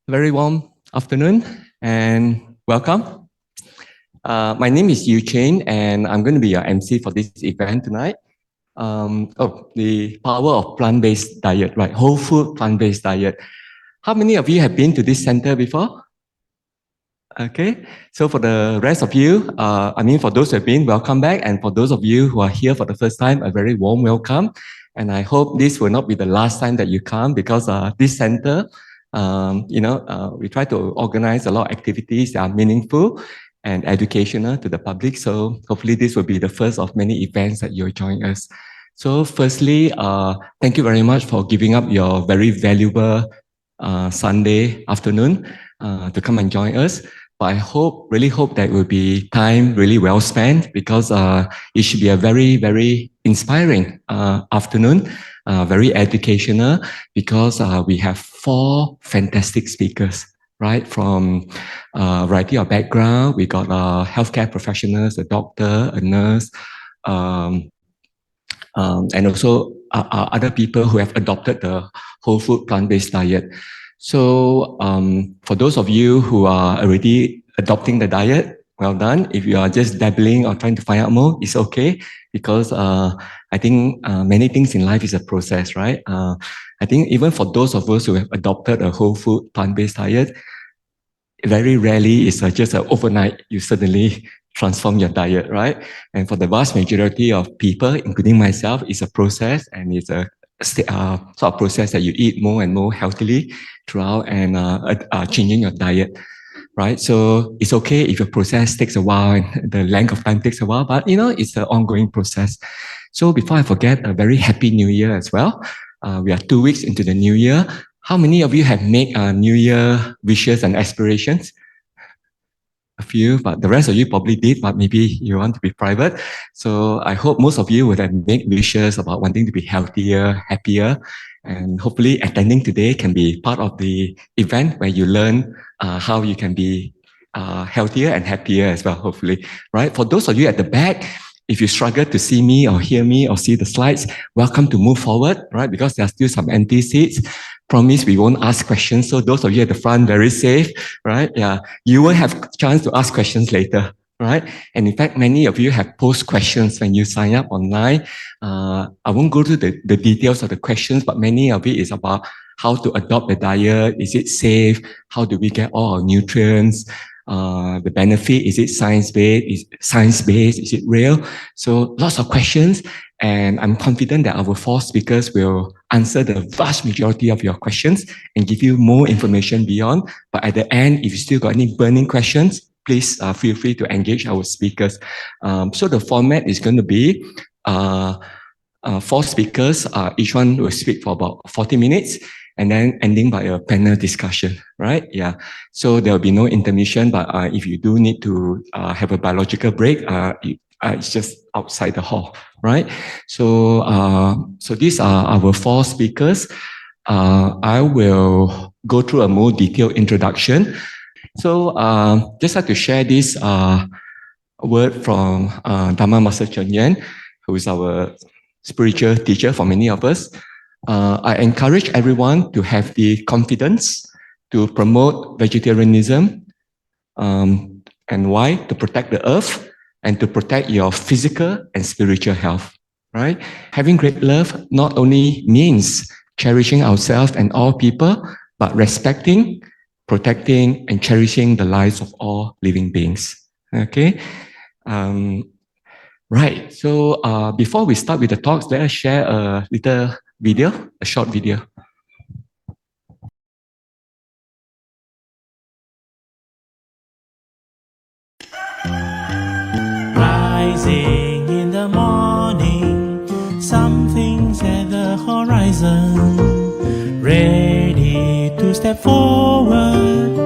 Very warm afternoon and welcome. My name is Siew and I'm going to be your MC for this event tonight. The power of plant-based diet, right? Whole food plant-based diet. How many of you have been to this center before? Okay, so for the rest of you, for those who have been, welcome back. And for those of you who are here for the first time, a very warm welcome. And I hope this will not be the last time that you come because this center, we try to organize a lot of activities that are meaningful and educational to the public. So hopefully this will be the first of many events that you'll join us. So firstly, thank you very much for giving up your very valuable Sunday afternoon to come and join us. But I really hope that it will be time really well spent because it should be a very, very inspiring afternoon, very educational because we have 4 fantastic speakers, right? From a variety of background. We got healthcare professionals, a doctor, a nurse, and also other people who have adopted the whole food plant-based diet. So for those of you who are already adopting the diet, well done. If you are just dabbling or trying to find out more, it's okay because I think many things in life is a process, right? I think even for those of us who have adopted a whole food plant-based diet, very rarely is just overnight you suddenly transform your diet, right? And for the vast majority of people, including myself, it's a process and it's a sort of process that you eat more and more healthily throughout and changing your diet, right? So it's okay if your process takes a while and the length of time takes a while, but it's an ongoing process. So before I forget, a very happy New Year as well. We are 2 weeks into the new year. How many of you have made New Year wishes and aspirations? A few, but the rest of you probably did, but maybe you want to be private. So I hope most of you would have made wishes about wanting to be healthier, happier, and hopefully attending today can be part of the event where you learn how you can be healthier and happier as well, hopefully, right? For those of you at the back, if you struggle to see me or hear me or see the slides, welcome to move forward, right? Because there are still some empty seats. Promise we won't ask questions. So those of you at the front, very safe, right? Yeah, you will have chance to ask questions later, right? And in fact, many of you have posed questions when you sign up online. I won't go through the details of the questions, but many of it is about how to adopt the diet. Is it safe? How do we get all our nutrients? The benefit, is it science-based? Is it real? So lots of questions. And I'm confident that our 4 speakers will answer the vast majority of your questions and give you more information beyond. But at the end, if you still got any burning questions, please feel free to engage our speakers. So the format is going to be 4 speakers. Each one will speak for about 40 minutes and then ending by a panel discussion, right? Yeah. So there will be no intermission, but if you do need to have a biological break, it's just outside the hall, right? So, so these are our 4 speakers. I will go through a more detailed introduction. So, just like to share this word from Dhamma Master Cheng Yen, who is our spiritual teacher for many of us. I encourage everyone to have the confidence to promote vegetarianism. And why? To protect the earth and to protect your physical and spiritual health, right? Having great love not only means cherishing ourselves and all people, but respecting, protecting, and cherishing the lives of all living beings, okay? Right, so before we start with the talks, let us share a little video, a short video. Rising in the morning, something's at the horizon, ready to step forward,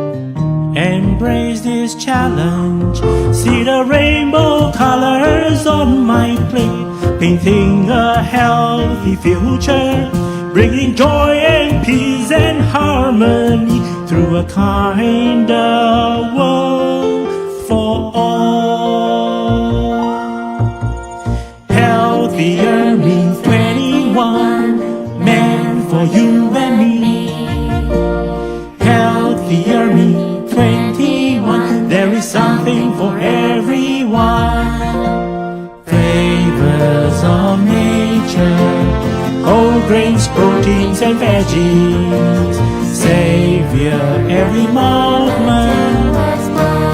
embrace this challenge, see the rainbow colors on my plate, painting a healthy future, bringing joy and peace and harmony through a kinder world for all. Healthier means 21, meant for you and me. Healthy Healthier me, 21. There is something for everyone. Flavors of nature, whole grains, proteins and veggies. Savior every moment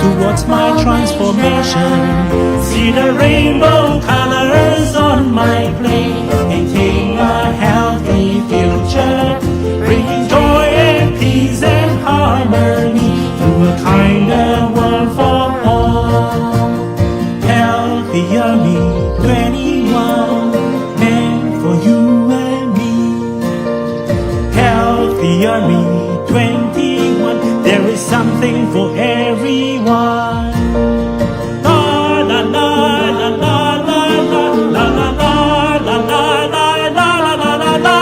towards my transformation. See the rainbow colors on my plate, painting a healthy future, bringing joy and peace and harmony to a kinder world for all. Healthier me, 21, meant for you and me. Healthier me, 21, there is something for everyone. La la la la la la la la la la la la la la la la la.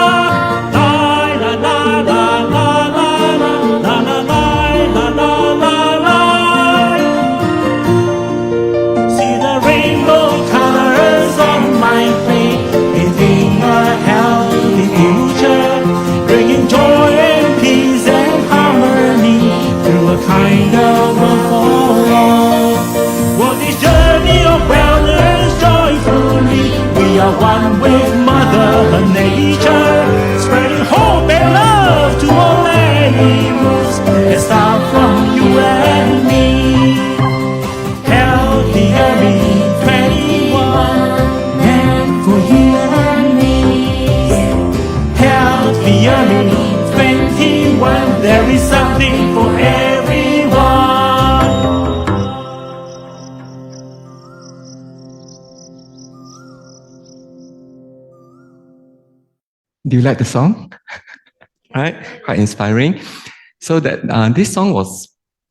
Kinder world for all. Walk this journey of wellness joyfully. We are one with Mother Nature, spreading hope and love to all animals. Let's start from you and me. Healthier me, 21, meant for you and me. Healthier me, 21, there is something for everyone. Do you like the song? Right, quite inspiring. So that this song was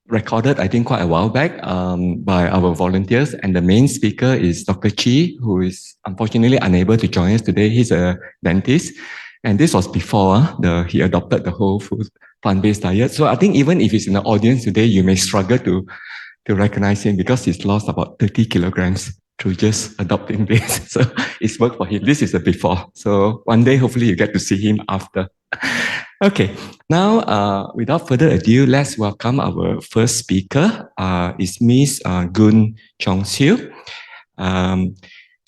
recorded, I think, quite a while back by our volunteers, and the main speaker is Dr. Chi, who is unfortunately unable to join us today. He's a dentist, and this was before he adopted the whole food plant-based diet. So I think even if he's in the audience today, you may struggle to recognize him because he's lost about 30 kilograms through just adopting this. So it's worked for him. This is the before. So one day, hopefully you get to see him after. Okay, now without further ado, let's welcome our first speaker. Is Miss Chong Siew.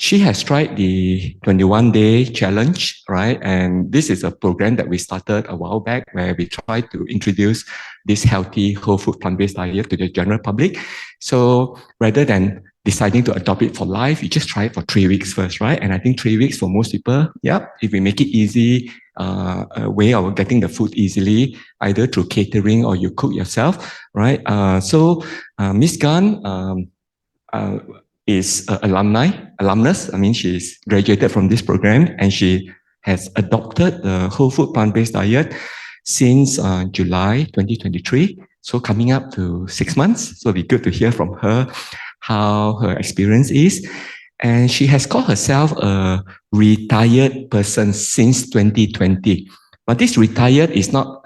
She has tried the 21-day challenge, right? And this is a program that we started a while back where we tried to introduce this healthy whole food plant-based diet to the general public. So rather than deciding to adopt it for life, you just try it for 3 weeks first, right? And I think 3 weeks for most people, if we make it easy, a way of getting the food easily, either through catering or you cook yourself, right? So Miss Gun is an alumnus. I mean, she's graduated from this program and she has adopted the whole food plant-based diet since July 2023. So coming up to 6 months. So it'll be good to hear from her how her experience is. And she has called herself a retired person since 2020. But this retired is not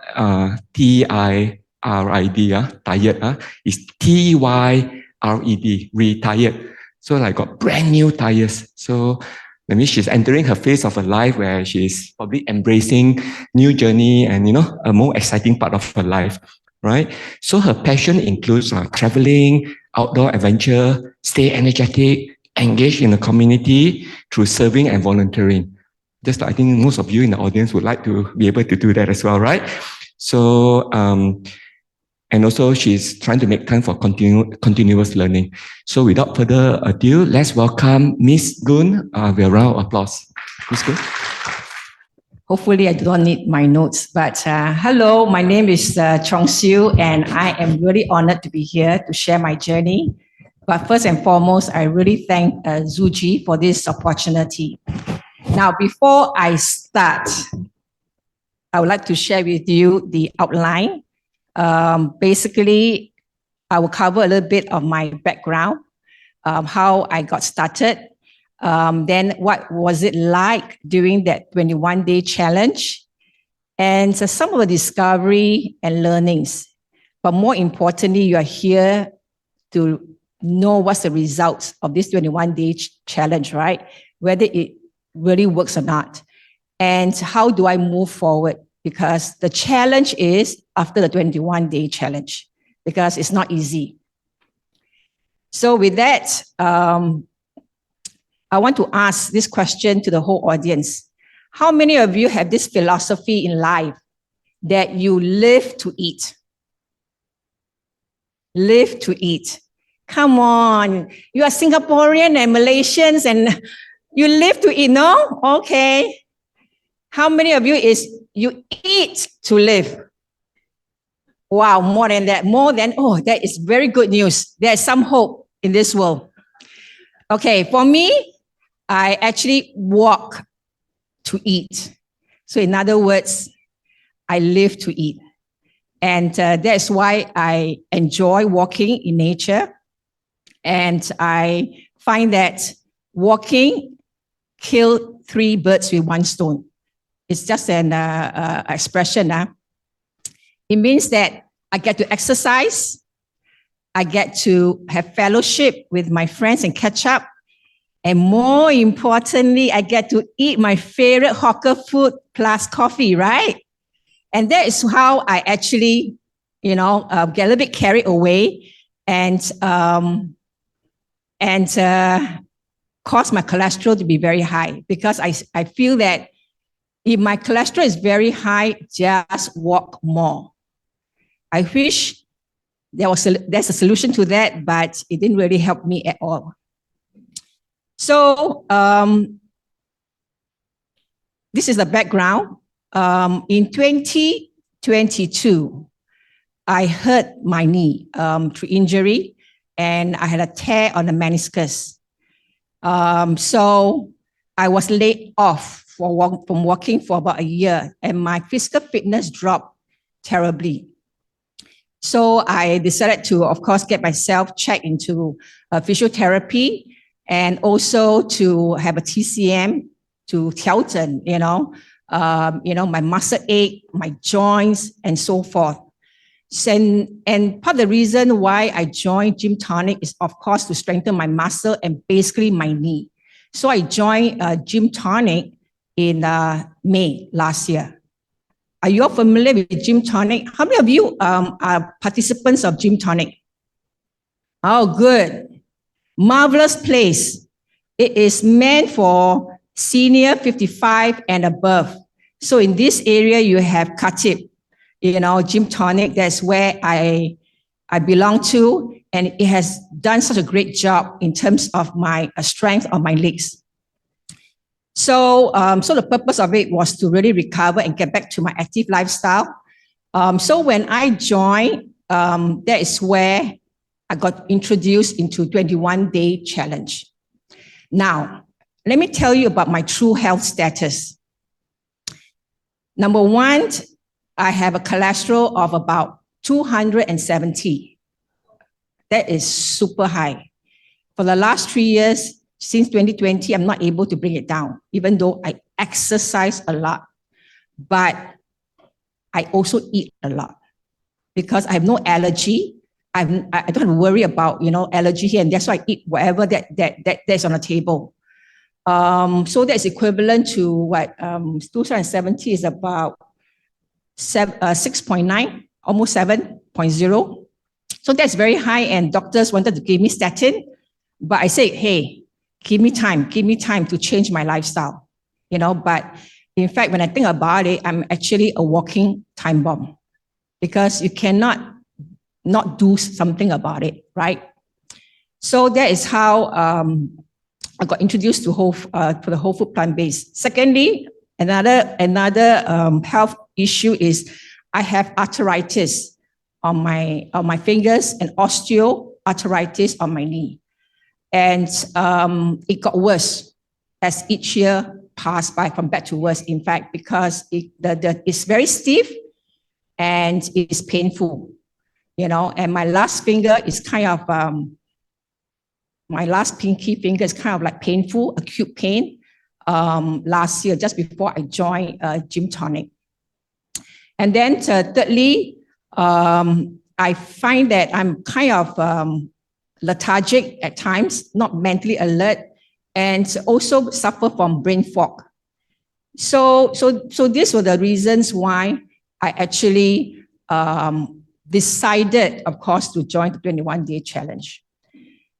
T-I-R-I-D, tired. It's T-Y-R-E-D, retired. So like got brand new tires. So that means she's entering her phase of her life where she's probably embracing new journey and, a more exciting part of her life, right? So her passion includes traveling, outdoor adventure, stay energetic, engage in the community through serving and volunteering. Just like I think most of you in the audience would like to be able to do that as well, right? So, and also she's trying to make time for continuous learning. So without further ado, let's welcome Miss Gun with a round of applause. Miss Gun. Hopefully I do not need my notes, but hello, my name is Chong Siew, and I am really honored to be here to share my journey. But first and foremost, I really thank Zuji for this opportunity. Now, before I start, I would like to share with you the outline. Basically, I will cover a little bit of my background, how I got started, then what was it like during that 21-day challenge, and some of the discovery and learnings. But more importantly, you are here to know what's the results of this 21-day challenge, right? Whether it really works or not. And how do I move forward because the challenge is after the 21-day challenge, because it's not easy. So with that, I want to ask this question to the whole audience. How many of you have this philosophy in life that you live to eat? Live to eat. Come on, you are Singaporean and Malaysians and you live to eat, no? Okay. How many of you is you eat to live? Wow, more than that. Oh, that is very good news. There's some hope in this world. Okay, for me, I actually walk to eat. So in other words, I live to eat. And that's why I enjoy walking in nature. And I find that walking kills 3 birds with 1 stone. It's just an expression. It means that I get to exercise, I get to have fellowship with my friends and catch up, and more importantly, I get to eat my favorite hawker food plus coffee, right? And that is how I actually, get a little bit carried away and cause my cholesterol to be very high, because I feel that if my cholesterol is very high, just walk more. I wish there's a solution to that, but it didn't really help me at all. So this is the background. In 2022, I hurt my knee through injury, and I had a tear on the meniscus. So I was laid off from walking for about a year, and my physical fitness dropped terribly. So I decided to, of course, get myself checked into physiotherapy, and also to have a TCM to tighten, my muscle ache, my joints, and so forth. And part of the reason why I joined Gym Tonic is, of course, to strengthen my muscle and basically my knee. So I joined Gym Tonic in May last year. Are you all familiar with Gym Tonic? How many of you are participants of Gym Tonic? Oh, good. Marvelous place. It is meant for senior 55 and above. So in this area, you have Khatib, Gym Tonic. That's where I belong to. And it has done such a great job in terms of my strength of my legs. So the purpose of it was to really recover and get back to my active lifestyle. So when I joined, that is where I got introduced into 21-day challenge. Now, let me tell you about my true health status. Number 1, I have a cholesterol of about 270. That is super high. For the last 3 years, since 2020, I'm not able to bring it down, even though I exercise a lot. But I also eat a lot because I have no allergy. I don't have to worry about, allergy here, and that's why I eat whatever that's on the table. So that's equivalent to what 270 is about 6.9, almost 7.0. So that's very high, and doctors wanted to give me statin, but I said, hey, give me time to change my lifestyle, But in fact, when I think about it, I'm actually a walking time bomb, because you cannot not do something about it, right? So that is how I got introduced to the whole food plant-based. Secondly, another health issue is I have arthritis on my fingers and osteoarthritis on my knee, and it got worse as each year passed by, from bad to worse. In fact, because it's very stiff and it's painful. And my last finger is kind of, my last pinky finger is kind of like painful, acute pain, last year, just before I joined Gym Tonic. And then thirdly, I find that I'm kind of lethargic at times, not mentally alert, and also suffer from brain fog. So these were the reasons why I actually decided, of course, to join the 21-day challenge.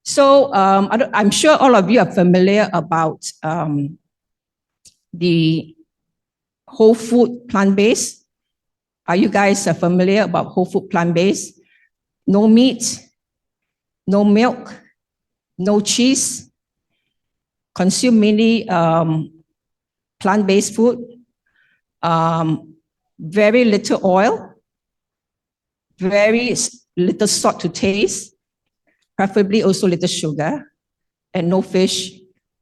So I'm sure all of you are familiar about the whole food plant-based. Are you guys familiar about whole food plant-based? No meat, no milk, no cheese, consume mainly plant-based food, very little oil, very little salt to taste, preferably also little sugar, and no fish,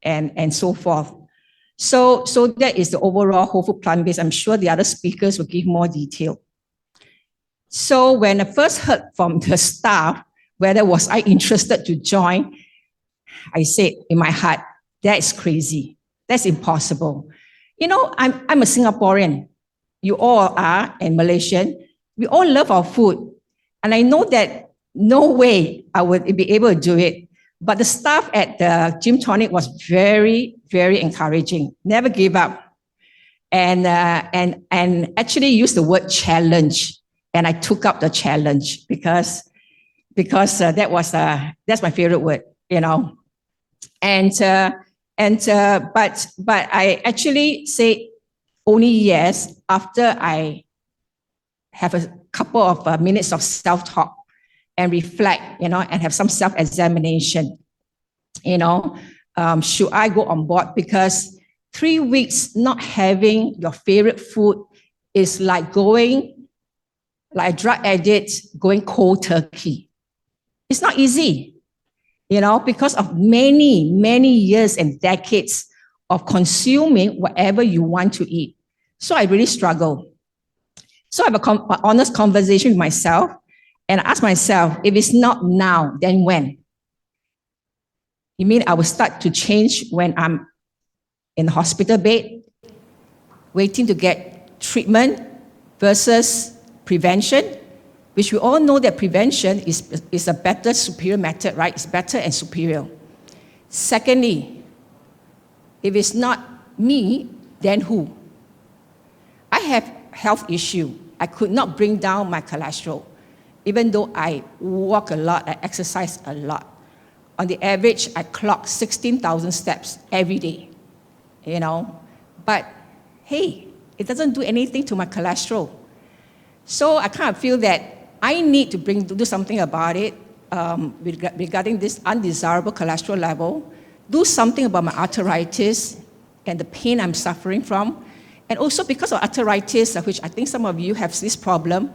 and so forth. So that is the overall whole food plant-based. I'm sure the other speakers will give more detail. So when I first heard from the staff whether was I interested to join, I said in my heart, that is crazy. That's impossible. You know, I'm a Singaporean. You all are, and Malaysian. We all love our food. And I know that no way I would be able to do it. But the staff at the Gym Tonic was very, very encouraging. Never give up. And actually used the word challenge. And I took up the challenge because that's my favorite word, you know. But I actually say only yes after I have a couple of minutes of self-talk and reflect, you know, and have some self-examination, you know, should I go on board? Because 3 weeks not having your favorite food is like going, like a drug addict going cold turkey. It's not easy, you know, because of many, many years and decades of consuming whatever you want to eat. So I really struggle. So I have an honest conversation with myself and I ask myself, if it's not now, then when? You mean I will start to change when I'm in the hospital bed, waiting to get treatment versus prevention, which we all know that prevention is a better, superior method, right? It's better and superior. Secondly, if it's not me, then who? I have health issue. I could not bring down my cholesterol, even though I walk a lot, I exercise a lot. On the average, I clock 16,000 steps every day, you know. But hey, it doesn't do anything to my cholesterol. So I kind of feel that I need to do something about it regarding this undesirable cholesterol level, do something about my arthritis and the pain I'm suffering from. And also because of arthritis, which I think some of you have this problem,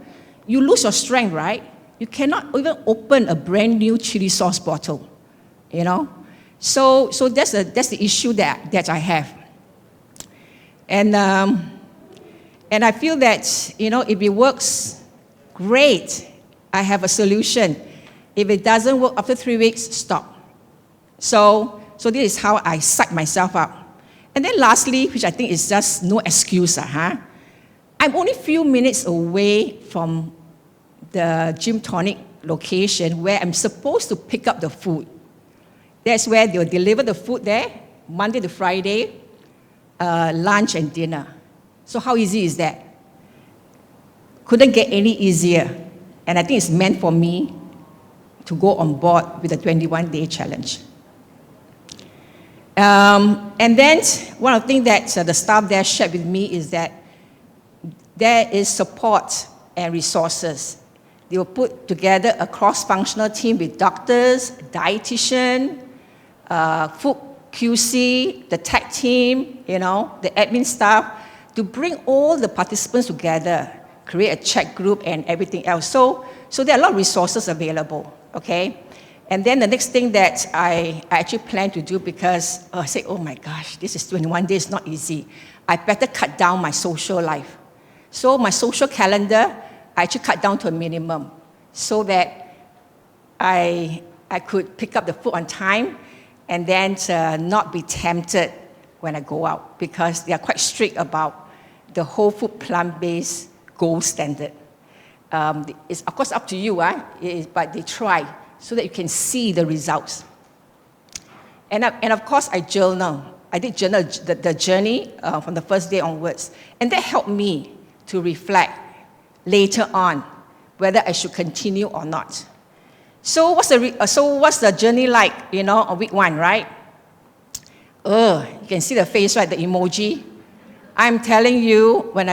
you lose your strength, right? You cannot even open a brand new chili sauce bottle, you know? So that's the issue that I have. And I feel that, you know, if it works, great. I have a solution. If it doesn't work after 3 weeks, stop. So this is how I psych myself up. And then lastly, which I think is just no excuse, I'm only a few minutes away from the Gym Tonic location where I'm supposed to pick up the food. That's where they'll deliver the food there, Monday to Friday, lunch and dinner. So how easy is that? Couldn't get any easier. And I think it's meant for me to go on board with the 21-day challenge. And then one of the things that the staff there shared with me is that there is support and resources. They will put together a cross-functional team with doctors, dietitian, food QC, the tech team, you know, the admin staff, to bring all the participants together, create a chat group and everything else. So there are a lot of resources available, okay? And then the next thing that I actually plan to do, because I say, oh my gosh, this is 21 days, not easy. I better cut down my social life. So my social calendar, I actually cut down to a minimum so that I could pick up the food on time and then not be tempted when I go out, because they are quite strict about the whole food plant-based gold standard. It's of course up to you, but they try so that you can see the results. And of course, I journal. I did journal the journey from the first day onwards. And that helped me to reflect later on whether I should continue or not. So what's the journey like, on week 1, right? You can see the face, right, the emoji. I'm telling you, when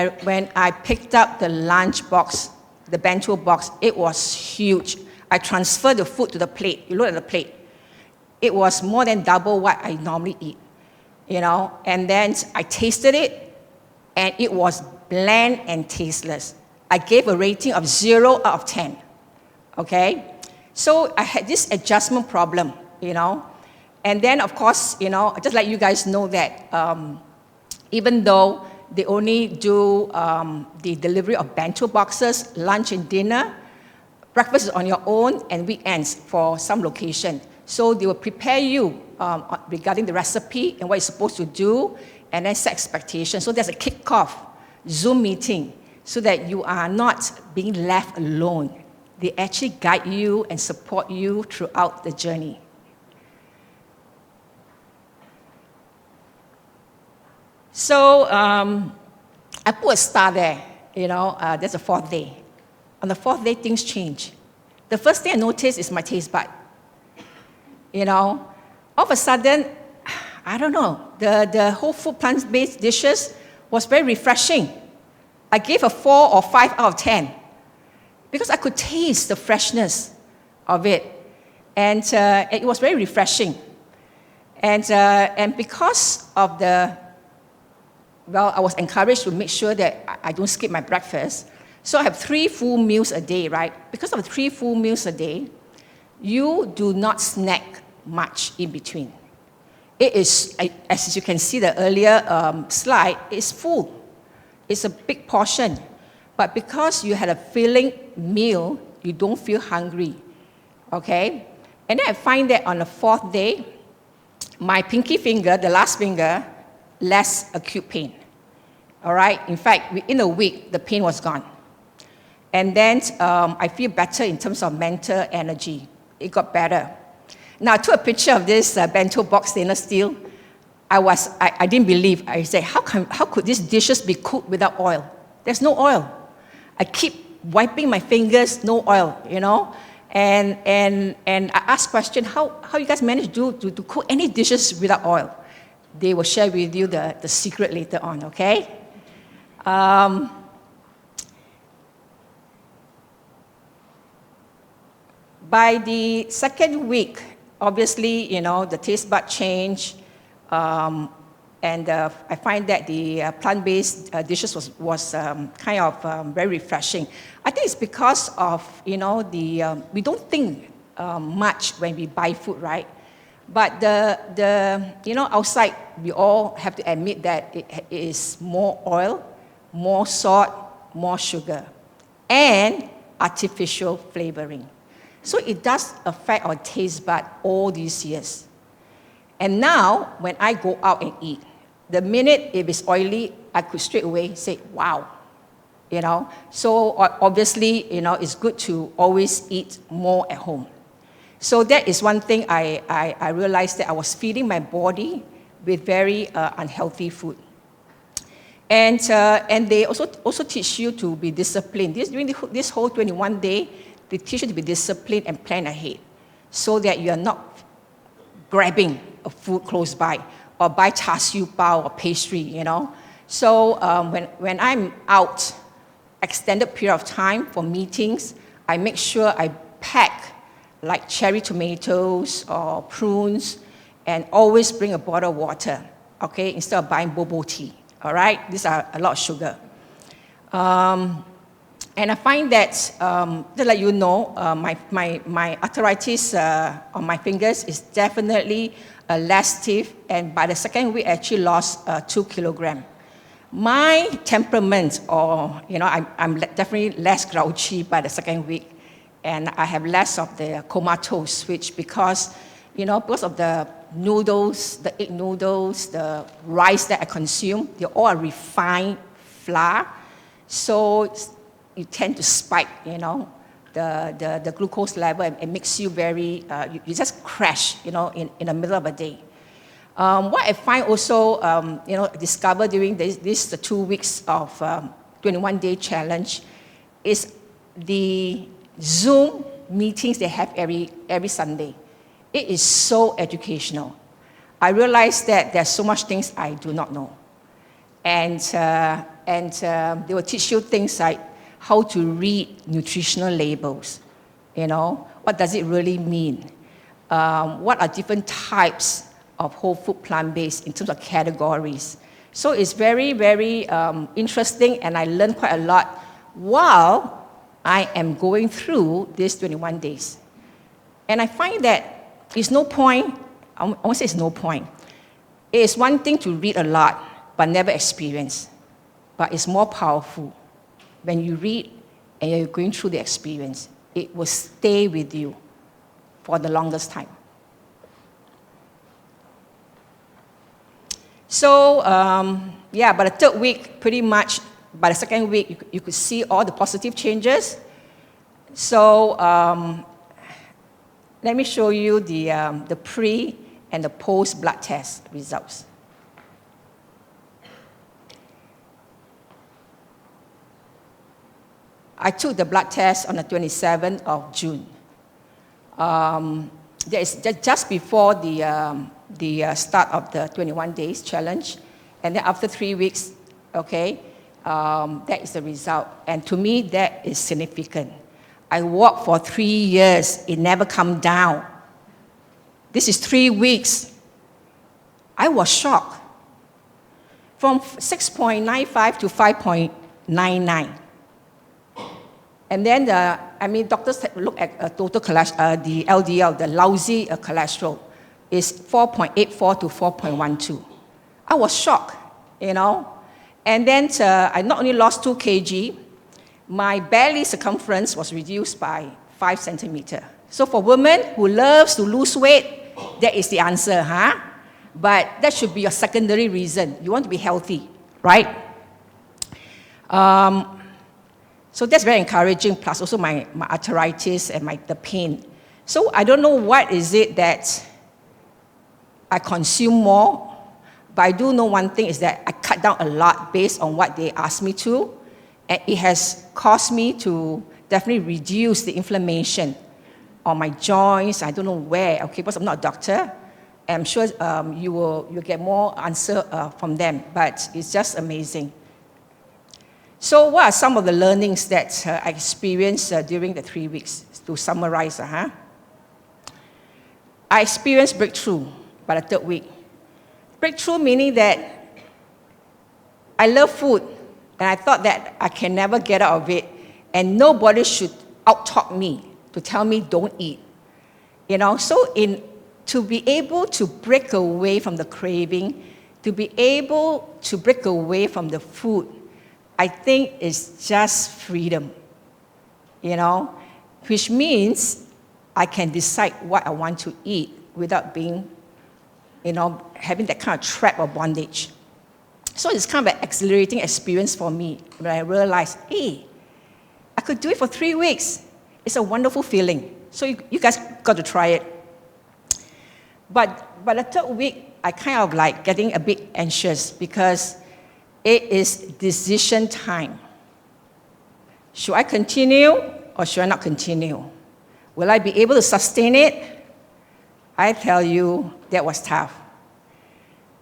I picked up the lunch box, the bento box, it was huge. I transferred the food to the plate. You look at the plate. It was more than double what I normally eat, And then I tasted it, and it was bland and tasteless. I gave a rating of 0 out of 10, okay? So I had this adjustment problem, And then, of course, just let you guys know that even though they only do the delivery of bento boxes, lunch and dinner, breakfast is on your own, and weekends for some location. So they will prepare you regarding the recipe and what you're supposed to do, and then set expectations. So there's a kick-off Zoom meeting so that you are not being left alone. They actually guide you and support you throughout the journey. So I put a star there, that's the 4th day. On the 4th day, things change. The first thing I noticed is my taste bud. All of a sudden, I don't know, the whole food plant-based dishes was very refreshing. I gave a 4 or 5 out of 10 because I could taste the freshness of it. And it was very refreshing. And because of I was encouraged to make sure that I don't skip my breakfast. So I have 3 full meals a day, right? Because of 3 full meals a day, you do not snack much in between. It is, as you can see the earlier slide, it's full. It's a big portion. But because you had a filling meal, you don't feel hungry, okay? And then I find that on the 4th day, my pinky finger, the last finger, less acute pain, all right? In fact, within a week, the pain was gone. And then I feel better in terms of mental energy. It got better. Now, I took a picture of this bento box, stainless steel. I didn't believe. I said, how could these dishes be cooked without oil? There's no oil. I keep wiping my fingers, no oil, And I asked question, how you guys manage to cook any dishes without oil? They will share with you the secret later on, okay? By the 2nd week, obviously, the taste bud changed, and I find that the plant-based dishes was kind of very refreshing. I think it's because of, we don't think much when we buy food, right? But outside, we all have to admit that it is more oil, more salt, more sugar, and artificial flavoring. So it does affect our taste bud all these years. And now, when I go out and eat, the minute if it's oily, I could straight away say, wow. So obviously, it's good to always eat more at home. So that is one thing I realized, that I was feeding my body with very unhealthy food. And they also teach you to be disciplined. During this whole 21 day, they teach you to be disciplined and plan ahead so that you are not grabbing a food close by or buy char siu bao or pastry, So when I'm out, extended period of time for meetings, I make sure I pack like cherry tomatoes or prunes, and always bring a bottle of water, okay, instead of buying boba tea, all right? These are a lot of sugar. And I find that, to let you know, my arthritis on my fingers is definitely less stiff, and by the 2nd week, I actually lost 2 kilograms. My temperament, I'm definitely less grouchy by the 2nd week, and I have less of the comatose switch because of the noodles, the egg noodles, the rice that I consume, they all are refined flour, so you tend to spike, the glucose level, and it makes you very, you just crash, in the middle of a day. What I find also, discover during this 2 weeks of 21-day challenge is the Zoom meetings they have every Sunday. It is so educational. I realized that there's so much things I do not know. And they will teach you things like how to read nutritional labels. What does it really mean? What are different types of whole food plant-based in terms of categories? So it's very, very interesting, and I learned quite a lot while I am going through these 21 days. And I find that it's no point, I won't say it's no point. It is one thing to read a lot, but never experience. But it's more powerful when you read and you're going through the experience. It will stay with you for the longest time. So, by the third week, pretty much, by the second week, you could see all the positive changes. So, let me show you the pre and the post blood test results. I took the blood test on the 27th of June. That is just before the start of the 21 days challenge. And then after 3 weeks, that is the result. And to me, that is significant. I walked for 3 years. It never come down. This is 3 weeks. I was shocked. From 6.95 to 5.99. And then doctors look at total cholesterol, the LDL, the lousy cholesterol, is 4.84 to 4.12. I was shocked, And then I not only lost 2 kg, my belly circumference was reduced by 5 centimeters. So for women who loves to lose weight, that is the answer, huh? But that should be your secondary reason. You want to be healthy, right? So that's very encouraging, plus also my arthritis and the pain. So I don't know what is it that I consume more, but I do know one thing is that I cut down a lot based on what they asked me to, and it has caused me to definitely reduce the inflammation on my joints. I don't know where, because I'm not a doctor. I'm sure you'll get more answer from them, but it's just amazing. So what are some of the learnings that I experienced during the 3 weeks? To summarize, I experienced breakthrough by the 3rd week. Breakthrough meaning that I love food, and I thought that I can never get out of it, and nobody should out-talk me to tell me don't eat. So to be able to break away from the craving, to be able to break away from the food, I think it's just freedom, which means I can decide what I want to eat without being, having that kind of trap or bondage. So it's kind of an exhilarating experience for me when I realized, hey, I could do it for 3 weeks. It's a wonderful feeling. So you guys got to try it. But by the 3rd week, I kind of like getting a bit anxious because it is decision time. Should I continue or should I not continue? Will I be able to sustain it? I tell you, that was tough.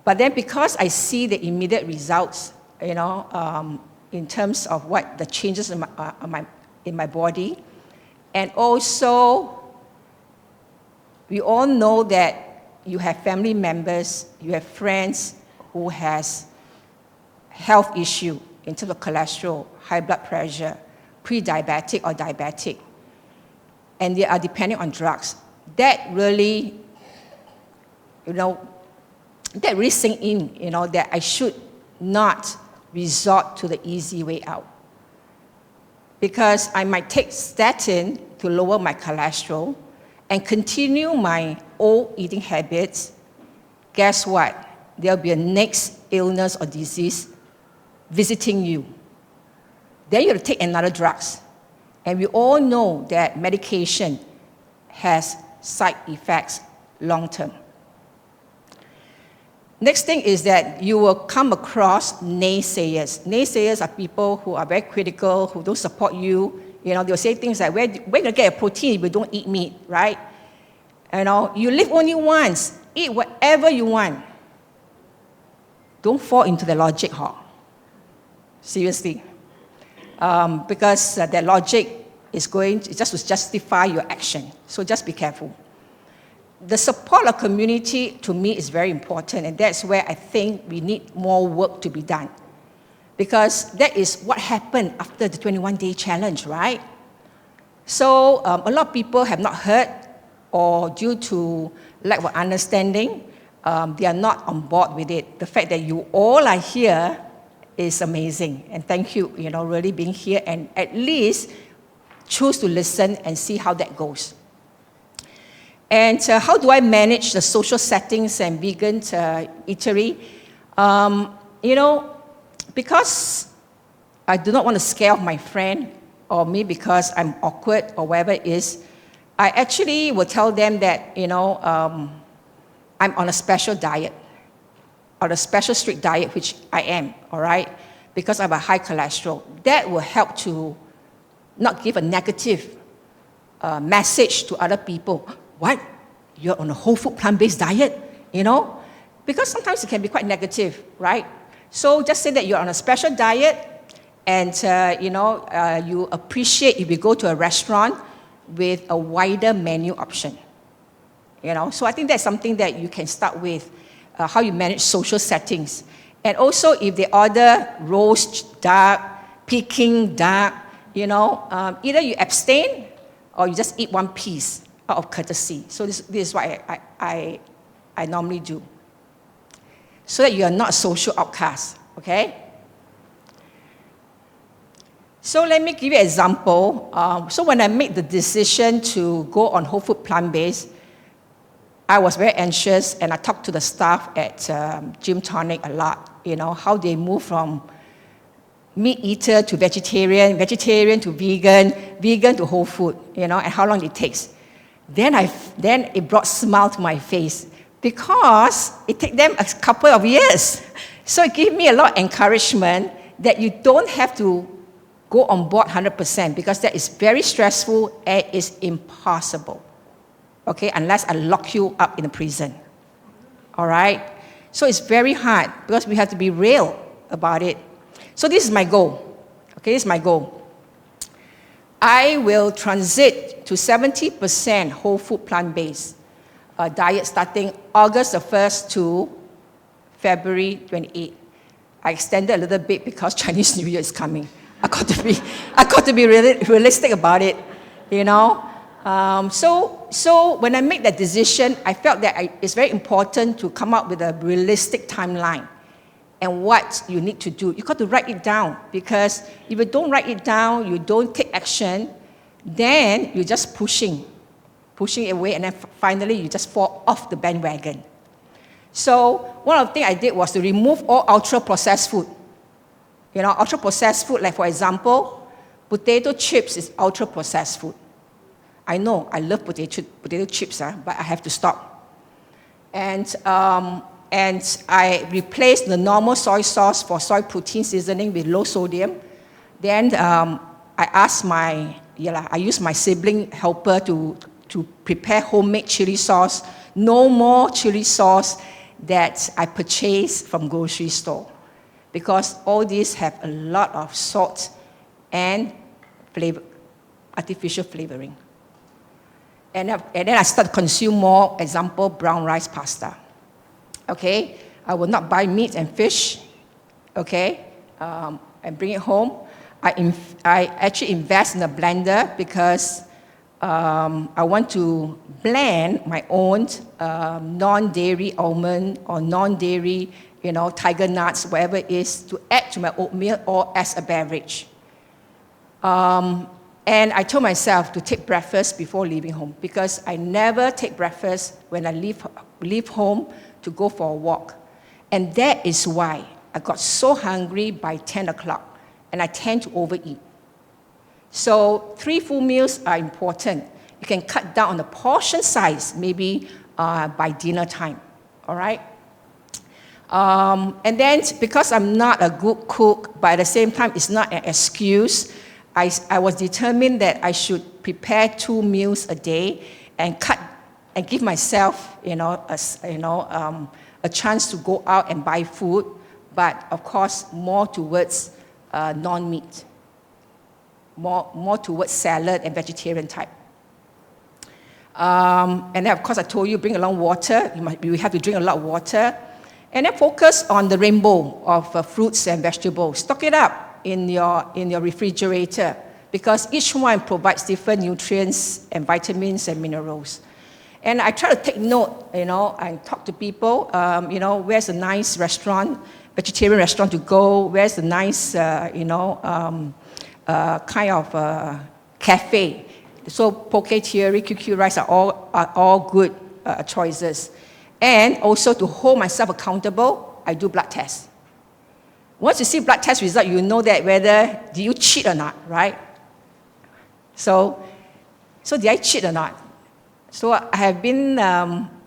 But then because I see the immediate results, in terms of what the changes in my body, and also we all know that you have family members, you have friends who has health issue in terms of cholesterol, high blood pressure, pre-diabetic or diabetic, and they are depending on drugs. That really, that really sink in, that I should not resort to the easy way out. Because I might take statin to lower my cholesterol and continue my old eating habits. Guess what? There'll be a next illness or disease visiting you. Then you have to take another drugs. And we all know that medication has side effects long term. Next thing is that you will come across naysayers. Naysayers are people who are very critical, who don't support you. They'll say things like, where are you going to get your protein if you don't eat meat, right? You live only once. Eat whatever you want. Don't fall into the logic, seriously. Because that logic is going to just to justify your action. So just be careful. The support of community, to me, is very important, and that's where I think we need more work to be done. Because that is what happened after the 21-day challenge, right? So a lot of people have not heard, or due to lack of understanding, they are not on board with it. The fact that you all are here is amazing, and thank you, really being here, and at least choose to listen and see how that goes. And how do I manage the social settings and vegan eatery? Because I do not want to scare off my friend, or maybe because I'm awkward or whatever it is, I actually will tell them that, I'm on a special diet, on a special strict diet, which I am, all right, because I have a high cholesterol. That will help to not give a negative message to other people. What? You're on a whole food plant-based diet, Because sometimes it can be quite negative, right? So just say that you're on a special diet, and you appreciate if you go to a restaurant with a wider menu option. So I think that's something that you can start with, how you manage social settings. And also if they order roast duck, Peking duck, either you abstain or you just eat one piece out of courtesy. So this is what I normally do, so that you are not a social outcast, okay? So let me give you an example. So when I made the decision to go on whole food plant-based, I was very anxious, and I talked to the staff at Gym Tonic a lot, how they move from meat eater to vegetarian, vegetarian to vegan, vegan to whole food, and how long it takes. Then it brought a smile to my face, because it took them a couple of years. So it gave me a lot of encouragement that you don't have to go on board 100%, because that is very stressful and it's impossible, okay, unless I lock you up in a prison, all right? So it's very hard, because we have to be real about it. So this is my goal, okay, this is my goal. I will transit to 70% whole food plant-based diet starting August the 1st to February 28th. I extended a little bit because Chinese New Year is coming. I got to be really realistic about it, So when I made that decision, I felt that it's very important to come up with a realistic timeline and what you need to do. You got to write it down, because if you don't write it down, you don't take action, then you're just pushing it away, and then finally you just fall off the bandwagon. So one of the things I did was to remove all ultra-processed food. Ultra-processed food, like for example, potato chips is ultra-processed food. I know, I love potato chips, but I have to stop. And I replaced the normal soy sauce for soy protein seasoning with low sodium. Then I used my sibling helper to prepare homemade chili sauce. No more chili sauce that I purchased from grocery store, because all these have a lot of salt and flavor, artificial flavoring. And then I start to consume more, example, brown rice pasta. Okay, I will not buy meat and fish, okay, and bring it home. I actually invest in a blender, because I want to blend my own non-dairy almond or non-dairy, tiger nuts, whatever it is, to add to my oatmeal or as a beverage. And I told myself to take breakfast before leaving home, because I never take breakfast when I leave home to go for a walk. And that is why I got so hungry by 10 o'clock, and I tend to overeat. So 3 full meals are important. You can cut down on the portion size, maybe by dinner time, all right? And then because I'm not a good cook, but at the same time, it's not an excuse, I was determined that I should prepare 2 meals a day and give myself, a chance to go out and buy food, but of course, more towards non-meat, more towards salad and vegetarian type. And then, of course, I told you, bring along water. You have to drink a lot of water. And then focus on the rainbow of fruits and vegetables. Stock it up in your refrigerator because each one provides different nutrients and vitamins and minerals. And I try to take note, and talk to people, where's a nice restaurant, vegetarian restaurant to go, where's a nice, cafe. So poke, teary, QQ rice are all good choices. And also to hold myself accountable, I do blood tests. Once you see blood test result, you know that whether do you cheat or not, right? So did I cheat or not? So I have been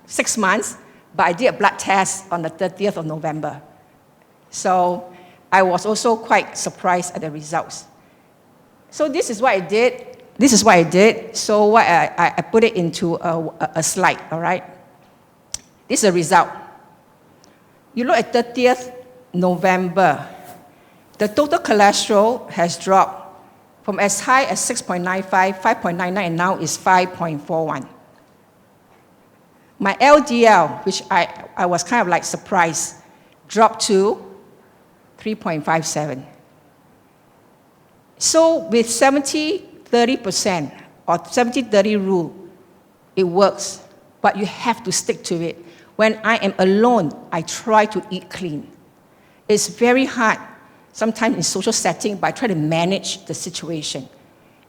6 months, but I did a blood test on the 30th of November. So I was also quite surprised at the results. So this is what I did. So what I put it into a slide, all right? This is the result. You look at 30th November, the total cholesterol has dropped from as high as 6.95, 5.99, and now is 5.41. My LDL, which I was kind of like surprised, dropped to 3.57. So with 70-30% or 70-30 rule, it works, but you have to stick to it. When I am alone, I try to eat clean. It's very hard, sometimes in social setting, but I try to manage the situation.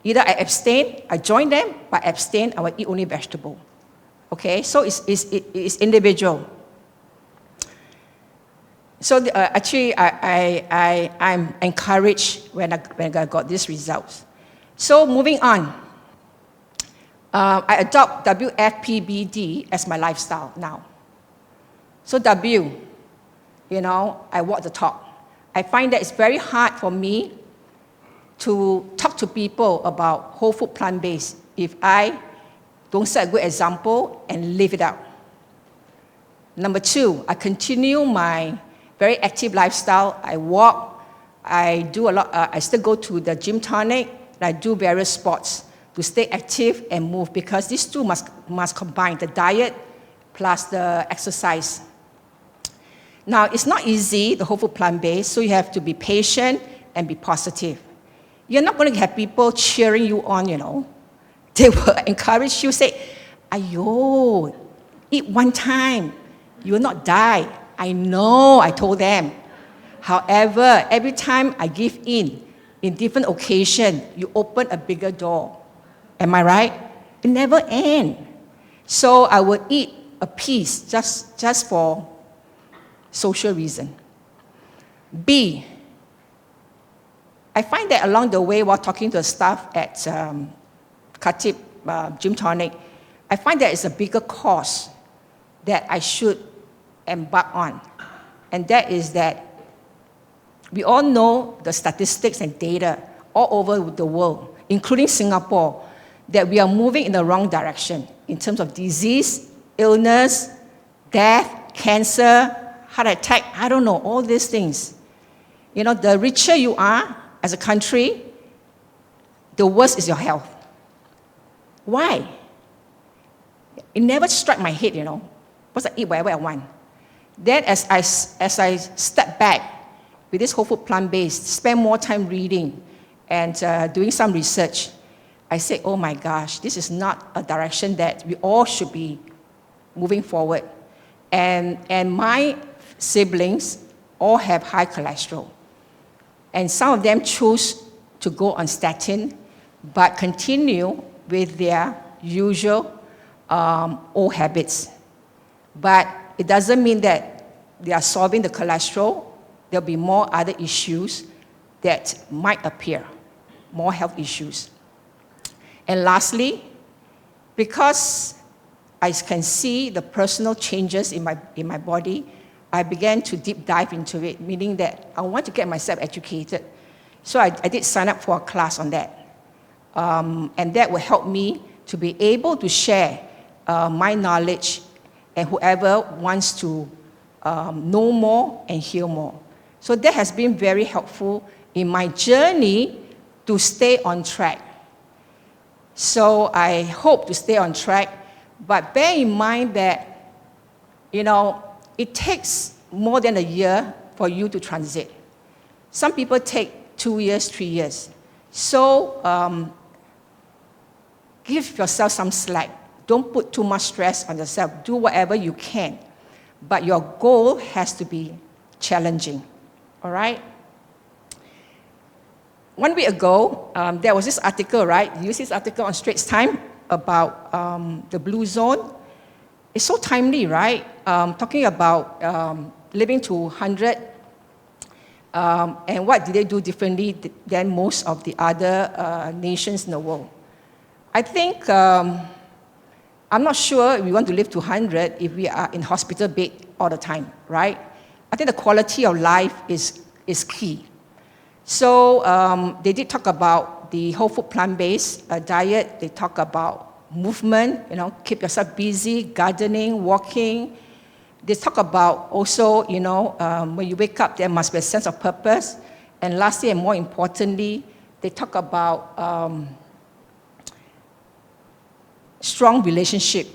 Either I abstain, I join them, but abstain, I will eat only vegetable. Okay, so it's individual. So actually, I'm encouraged when I got these results. So moving on, I adopt WFPBD as my lifestyle now. So W, I walk the talk. I find that it's very hard for me to talk to people about whole food plant-based if I don't set a good example and live it out. Number 2, I continue my very active lifestyle. I walk, I do a lot, I still go to the gym tonic, and I do various sports to stay active and move because these two must combine, the diet plus the exercise. Now, it's not easy, the whole food plant-based, so you have to be patient and be positive. You're not going to have people cheering you on, They will encourage you, say, ayo, eat one time, you will not die. I know, I told them. However, every time I give in different occasions, you open a bigger door. Am I right? It never ends. So I would eat a piece just for social reason. B, I find that along the way while talking to the staff at Khatib Gym Tonic, I find that it's a bigger cause that I should embark on. And that is that we all know the statistics and data all over the world, including Singapore, that we are moving in the wrong direction in terms of disease, illness, death, cancer, heart attack, I don't know, all these things. The richer you are as a country, the worse is your health. Why? It never struck my head, because I eat whatever I want. Then as I step back with this whole food plant-based, spend more time reading and doing some research, I say, oh my gosh, this is not a direction that we all should be moving forward. And my siblings all have high cholesterol. And some of them choose to go on statin, but continue with their usual old habits. But it doesn't mean that they are solving the cholesterol. There'll be more other issues that might appear, more health issues. And lastly, because I can see the personal changes in my body, I began to deep dive into it, meaning that I want to get myself educated. So I did sign up for a class on that. And that will help me to be able to share my knowledge and whoever wants to know more and hear more. So that has been very helpful in my journey to stay on track. So I hope to stay on track, but bear in mind that, it takes more than a year for you to transit. Some people take 2 years, 3 years. So give yourself some slack. Don't put too much stress on yourself. Do whatever you can. But your goal has to be challenging. All right? 1 week ago, there was this article, right? You use this article on Straits Times about the blue zone. It's so timely, right? Talking about living to 100, and what did they do differently than most of the other nations in the world. I think, I'm not sure if we want to live to 100 if we are in hospital bed all the time, right? I think the quality of life is key. So they did talk about the whole food plant-based diet. They talk about movement, keep yourself busy, gardening, walking. They talk about also, when you wake up, there must be a sense of purpose. And lastly, and more importantly, they talk about strong relationship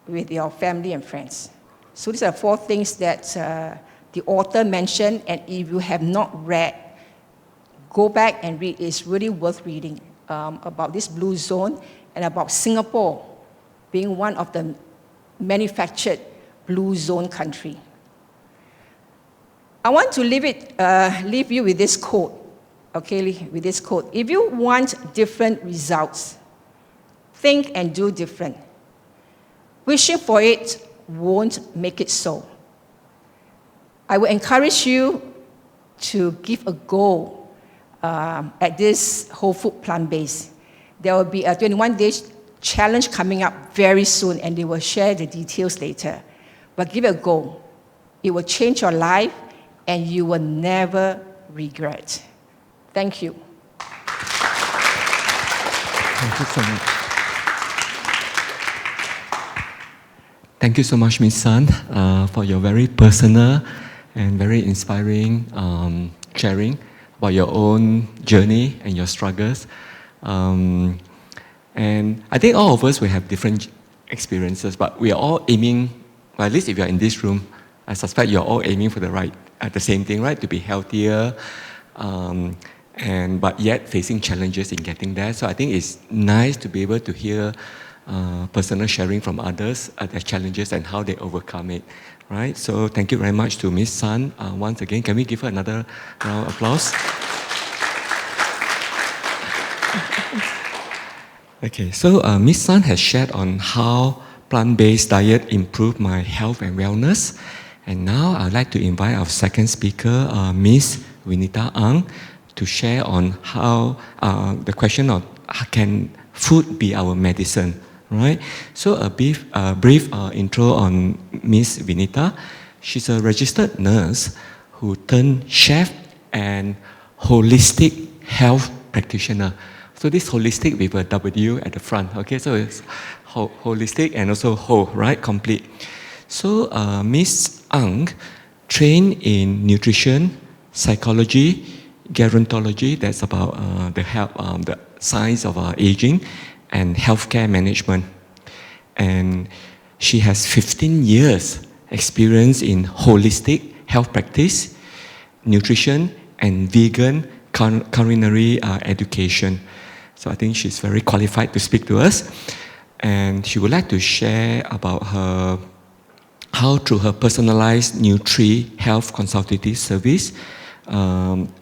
with your family and friends. So these are 4 things that the author mentioned, and if you have not read, go back and read. It's really worth reading about this blue zone and about Singapore being one of the manufactured blue zone country. I want to leave you with this quote, okay, with this quote. If you want different results, think and do different. Wishing for it won't make it so. I will encourage you to give a go at this whole food plant-based. There will be a 21-day challenge coming up very soon, and they will share the details later. But give it a go. It will change your life, and you will never regret. Thank you. Thank you so much. Thank you so much, Ms. Sun, for your very personal and very inspiring sharing about your own journey and your struggles. And I think all of us will have different experiences, but we are all aiming, well, at least if you're in this room, I suspect you're all aiming for the same thing, right? To be healthier, but yet facing challenges in getting there. So I think it's nice to be able to hear personal sharing from others, their challenges and how they overcome it, right? So thank you very much to Ms. Sun. Once again, can we give her another round of applause? Okay, so Ms. Sun has shared on how plant-based diet improved my health and wellness. And now I'd like to invite our second speaker, Ms. Vinitha Ang, to share on how the question of can food be our medicine, right? So a brief intro on Ms. Vinitha. She's a registered nurse who turned chef and holistic health practitioner. So this holistic with a W at the front, okay? So it's holistic and also whole, right? Complete. So Ms. Ang trained in nutrition, psychology, gerontology, that's about the science of aging, and healthcare management. And she has 15 years experience in holistic health practice, nutrition, and vegan culinary education. So I think she's very qualified to speak to us. And she would like to share about how through her personalized Nutri Health Consultative Service,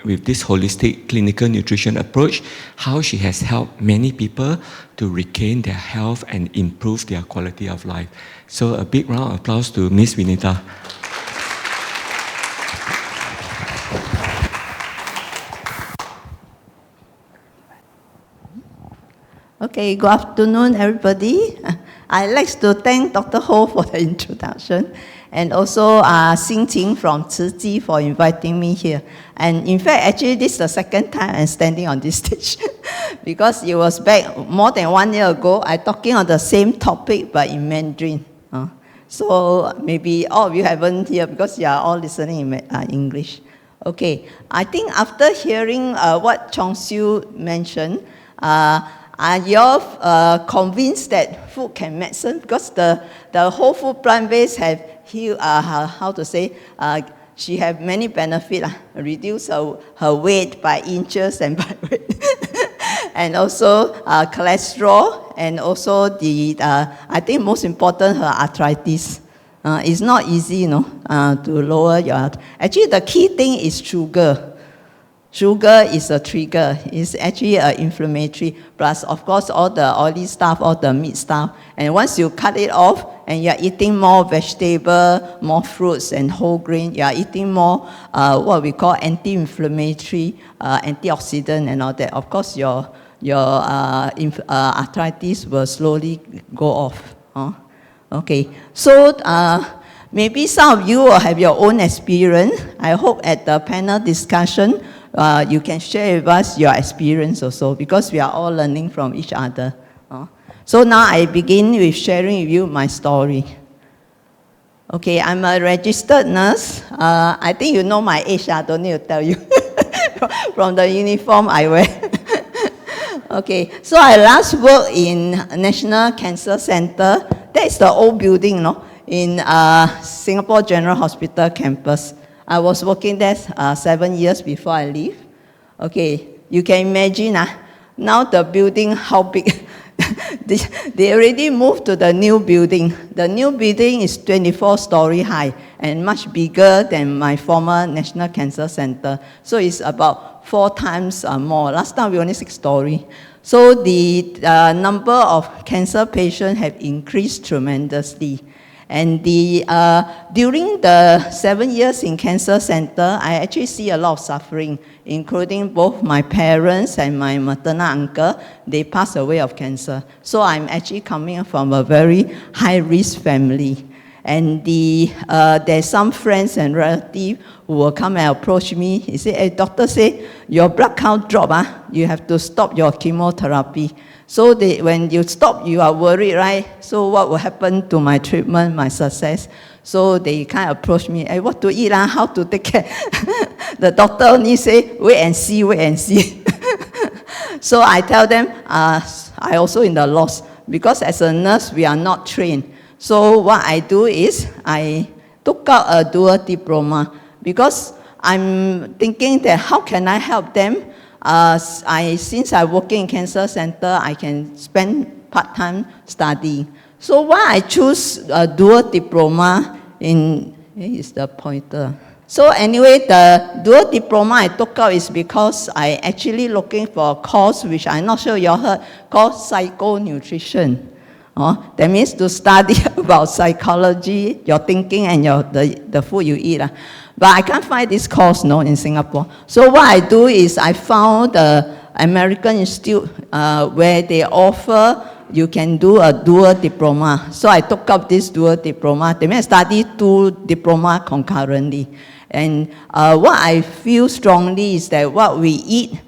with this holistic clinical nutrition approach, how she has helped many people to regain their health and improve their quality of life. So a big round of applause to Ms. Vinitha. Okay, good afternoon, everybody. I'd like to thank Dr. Ho for the introduction. And also Xing from Tzu for inviting me here. And in fact, actually, this is the second time I'm standing on this stage. Because it was back more than 1 year ago, I talking on the same topic, but in Mandarin. So maybe all of you haven't heard because you are all listening in English. Okay, I think after hearing what Chong Siew mentioned, are you all convinced that food can medicine? Because the whole food plant-based have healed, how to say, she have many benefits, reduce her weight by inches and by weight. And also cholesterol, and also the, I think most important, her arthritis. It's not easy, you know, to lower your, actually the key thing is sugar. Sugar is a trigger. It's actually inflammatory. Plus, of course, all the oily stuff, all the meat stuff. And once you cut it off, and you're eating more vegetable, more fruits and whole grain, you're eating more what we call anti-inflammatory, antioxidant and all that. Of course, your arthritis will slowly go off. Okay, so maybe some of you will have your own experience. I hope at the panel discussion, you can share with us your experience also, because we are all learning from each other. So now I begin with sharing with you my story. Okay, I'm a registered nurse. I think you know my age, I don't need to tell you. From the uniform I wear. Okay, so I last worked in National Cancer Center. That is the old building, you know, in Singapore General Hospital campus. I was working there 7 years before I leave. Okay, you can imagine now the building, how big. They already moved to the new building. The new building is 24-story high and much bigger than my former National Cancer Center. So it's about 4 times more. Last time we only 6-story. So the number of cancer patients have increased tremendously. And during the 7 years in Cancer Center, I actually see a lot of suffering, including both my parents and my maternal uncle. They passed away of cancer. So I'm actually coming from a very high-risk family. And there's some friends and relatives who will come and approach me. He said, hey, doctor say, your blood count drop, you have to stop your chemotherapy. So when you stop, you are worried, right? So what will happen to my treatment, my success? So they kind of approach me, hey, what to eat, how to take care? The doctor only say, wait and see, wait and see. So I tell them, I also in the loss, because as a nurse, we are not trained. So what I do is, I took out a dual diploma, because I'm thinking that how can I help them? Since I'm working in Cancer Center, I can spend part-time studying. So why I choose a dual diploma in, here is the pointer. So anyway, the dual diploma I took out is because I actually looking for a course, which I'm not sure you all heard, called psychonutrition. That means to study about psychology, your thinking, and the food you eat. But I can't find this course in Singapore. So what I do is I found the American Institute where they offer, you can do a dual diploma. So I took up this dual diploma. They may study 2 diploma concurrently. And what I feel strongly is that what we eat,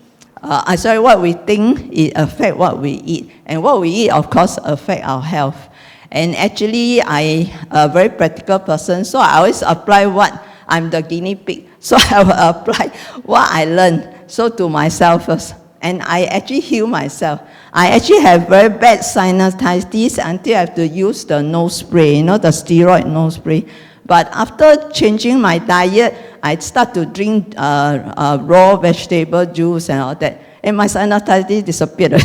what we think, it affects what we eat. And what we eat, of course, affects our health. And actually, I'm a very practical person, so I always apply what I'm the guinea pig. So I will apply what I learned, so to myself first. And I actually heal myself. I actually have very bad sinusitis until I have to use the nose spray, the steroid nose spray. But after changing my diet, I start to drink raw vegetable juice and all that. And my sinusitis disappeared.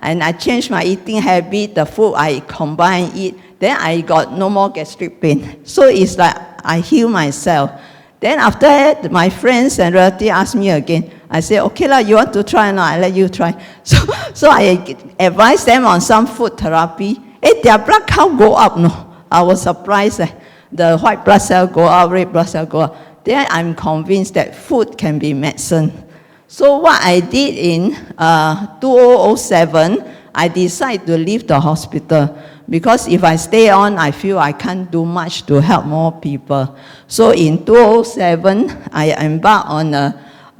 And I changed my eating habit, the food I combine eat. Then I got no more gastric pain. So it's like I heal myself. Then after that, my friends and relatives asked me again. I said, okay, you want to try or not? I let you try. So I advised them on some food therapy. Their blood count go up, I was surprised. The white blood cell go up, red blood cell go up. Then I'm convinced that food can be medicine. So what I did in 2007, I decided to leave the hospital because if I stay on, I feel I can't do much to help more people. So in 2007, I embarked on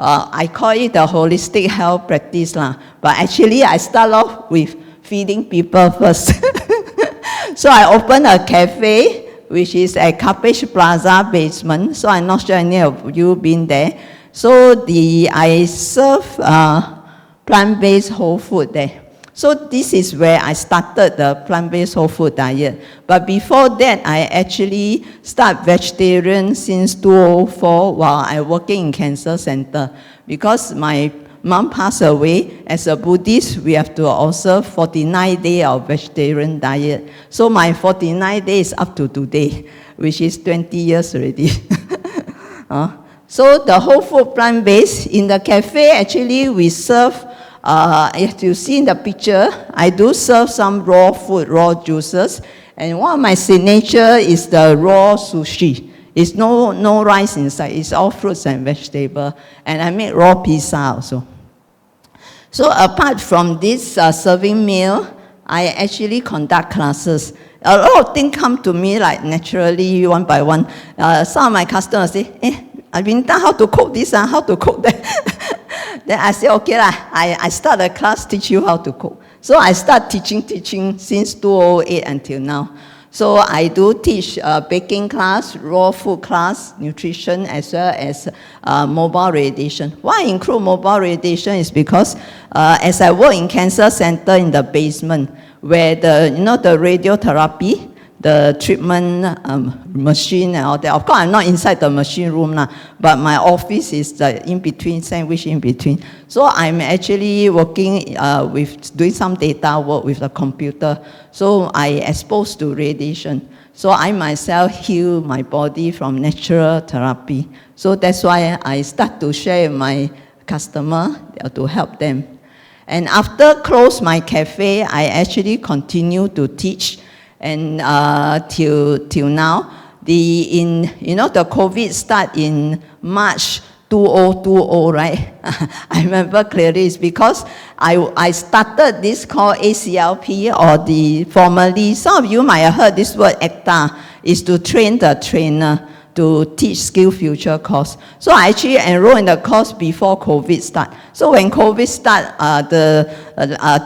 I call it a holistic health practice, but actually I start off with feeding people first. So I opened a cafe, which is at Cabbage Plaza basement. So I'm not sure any of you been there. So I serve plant-based whole food there. So this is where I started the plant-based whole food diet. But before that, I actually started vegetarian since 2004 while I working in cancer center. Because my mom passed away, as a Buddhist, we have to observe 49 days of vegetarian diet. So my 49 days up to today, which is 20 years already. So the whole food plant-based, in the cafe, actually we serve, as you see in the picture, I do serve some raw food, raw juices. And one of my signature is the raw sushi. It's no rice inside, it's all fruits and vegetables. And I make raw pizza also. So apart from this serving meal, I actually conduct classes. A lot of things come to me like naturally, one by one. Some of my customers say, Vinitha, how to cook this, how to cook that. Then I say, okay, I start a class, teach you how to cook. So I start teaching since 2008 until now. So I do teach baking class, raw food class, nutrition, as well as mobile radiation. Why I include mobile radiation is because as I work in cancer center in the basement, where the radiotherapy, the treatment machine and all that. Of course, I'm not inside the machine room, but my office is the in-between, sandwich in-between. So I'm actually working with doing some data work with the computer. So I exposed to radiation. So I myself heal my body from natural therapy. So that's why I start to share with my customer to help them. And after close my cafe, I actually continue to teach. And till now, the COVID start in March 2020, right? I remember clearly. It's because I started this called ACLP, or the formerly, some of you might have heard this word ACTA, is to train the trainer to teach skill future course. So I actually enrolled in the course before COVID start. So when COVID start, the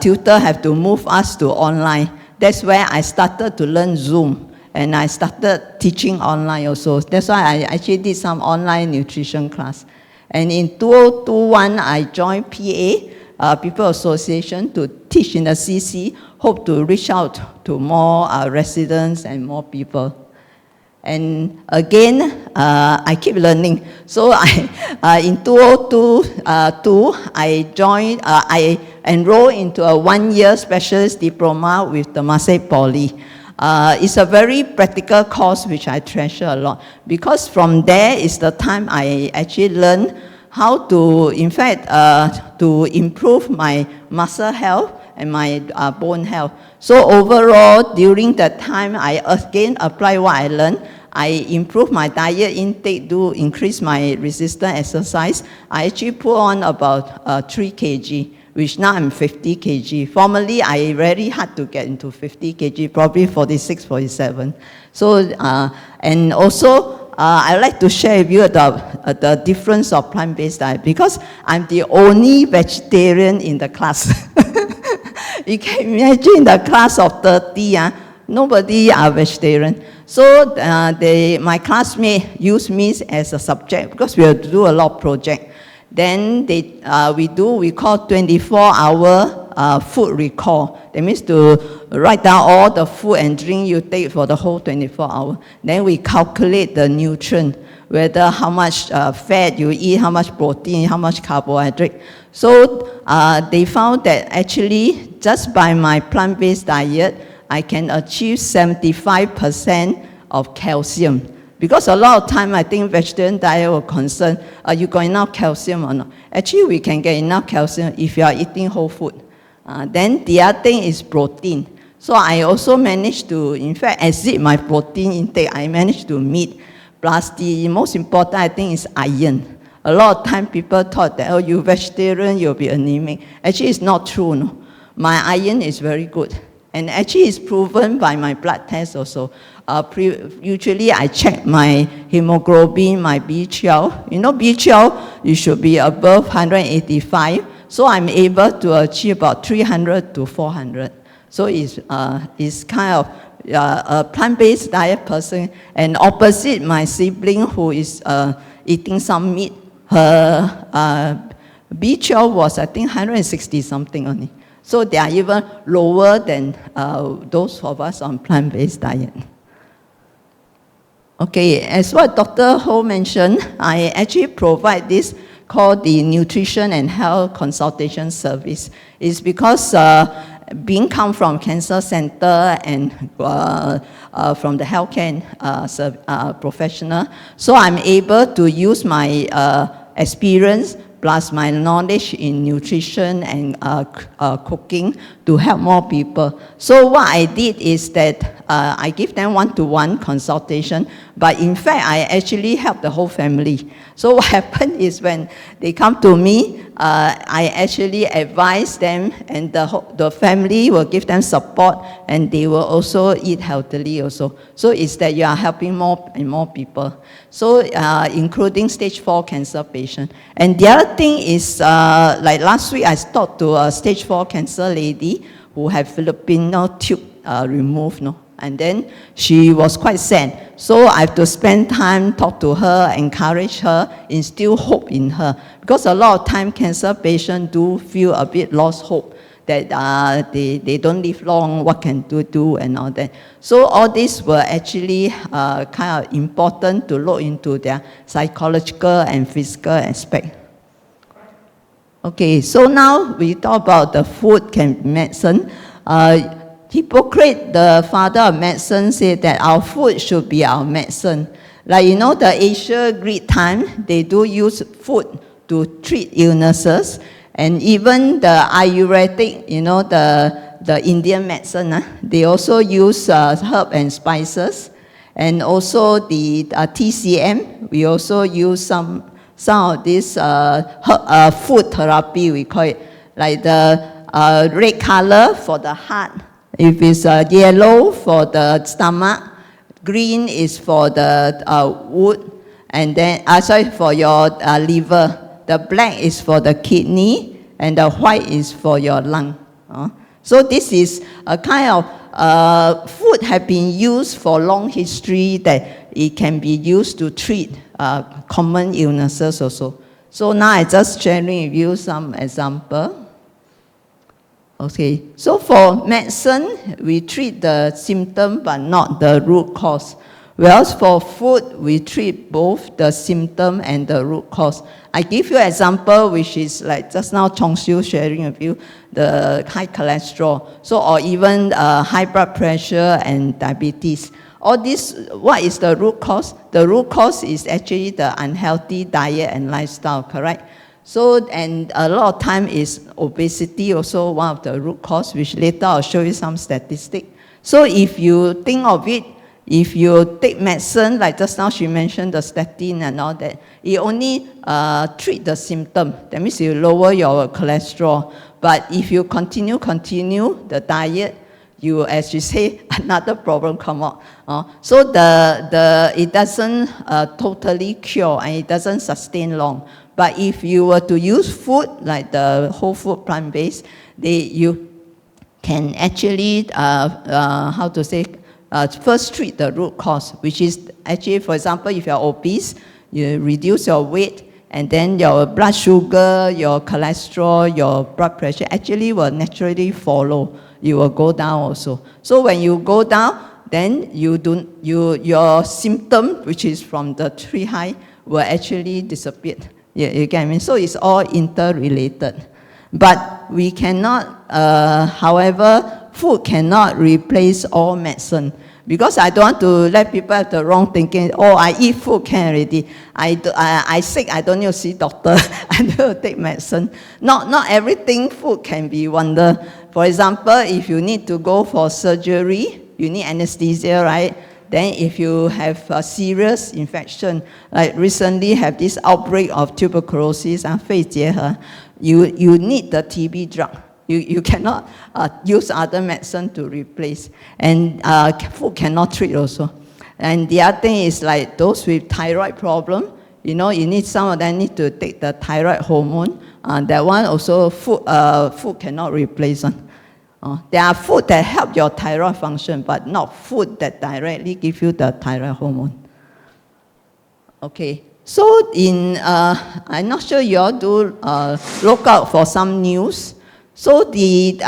tutor have to move us to online. That's where I started to learn Zoom, and I started teaching online also. That's why I actually did some online nutrition class. And in 2021, I joined PA, People Association, to teach in the CC, hope to reach out to more residents and more people. And again, I keep learning. So in 2022, I enrolled into a one-year specialist diploma with the Marseille Poly. It's a very practical course which I treasure a lot, because from there is the time I actually learned how to, in fact, to improve my muscle health and my bone health. So overall, during that time, I again apply what I learned. I improve my diet intake to increase my resistance exercise. I actually put on about 3 kg, which now I'm 50 kg. Formerly, I very hard to get into 50 kg, probably 46, 47. So, and also, I like to share with you the difference of plant-based diet, because I'm the only vegetarian in the class. You can imagine in the class of 30, nobody are vegetarian. So my classmates use me as a subject, because we have to do a lot of projects. Then we call 24-hour food recall. That means to write down all the food and drink you take for the whole 24 hours. Then we calculate the nutrient, whether how much fat you eat, how much protein, how much carbohydrate. So they found that actually just by my plant-based diet, I can achieve 75% of calcium. Because a lot of time I think vegetarian diet will concern, you got enough calcium or not? Actually, we can get enough calcium if you are eating whole food. Then the other thing is protein. So I also managed to, in fact, exceed my protein intake. I managed to meet. Plus the most important, I think, is iron. A lot of time people thought that, oh, you vegetarian, you'll be anemic. Actually, it's not true, no? my iron is very good. And actually it's proven by my blood test also. Usually I check my hemoglobin, my B12. You know, B12, you should be above 185. So I'm able to achieve about 300 to 400. So it's kind of a plant-based diet person. And opposite my sibling who is eating some meat, her B12 was, I think, 160 something only. So they are even lower than those of us on plant-based diet. Okay, as what Dr. Ho mentioned, I actually provide this called the Nutrition and Health Consultation Service. It's because being come from cancer center and from the healthcare professional, so I'm able to use my experience plus my knowledge in nutrition and cooking to help more people. So what I did is that I give them one-to-one consultation, but in fact, I actually help the whole family. So what happened is when they come to me, I actually advise them, and the family will give them support, and they will also eat healthily also. So it's that you are helping more and more people. So including stage 4 cancer patient. And the other thing is, like last week I talked to a stage 4 cancer lady who had Filipino tube removed, no? And then she was quite sad. So I have to spend time, talk to her, encourage her, instill hope in her. Because a lot of time cancer patients do feel a bit lost hope that they don't live long, what can they do and all that. So all this were actually kind of important to look into their psychological and physical aspect. Okay, so now we talk about the food medicine. Hippocrates, the father of medicine, said that our food should be our medicine. Like, you know, the ancient Greek time, they do use food to treat illnesses. And even the Ayurvedic, you know, the Indian medicine, they also use herb and spices. And also the TCM, we also use some of this food therapy, we call it, like the red color for the heart. If it's yellow for the stomach, green is for the wood, and then for your liver. The black is for the kidney, and the white is for your lung. So this is a kind of food have been used for long history that it can be used to treat common illnesses also. So now I just sharing with you some example. Okay, so for medicine, we treat the symptom but not the root cause. Whereas for food, we treat both the symptom and the root cause. I give you an example, which is like just now Chong Siew sharing with you, the high cholesterol. So, or even high blood pressure and diabetes. All this, what is the root cause? The root cause is actually the unhealthy diet and lifestyle, correct? So, and a lot of time is obesity also one of the root cause, which later I'll show you some statistics. So if you think of it, if you take medicine, like just now she mentioned the statin and all that, it only treat the symptom. That means you lower your cholesterol. But if you continue the diet, you, as you say, another problem come out. So it doesn't totally cure and it doesn't sustain long. But if you were to use food, like the whole food plant-based, you can actually, first treat the root cause, which is actually, for example, if you're obese, you reduce your weight, and then your blood sugar, your cholesterol, your blood pressure actually will naturally follow. You will go down also. So when you go down, then your symptom, which is from the tree high, will actually disappear. Yeah, you get what I mean? So it's all interrelated. But we cannot, however, food cannot replace all medicine. Because I don't want to let people have the wrong thinking, oh, I eat food can already. I sick, I don't need to see doctor, I need to take medicine. Not everything food can be wonder. For example, if you need to go for surgery, you need anesthesia, right? Then if you have a serious infection, like recently have this outbreak of tuberculosis and 肺结核, you need the TB drug. You cannot use other medicine to replace. And food cannot treat also. And the other thing is like those with thyroid problem, you know, you need some of them need to take the thyroid hormone. That one also food cannot replace. There are food that help your thyroid function, but not food that directly give you the thyroid hormone. Okay, so I'm not sure you all do look out for some news. So the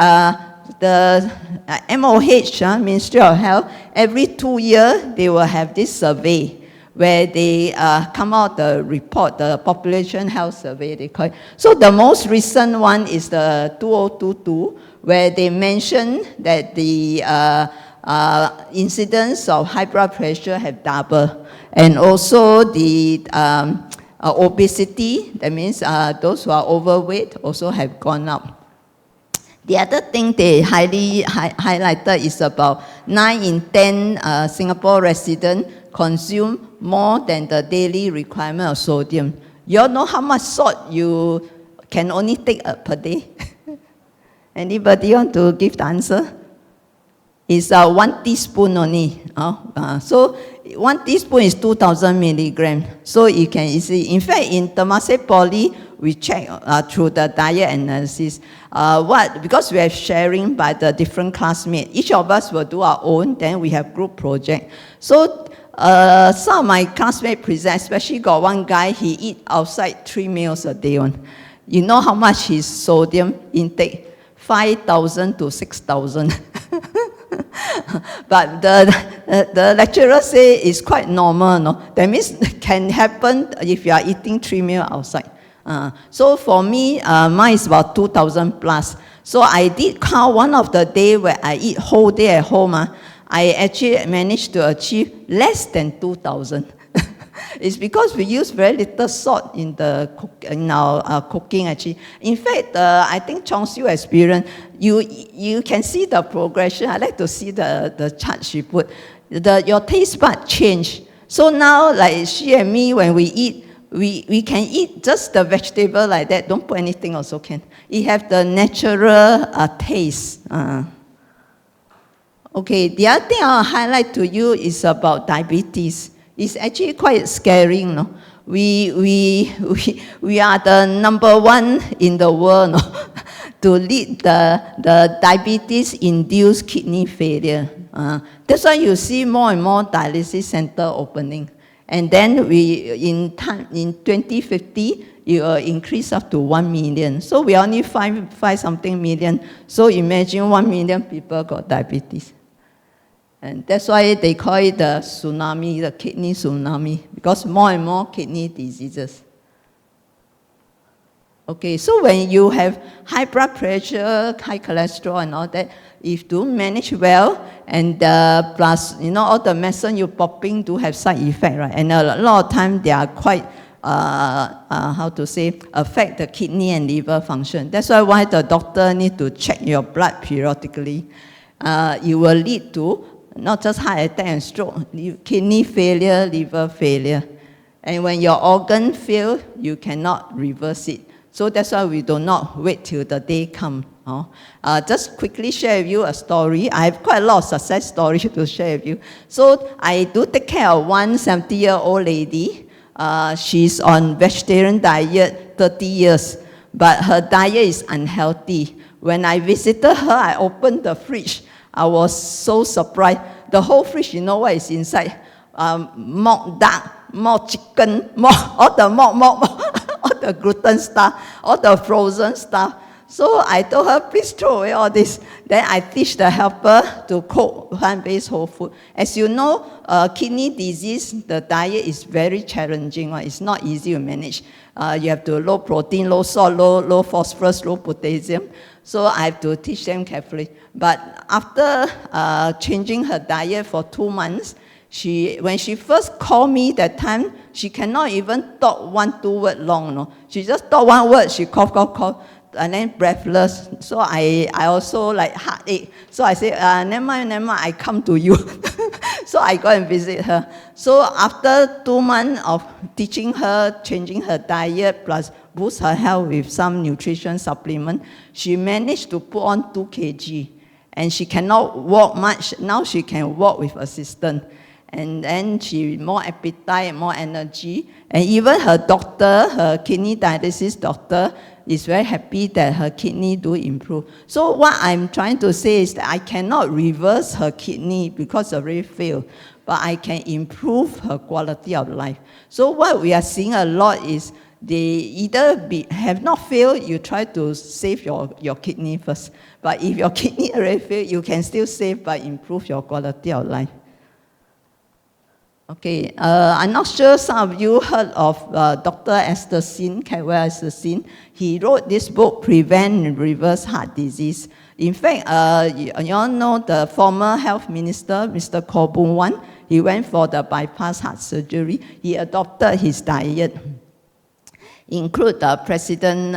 MOH, Ministry of Health, every 2 years they will have this survey where they come out the report, the population health survey they call it. So the most recent one is the 2022, where they mention that the incidence of high blood pressure have doubled, and also the obesity, that means those who are overweight also have gone up. The other thing they highlighted is about 9 in 10 Singapore residents consume more than the daily requirement of sodium. You all know how much salt you can only take per day? Anybody want to give the answer? It's 1 teaspoon only. So 1 teaspoon is 2,000 milligrams. So you can easily, in fact, in Temasek Poly, we check through the diet analysis. Because we are sharing by the different classmates, each of us will do our own, then we have group project. So some of my classmates present, especially got one guy, he eat outside 3 meals a day. You know how much his sodium intake? 5,000 to 6,000. But the lecturer say it's quite normal. No? That means it can happen if you are eating 3 meals outside. So for me, mine is about 2,000 plus. So I did count one of the day where I eat whole day at home. I actually managed to achieve less than 2,000. It's because we use very little salt in our cooking actually. In fact, I think Chong Siew experience, you can see the progression. I like to see the chart she put. Your taste bud change. So now, like she and me, when we eat, we can eat just the vegetable like that. Don't put anything also can. It have the natural taste. Okay, the other thing I'll highlight to you is about diabetes. It's actually quite scary, no? We are the #1 in the world, no? To lead the diabetes-induced kidney failure. That's why you see more and more dialysis center opening. And then in 2050, it will increase up to 1 million. So we only 5 something million. So imagine 1 million people got diabetes. And that's why they call it the tsunami, the kidney tsunami, because more and more kidney diseases. Okay, so when you have high blood pressure, high cholesterol and all that, if you do manage well, and plus, you know, all the medicine you're popping do have side effect, right? And a lot of times they are quite, affect the kidney and liver function. That's why the doctor need to check your blood periodically. It will lead to not just heart attack and stroke, kidney failure, liver failure. And when your organ fail, you cannot reverse it. So that's why we do not wait till the day comes. Just quickly share with you a story. I have quite a lot of success stories to share with you. So I do take care of one 70-year-old lady. She's on vegetarian diet 30 years, but her diet is unhealthy. When I visited her, I opened the fridge. I was so surprised. The whole fridge, you know what is inside? Mock duck, mock chicken, all the all the gluten stuff, all the frozen stuff. So I told her, please throw away all this. Then I teach the helper to cook plant-based whole food. As you know, kidney disease, the diet is very challenging. It's not easy to manage. You have to low protein, low salt, low phosphorus, low potassium. So I have to teach them carefully. But after changing her diet for 2 months, when she first called me that time, she cannot even talk 1-2 words long. No? She just talk 1 word, she cough, and then breathless. So I also like heartache. So I say, never mind, I come to you. So I go and visit her. So after 2 months of teaching her, changing her diet, plus boost her health with some nutrition supplement, she managed to put on 2 kg. And she cannot walk much. Now she can walk with assistance. And then she more appetite, more energy. And even her doctor, her kidney dialysis doctor, is very happy that her kidney do improve. So what I'm trying to say is that I cannot reverse her kidney because it already failed, but I can improve her quality of life. So what we are seeing a lot is they either have not failed, you try to save your kidney first. But if your kidney already failed, you can still save but improve your quality of life. Okay, I'm not sure some of you heard of Dr. Catwell Estersin. He wrote this book, Prevent and Reverse Heart Disease. In fact, you all know the former health minister, Mr. Koh Boon Wan, he went for the bypass heart surgery. He adopted his diet, include President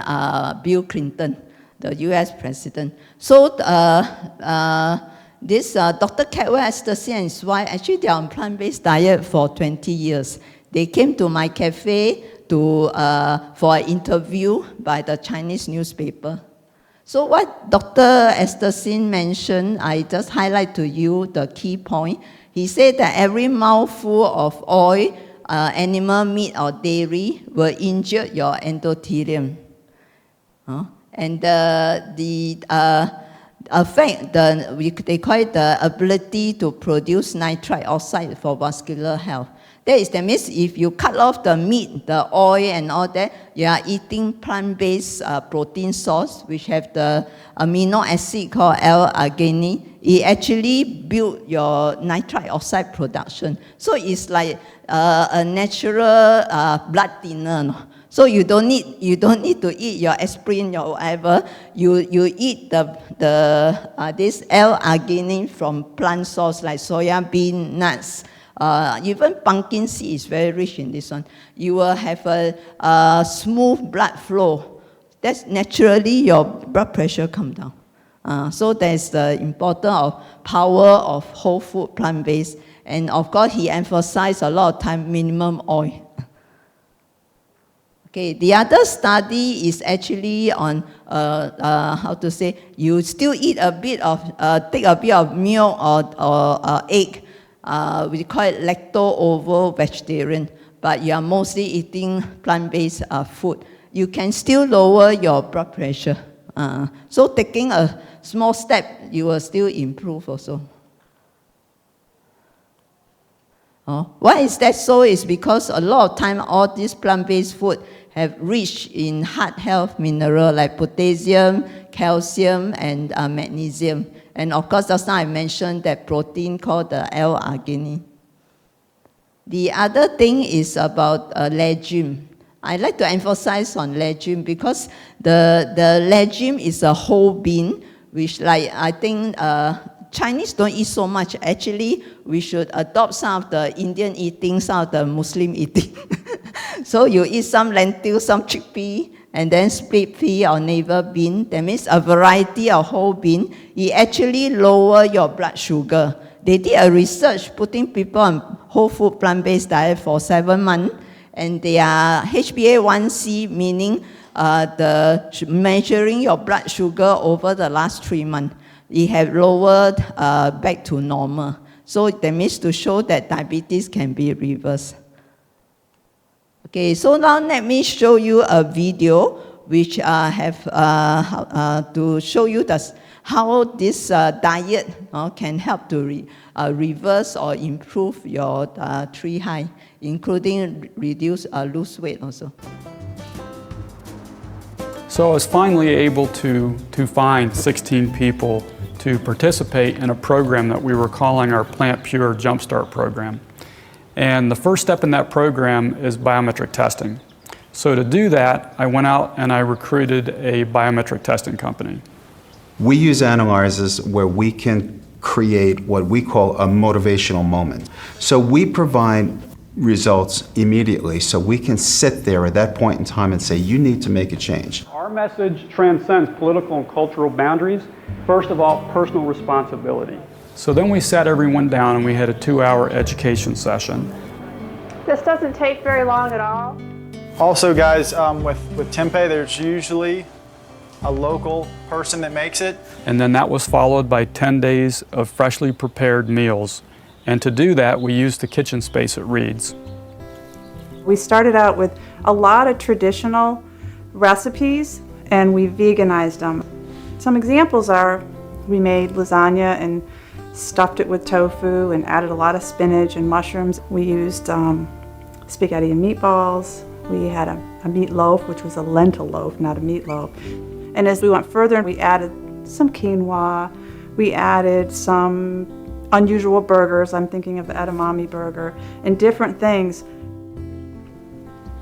Bill Clinton, the US president. So this Dr. Catwell Estersin and his wife, actually they are on plant-based diet for 20 years. They came to my cafe for an interview by the Chinese newspaper. So what Dr. Estersin mentioned, I just highlight to you the key point. He said that every mouthful of oil, animal meat or dairy will injure your endothelium. And affect they call it the ability to produce nitric oxide for vascular health. That means if you cut off the meat, the oil and all that, you are eating plant-based protein source, which have the amino acid called L-arginine. It actually builds your nitric oxide production. So it's like a natural blood thinner. No? So you don't need to eat your aspirin or whatever. You eat this L-arginine from plant source like soya bean, nuts, even pumpkin seed is very rich in this one. You will have a smooth blood flow. That's naturally your blood pressure come down. So there's the importance of power of whole food plant-based. And of course, he emphasized a lot of time minimum oil. Okay, the other study is actually on, you still eat a bit of, take a bit of milk or egg. We call it lacto-ovo vegetarian, but you are mostly eating plant-based food. You can still lower your blood pressure. So taking a small step, you will still improve also. Why is that so? Is because a lot of time all these plant-based food have rich in heart health mineral like potassium, calcium, and magnesium. And of course, just now I mentioned that protein called the L-arginine. The other thing is about legume. I like to emphasize on legume because the legume is a whole bean, which like I think Chinese don't eat so much. Actually, we should adopt some of the Indian eating, some of the Muslim eating. So you eat some lentil, some chickpea, and then split pea or navel bean. That means a variety of whole bean. It actually lower your blood sugar. They did a research putting people on whole food plant-based diet for 7 months, and their HbA1c, meaning measuring your blood sugar over the last 3 months, it have lowered back to normal. So that means to show that diabetes can be reversed. Okay, so now let me show you a video which have to show you how this diet can help to reverse or improve your tree high, including lose weight also. So I was finally able to find 16 people to participate in a program that we were calling our Plant Pure Jumpstart program. And the first step in that program is biometric testing. So to do that, I went out and I recruited a biometric testing company. We use analyzers where we can create what we call a motivational moment. So we provide results immediately, so we can sit there at that point in time and say, you need to make a change. Our message transcends political and cultural boundaries. First of all, personal responsibility. So then we sat everyone down and we had a 2-hour education session. This doesn't take very long at all. Also, guys, with tempeh, there's usually a local person that makes it. And then that was followed by 10 days of freshly prepared meals. And to do that, we used the kitchen space at Reed's. We started out with a lot of traditional recipes and we veganized them. Some examples are we made lasagna and stuffed it with tofu and added a lot of spinach and mushrooms. We used spaghetti and meatballs. We had a meatloaf, which was a lentil loaf, not a meatloaf. And as we went further, we added some quinoa. We added some unusual burgers. I'm thinking of the edamame burger and different things.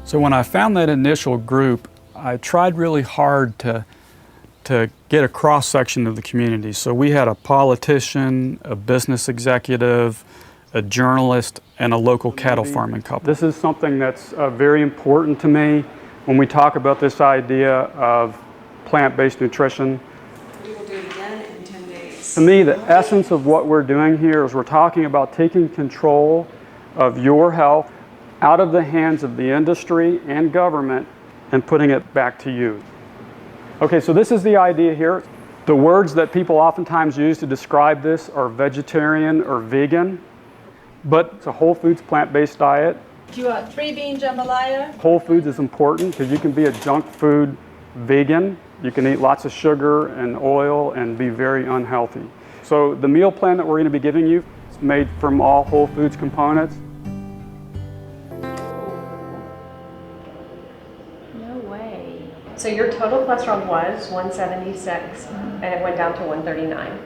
So when I found that initial group, I tried really hard to get a cross-section of the community. So we had a politician, a business executive, a journalist, and a local cattle farming couple. This is something that's very important to me when we talk about this idea of plant-based nutrition. We will do it again in 10 days. To me, the essence of what we're doing here is we're talking about taking control of your health out of the hands of the industry and government and putting it back to you. Okay, so this is the idea here. The words that people oftentimes use to describe this are vegetarian or vegan, but it's a whole foods plant-based diet. Do you want 3-bean jambalaya? Whole foods is important because you can be a junk food vegan. You can eat lots of sugar and oil and be very unhealthy. So the meal plan that we're going to be giving you is made from all whole foods components. No way. So your total cholesterol was 176 and it went down to 139.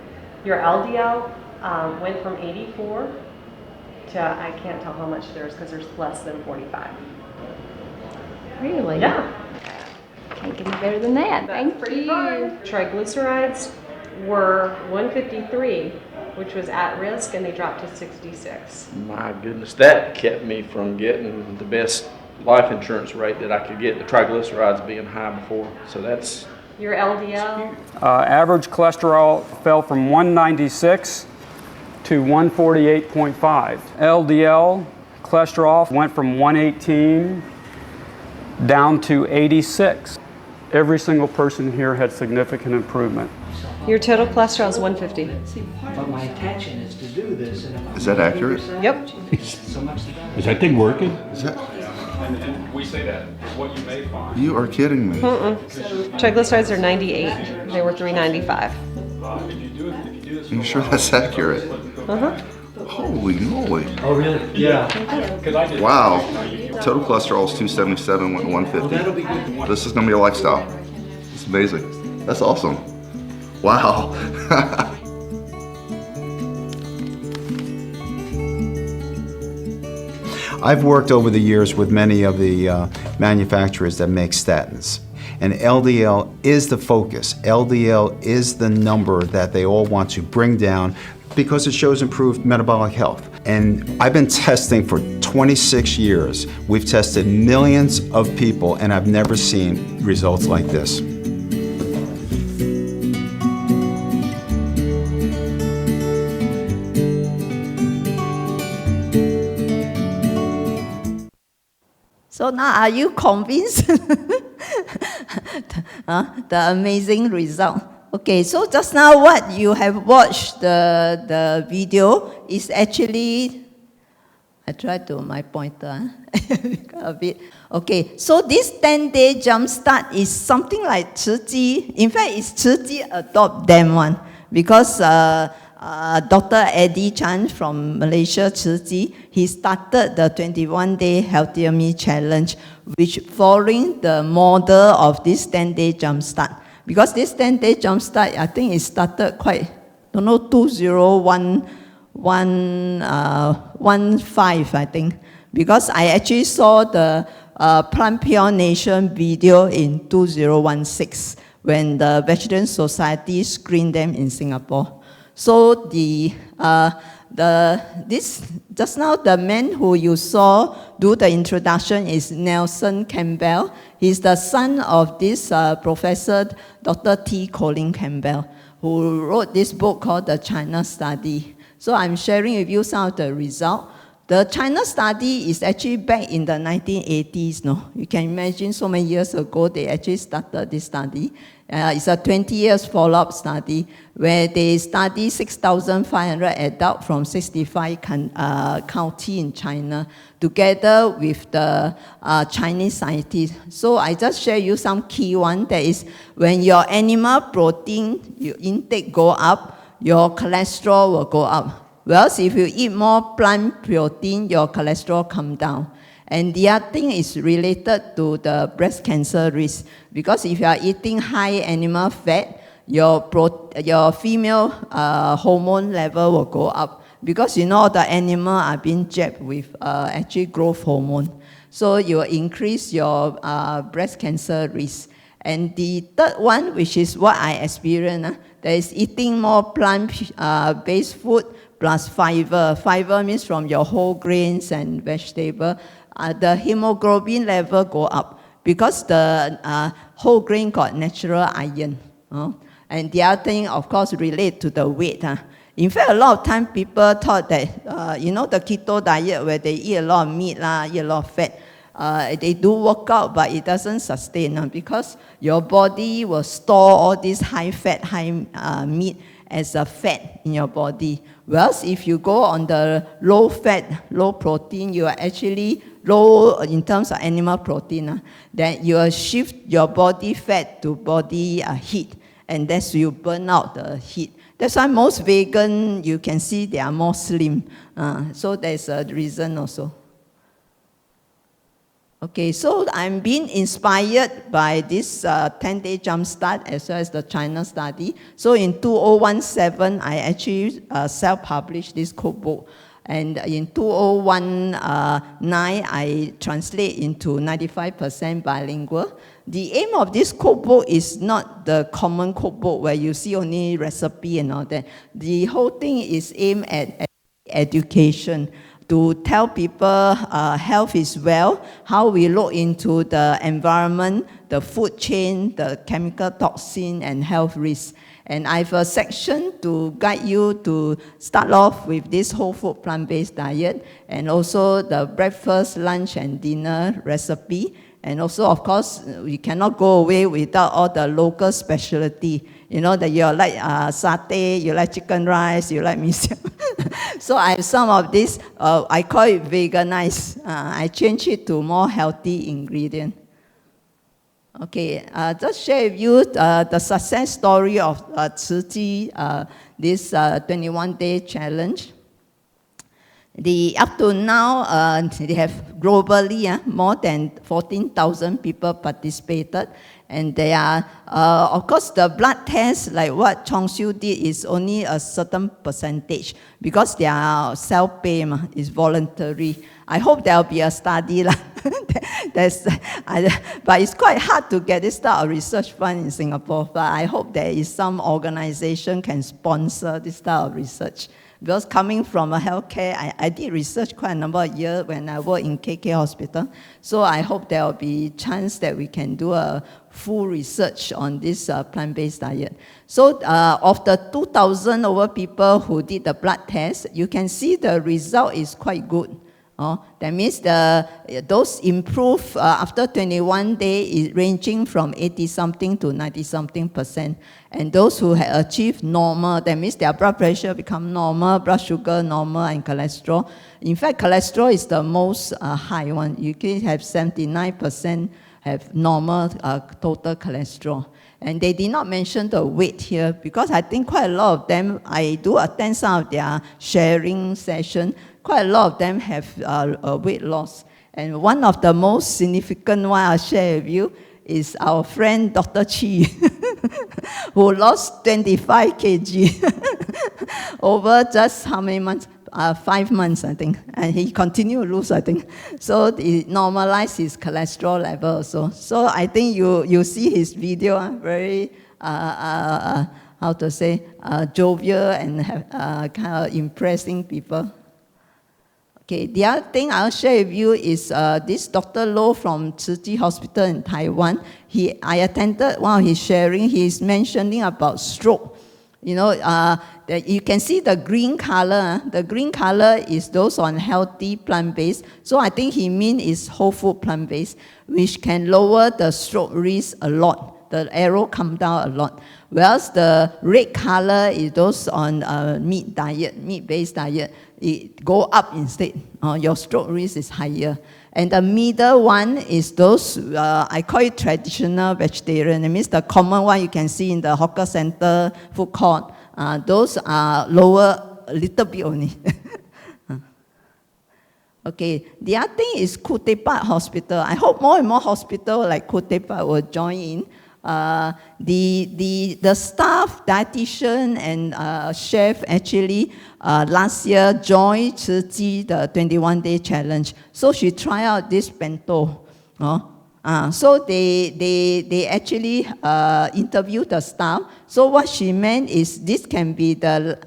Your LDL went from 84 to, I can't tell how much there is because there's less than 45. Really? Yeah. Can't get any better than that. That's Thank pretty you. fun. Triglycerides were 153, which was at risk, and they dropped to 66. My goodness, that kept me from getting the best life insurance rate that I could get, the triglycerides being high before. So that's... Your LDL? Average cholesterol fell from 196 to 148.5. LDL cholesterol went from 118 down to 86. Every single person here had significant improvement. Your total cholesterol is 150. But my intention is to do this. Is that accurate? Yep. Is that thing working? Is that, And we say that what you may find. you are kidding me. Triglycerides are 98. They were 395. Are you sure that's accurate? Holy moly. Oh, really? Yeah. Wow. Total cholesterol is 277, went to 150. That'll be good. This is going to be a lifestyle. It's amazing. That's awesome. Wow. I've worked over the years with many of the manufacturers that make statins. And LDL is the focus. LDL is the number that they all want to bring down because it shows improved metabolic health. And I've been testing for 26 years. We've tested millions of people and I've never seen results like this. So now, are you convinced? The amazing result. Okay, so just now what you have watched, the video, is actually, I tried to my pointer a bit. Okay, so this 10-day jumpstart is something like Tzu Chi. In fact, it's Tzu Chi adopt them one because Dr. Eddie Chan from Malaysia, Tzu Chi, he started the 21-day Healthier Me Challenge, which following the model of this 10-day jumpstart. Because this 10-day jumpstart, I think it started quite, 2015, I think. Because I actually saw the Plant Pure Nation video in 2016 when the Vegetarian Society screened them in Singapore. So just now the man who you saw do the introduction is Nelson Campbell. He's the son of this Professor Dr. T. Colin Campbell, who wrote this book called The China Study. So I'm sharing with you some of the results. The China study is actually back in the 1980s. No, you can imagine so many years ago they actually started this study. It's a 20 years follow-up study where they study 6,500 adults from 65 counties in China together with the Chinese scientists. So I just share you some key one. That is when your animal protein your intake go up, your cholesterol will go up. Whereas if you eat more plant protein, your cholesterol come down. And the other thing is related to the breast cancer risk. Because if you are eating high animal fat, your female hormone level will go up. Because you know the animal are being jabbed with actually growth hormone. So you will increase your breast cancer risk. And the third one, which is what I experienced, that is eating more plant-based food plus fiber. Fiber means from your whole grains and vegetable. The hemoglobin level go up because the whole grain got natural iron. And the other thing, of course, relate to the weight. In fact, a lot of time people thought that, you know, the keto diet where they eat a lot of meat, eat a lot of fat, they do work out, but it doesn't sustain because your body will store all this high fat, high meat as a fat in your body. Whereas if you go on the low fat, low protein, you are actually low in terms of animal protein, then you will shift your body fat to body heat, and that's you burn out the heat. That's why most vegan, you can see they are more slim. So there's a reason also. Okay, so I'm being inspired by this 10-day jumpstart as well as the China study. So in 2017, I actually self-published this cookbook. And in 2019, I translate into 95% bilingual. The aim of this cookbook is not the common cookbook where you see only recipe and all that. The whole thing is aimed at education, to tell people health is wealth, how we look into the environment, the food chain, the chemical toxin, and health risks. And I have a section to guide you to start off with this whole food plant-based diet, and also the breakfast, lunch, and dinner recipe. And also, of course, we cannot go away without all the local specialty. You know, that you like satay, you like chicken rice, you like mee siam. So I have some of this, I call it veganized. I change it to more healthy ingredient. Okay, just share with you the success story of Tzu Chi, this 21-day challenge. Up to now, they have globally more than 14,000 people participated. And they are, of course, the blood test, like what Chong did, is only a certain percentage because their self-pay is voluntary. I hope there will be a study. But it's quite hard to get this type of research fund in Singapore. But I hope there is some organization can sponsor this type of research. Because coming from a healthcare, I did research quite a number of years when I worked in KK Hospital. So I hope there will be chance that we can do a full research on this plant-based diet. So of the 2,000 over people who did the blood test, you can see the result is quite good. That means those improve after 21 days is ranging from 80-something to 90-something%. And those who have achieved normal, that means their blood pressure become normal, blood sugar normal, and cholesterol. In fact, cholesterol is the most high one. You can have 79% have normal total cholesterol. And they did not mention the weight here because I think quite a lot of them, I do attend some of their sharing session, quite a lot of them have weight loss. And one of the most significant one I'll share with you is our friend Dr. Chi, who lost 25 kg over just how many months? 5 months, I think. And he continued to lose, I think. So he normalized his cholesterol level also. So I think you see his video, very, how to say, jovial and kind of impressing people. Okay, the other thing I'll share with you is this Dr. Low from Tzu Chi Hospital in Taiwan. I attended one of his sharing. He's mentioning about stroke. You know, you can see the green color. The green color is those on healthy plant-based. So I think he means is whole food plant-based, which can lower the stroke risk a lot. The arrow come down a lot. Whereas the red color is those on meat diet, meat-based diet. It go up instead. Your stroke risk is higher. And the middle one is those, I call it traditional vegetarian. It means the common one you can see in the hawker center, food court. Those are lower a little bit only. Okay, the other thing is Kutepat Hospital. I hope more and more hospitals like Kutepat will join in. The staff, dietitian, and chef actually last year joined Tzu Ji, the 21-day challenge. So she tried out this bento. So they actually interviewed the staff. So what she meant is this can be the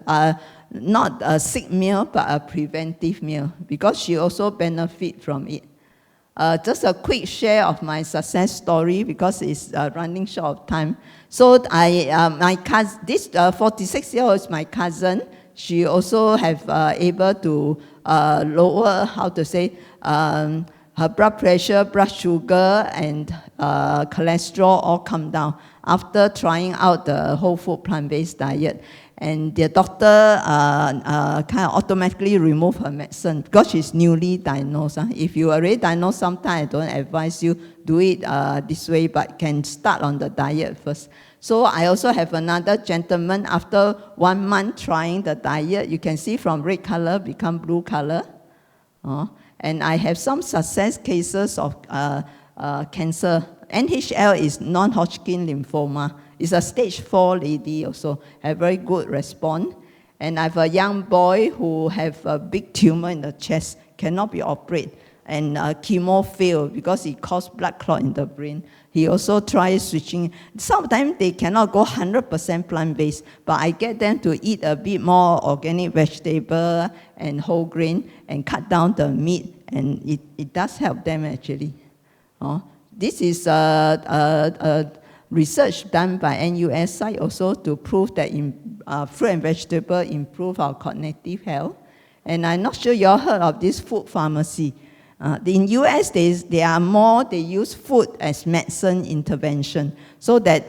not a sick meal, but a preventive meal, because she also benefit from it. Just a quick share of my success story, because it's running short of time. So my cousin, this 46-year-old is my cousin. She also have able to lower, her blood pressure, blood sugar, and cholesterol all come down after trying out the whole food plant-based diet. And the doctor kind of automatically remove her medicine because she's newly diagnosed. If you are already diagnosed, sometimes I don't advise you do it this way, but can start on the diet first. So I also have another gentleman, after 1 month trying the diet, you can see from red color become blue color. And I have some success cases of cancer. NHL is non-Hodgkin lymphoma. It's a stage 4 lady also, have very good response. And I have a young boy who have a big tumor in the chest, cannot be operated. And chemo failed because it caused blood clot in the brain. He also tried switching. Sometimes they cannot go 100% plant-based, but I get them to eat a bit more organic vegetable and whole grain and cut down the meat, and it does help them actually. This is research done by NUS site also to prove that fruit and vegetable improve our cognitive health. And I'm not sure you all heard of this food pharmacy. In US, they use food as medicine intervention, so that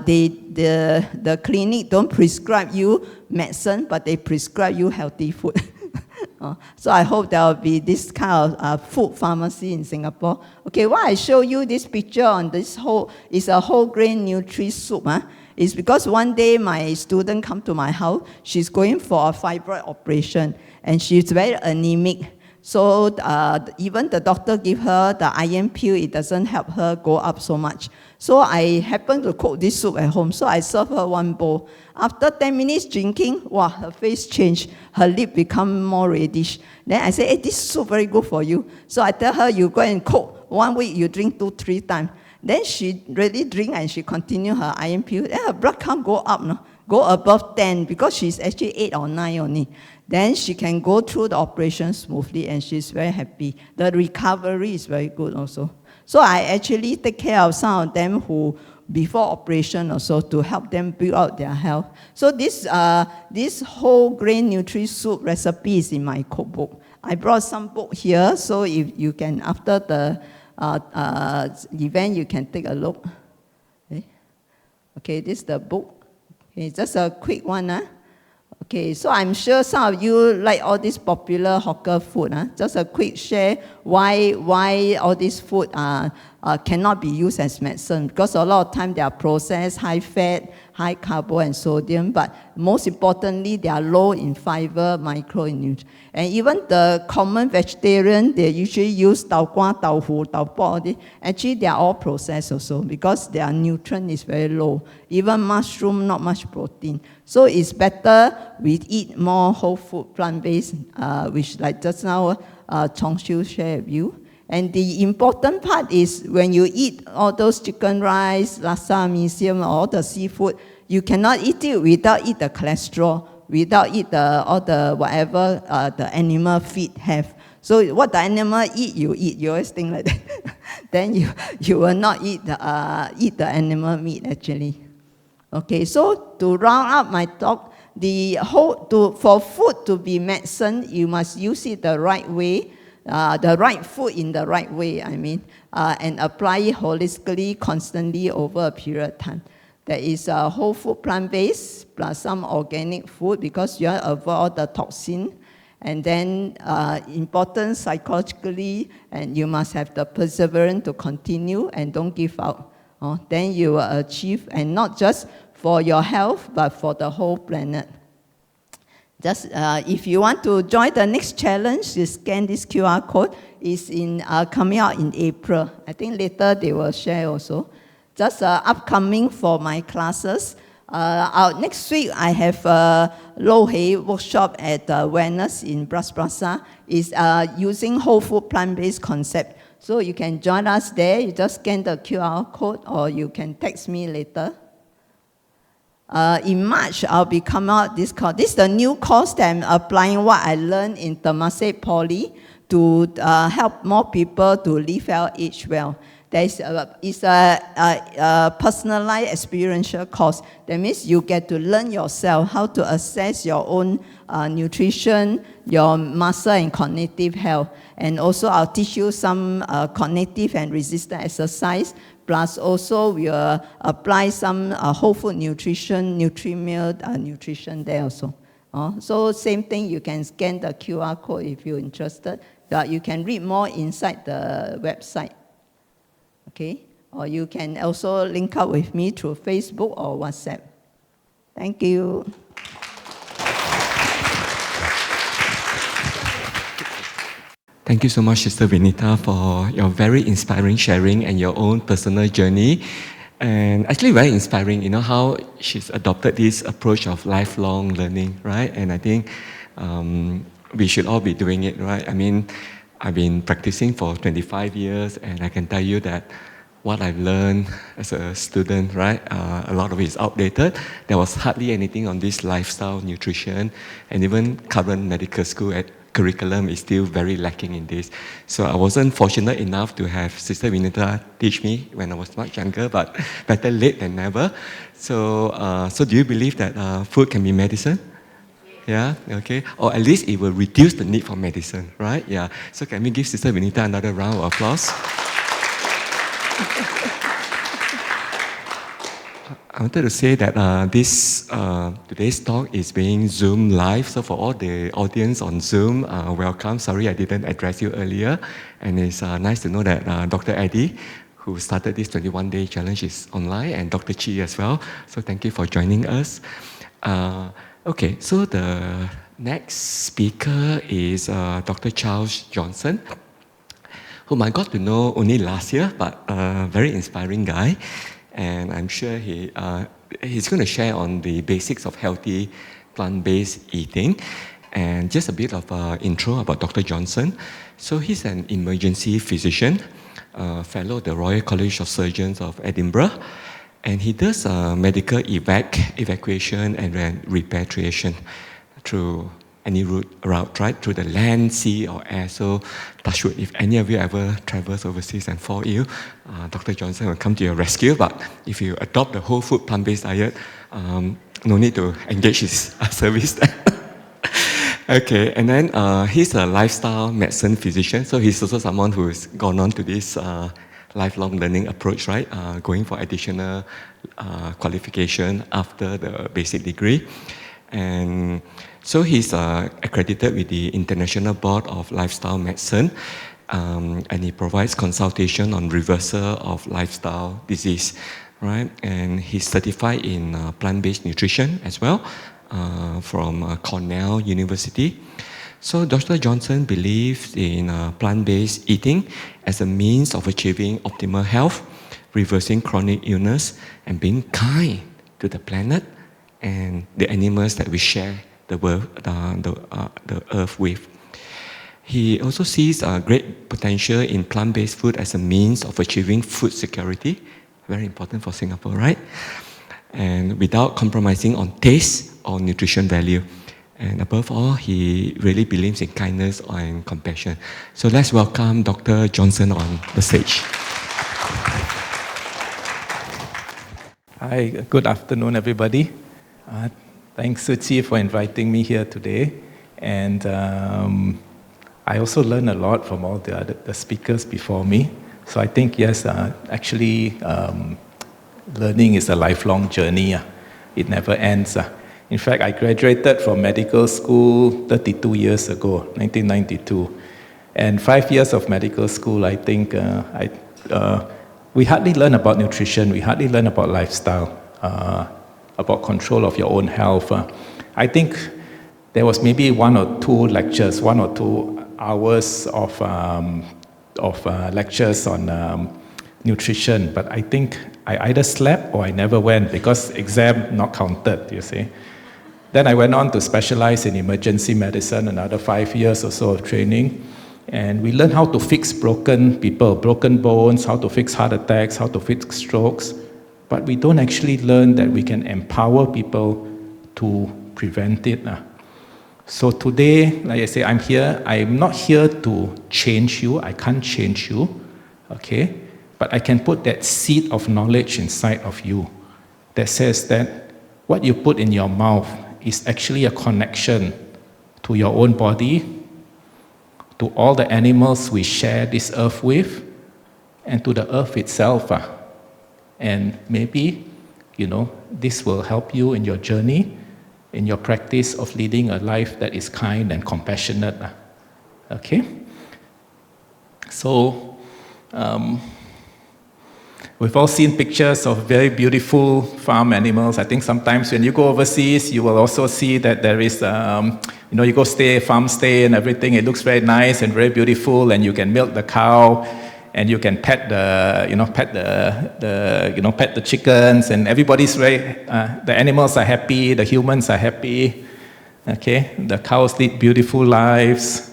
the clinic don't prescribe you medicine, but they prescribe you healthy food. So I hope there will be this kind of food pharmacy in Singapore. Okay, why I show you this picture on this is a whole grain nutri soup. It's because one day my student come to my house. She's going for a fibroid operation, and she's very anemic. So even the doctor give her the iron pill, it doesn't help her go up so much. So I happened to cook this soup at home, so I serve her 1 bowl. After 10 minutes drinking, wow, her face changed. Her lip become more reddish. Then I say, hey, this soup very good for you. So I tell her, you go and cook. 1 week, you drink 2-3 times. Then she really drink and she continue her iron pill. Then her blood count go up, go above 10, because she's actually 8 or 9 only. Then she can go through the operation smoothly, and she's very happy. The recovery is very good also. So I actually take care of some of them who, before operation also, to help them build out their health. So this whole grain nutri soup recipe is in my cookbook. I brought some book here, so if you can, after the event, you can take a look. Okay, this is the book. Okay, just a quick one. Okay, so I'm sure some of you like all this popular hawker food. Just a quick share why all this food cannot be used as medicine, because a lot of time they are processed, high fat, high carbo and sodium, but most importantly, they are low in fiber, micronutrients. And even the common vegetarian, they usually use tau kwa, tau hu, tau po. Actually, they are all processed also, because their nutrient is very low. Even mushroom, not much protein. So it's better we eat more whole food, plant-based, which like just now Chong shared with you. And the important part is when you eat all those chicken rice, laksa, mee siam, all the seafood, you cannot eat it without eat the cholesterol, without eat all the whatever the animal feed have. So what the animal eat, you eat. You always think like that. Then you will not eat the animal meat actually. Okay, so to round up my talk, for food to be medicine, you must use it the right way, the right food in the right way, and apply it holistically, constantly over a period of time. There is a whole food plant-based plus some organic food because you have to avoid all the toxin. And then important psychologically, and you must have the perseverance to continue and don't give up. Then you will achieve, and not just for your health, but for the whole planet. Just if you want to join the next challenge, you scan this QR code. It's coming out in April. I think later they will share also. Just upcoming for my classes. Next week, I have a Lo Hei workshop at Wellness in Bras Basah. Is using whole food plant-based concept. So you can join us there. You just scan the QR code, or you can text me later. In March, I'll be coming out this course. This is the new course that I'm applying what I learned in Temasek Poly to help more people to live well, age well. It's a personalized experiential course. That means you get to learn yourself how to assess your own nutrition, your muscle and cognitive health. And also I'll teach you some cognitive and resistant exercise. Plus also we'll apply some whole food nutrition, Nutri-Meal nutrition there also. So same thing, you can scan the QR code if you're interested. But you can read more inside the website. Okay, or you can also link up with me through Facebook or WhatsApp. Thank you. Thank you so much, Sister Vinitha, for your very inspiring sharing and your own personal journey. And actually very inspiring, how she's adopted this approach of lifelong learning, right? And I think we should all be doing it, right? I've been practicing for 25 years, and I can tell you that what I've learned as a student, right, a lot of it is outdated. There was hardly anything on this lifestyle nutrition, and even current medical school curriculum is still very lacking in this. So I wasn't fortunate enough to have Sister Vinitha teach me when I was much younger, but better late than never. So do you believe that food can be medicine? Yeah, okay. Or at least it will reduce the need for medicine, right? Yeah. So can we give Sister Vinitha another round of applause? I wanted to say that today's talk is being Zoom live. So for all the audience on Zoom, welcome. Sorry I didn't address you earlier. And it's nice to know that Dr. Eddie, who started this 21-day challenge, is online, and Dr. Chi as well. So thank you for joining us. Okay, so the next speaker is Dr. Charles Johnson, whom I got to know only last year, but a very inspiring guy. And I'm sure he's going to share on the basics of healthy plant-based eating. And just a bit of intro about Dr. Johnson. So he's an emergency physician, fellow of the Royal College of Surgeons of Edinburgh. And he does medical evacuation and repatriation through any route, right? Through the land, sea, or air. So, touch wood, if any of you ever travels overseas and fall ill, Dr. Johnson will come to your rescue. But if you adopt the whole food plant-based diet, no need to engage his service there. Okay, and then he's a lifestyle medicine physician. So he's also someone who's gone on to this lifelong learning approach, right? Going for additional qualification after the basic degree. And so he's accredited with the International Board of Lifestyle Medicine, and he provides consultation on reversal of lifestyle disease, right? And he's certified in plant-based nutrition as well from Cornell University. So Dr. Johnson believes in plant-based eating as a means of achieving optimal health, reversing chronic illness, and being kind to the planet and the animals that we share the earth with. He also sees great potential in plant-based food as a means of achieving food security, very important for Singapore, right? And without compromising on taste or nutrition value. And above all, he really believes in kindness and compassion. So let's welcome Dr. Johnson on the stage. Hi, good afternoon, everybody. Thanks, Suchi, for inviting me here today. And I also learned a lot from all the speakers before me. So I think, yes, actually, learning is a lifelong journey. It never ends. In fact, I graduated from medical school 32 years ago, 1992. And 5 years of medical school, I think we hardly learn about nutrition, we hardly learn about lifestyle, about control of your own health. I think there was maybe 1 or 2 lectures, 1 or 2 hours of lectures on nutrition, but I think I either slept or I never went because exam not counted, you see. Then I went on to specialize in emergency medicine, another 5 years or so of training. And we learned how to fix broken people, broken bones, how to fix heart attacks, how to fix strokes. But we don't actually learn that we can empower people to prevent it. So today, like I say, I'm here. I'm not here to change you. I can't change you, okay? But I can put that seed of knowledge inside of you that says that what you put in your mouth is actually a connection to your own body, to all the animals we share this earth with, and to the earth itself. And maybe, this will help you in your journey, in your practice of leading a life that is kind and compassionate. Okay? So, we've all seen pictures of very beautiful farm animals. I think sometimes when you go overseas, you will also see that there is, you go farm stay and everything. It looks very nice and very beautiful, and you can milk the cow, and you can pet the chickens, and everybody's the animals are happy, the humans are happy. Okay, the cows lead beautiful lives.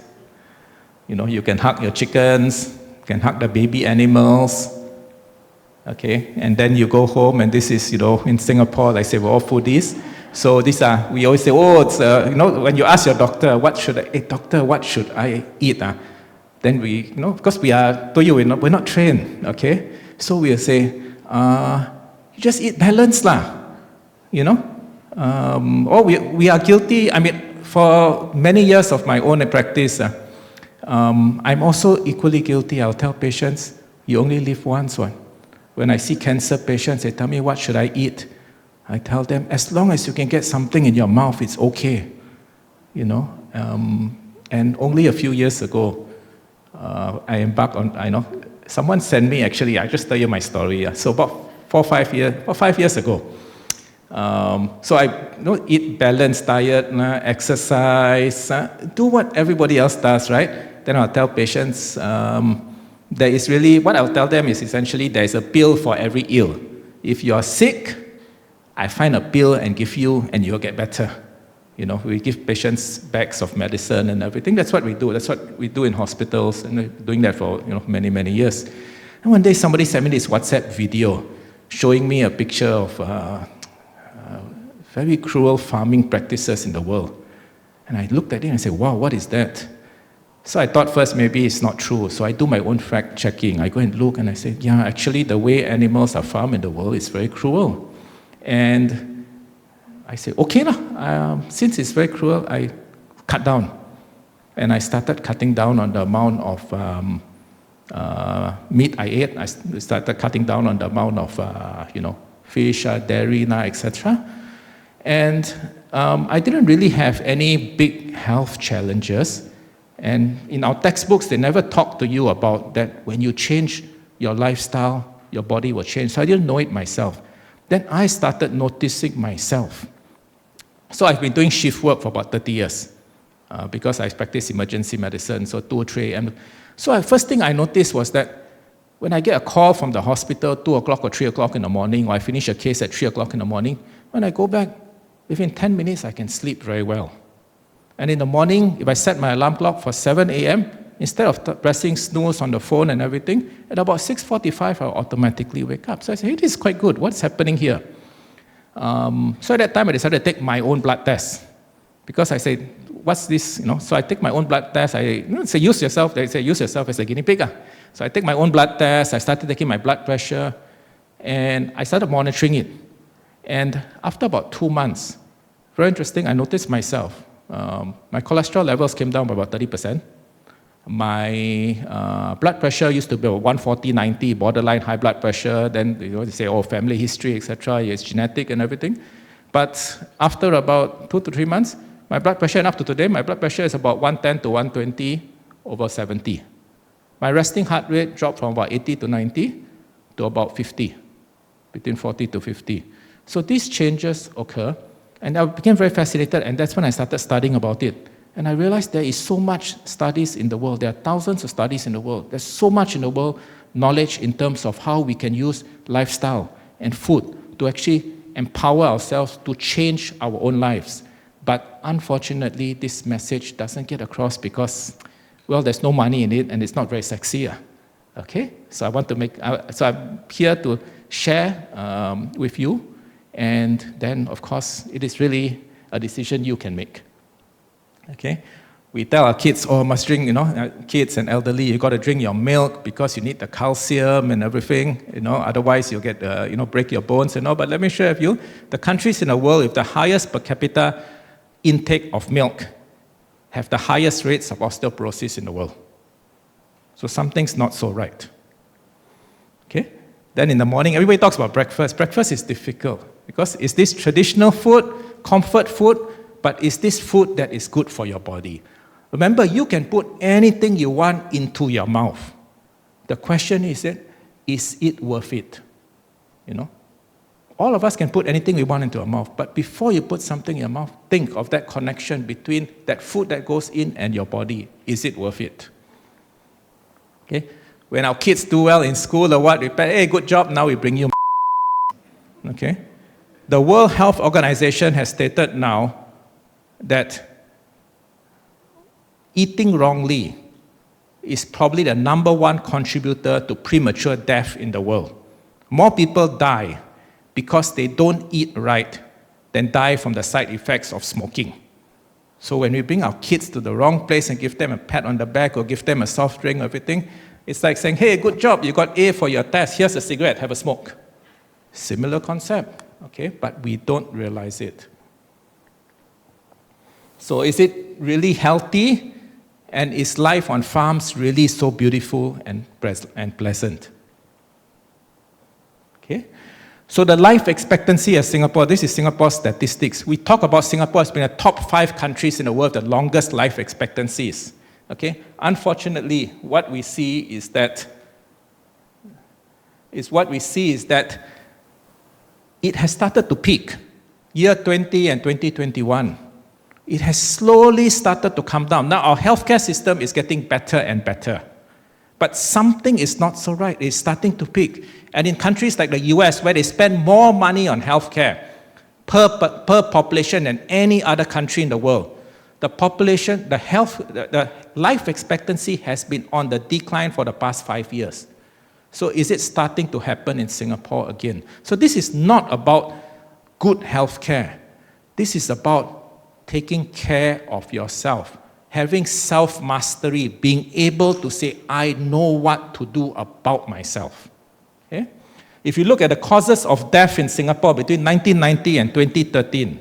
You can hug your chickens, you can hug the baby animals. Okay, and then you go home, and this is, in Singapore, like I say, we're all foodies. So we always say, it's, when you ask your doctor, what should I eat? Then we, because we're not trained, okay? So we'll say, you just eat balanced lah, or we are guilty. I mean, for many years of my own practice, I'm also equally guilty. I'll tell patients, you only live once. When I see cancer patients, they tell me, what should I eat? I tell them, as long as you can get something in your mouth, it's okay. And only a few years ago, I embarked on, someone sent me, actually, I just tell you my story. So about 5 years ago. So I eat balanced diet, exercise, do what everybody else does, right? Then I'll tell patients, there is really, what I'll tell them is essentially there is a pill for every ill. If you're sick, I find a pill and give you, and you'll get better. We give patients bags of medicine and everything. That's what we do. That's what we do in hospitals, and we're doing that for many, many years. And one day somebody sent me this WhatsApp video showing me a picture of very cruel farming practices in the world. And I looked at it and I said, wow, what is that? So I thought first maybe it's not true. So I do my own fact checking. I go and look and I say, yeah, actually the way animals are farmed in the world is very cruel. And I say, okay, since it's very cruel, I cut down. And I started cutting down on the amount of meat I ate. I started cutting down on the amount of fish, dairy, etc. And I didn't really have any big health challenges. And in our textbooks, they never talk to you about that when you change your lifestyle, your body will change. So I didn't know it myself. Then I started noticing myself. So I've been doing shift work for about 30 years because I practice emergency medicine, so 2 or 3 a.m. So the first thing I noticed was that when I get a call from the hospital 2 o'clock or 3 o'clock in the morning, or I finish a case at 3 o'clock in the morning, when I go back, within 10 minutes, I can sleep very well. And in the morning, if I set my alarm clock for 7 a.m., instead of pressing snooze on the phone and everything, at about 6:45, I'll automatically wake up. So I say, hey, this is quite good. What's happening here? So at that time, I decided to take my own blood test. Because I said, what's this? So I take my own blood test. I say, use yourself. They say, use yourself as a guinea pig. So I take my own blood test. I started taking my blood pressure. And I started monitoring it. And after about 2 months, very interesting, I noticed myself, my cholesterol levels came down by about 30%. My blood pressure used to be 140/90, borderline high blood pressure. Then they say, oh, family history, etc. It's genetic and everything. But after about 2 to 3 months, my blood pressure, and up to today, my blood pressure is about 110 to 120 over 70. My resting heart rate dropped from about 80 to 90 to about 50, between 40 to 50. So these changes occur, and I became very fascinated, and that's when I started studying about it. And I realized there is so much studies in the world. There are thousands of studies in the world. There's so much in the world, knowledge in terms of how we can use lifestyle and food to actually empower ourselves to change our own lives. But unfortunately, this message doesn't get across because, well, there's no money in it and it's not very sexy. Okay? So I want to so I'm here to share with you. And then, of course, it is really a decision you can make. Okay? We tell our kids, oh, must drink, kids and elderly, you got to drink your milk because you need the calcium and everything, otherwise you'll get, break your bones, But let me share with you, the countries in the world with the highest per capita intake of milk have the highest rates of osteoporosis in the world. So something's not so right. Okay? Then in the morning, everybody talks about breakfast. Breakfast is difficult because is this traditional food, comfort food, but is this food that is good for your body? Remember, you can put anything you want into your mouth. The question is it worth it? All of us can put anything we want into our mouth, but before you put something in your mouth, think of that connection between that food that goes in and your body. Is it worth it? Okay? When our kids do well in school or what, we say, hey, good job, now we bring you. Okay? The World Health Organization has stated now that eating wrongly is probably the #1 contributor to premature death in the world. More people die because they don't eat right than die from the side effects of smoking. So when we bring our kids to the wrong place and give them a pat on the back or give them a soft drink or everything, it's like saying, hey, good job, you got A for your test, here's a cigarette, have a smoke. Similar concept, okay, but we don't realize it. So is it really healthy? And is life on farms really so beautiful and pleasant? Okay? So the life expectancy of Singapore, this is Singapore's statistics. We talk about Singapore as being the top 5 countries in the world, the longest life expectancies. Okay? Unfortunately, what we see is that it has started to peak. Year 20 and 2021. It has slowly started to come down. Now, our healthcare system is getting better and better. But something is not so right. It's starting to peak. And in countries like the US, where they spend more money on healthcare per population than any other country in the world, the life expectancy has been on the decline for the past 5 years. So is it starting to happen in Singapore again? So this is not about good healthcare. This is about taking care of yourself, having self-mastery, being able to say, I know what to do about myself. Okay? If you look at the causes of death in Singapore between 1990 and 2013,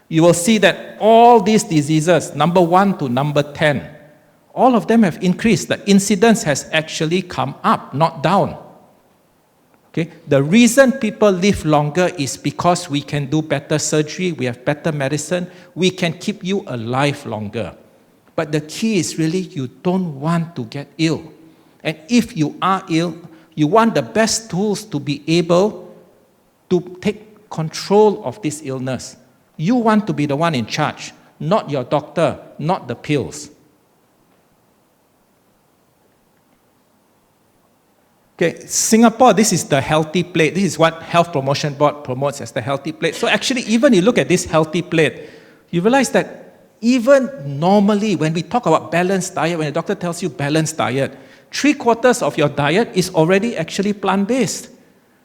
you will see that all these diseases, #1 to #10, all of them have increased. The incidence has actually come up, not down. Okay? The reason people live longer is because we can do better surgery, we have better medicine, we can keep you alive longer. But the key is really you don't want to get ill. And if you are ill, you want the best tools to be able to take control of this illness. You want to be the one in charge, not your doctor, not the pills. Okay, Singapore, this is the healthy plate. This is what Health Promotion Board promotes as the healthy plate. So actually, even you look at this healthy plate, you realize that even normally, when we talk about balanced diet, when a doctor tells you balanced diet, 3/4 of your diet is already actually plant-based.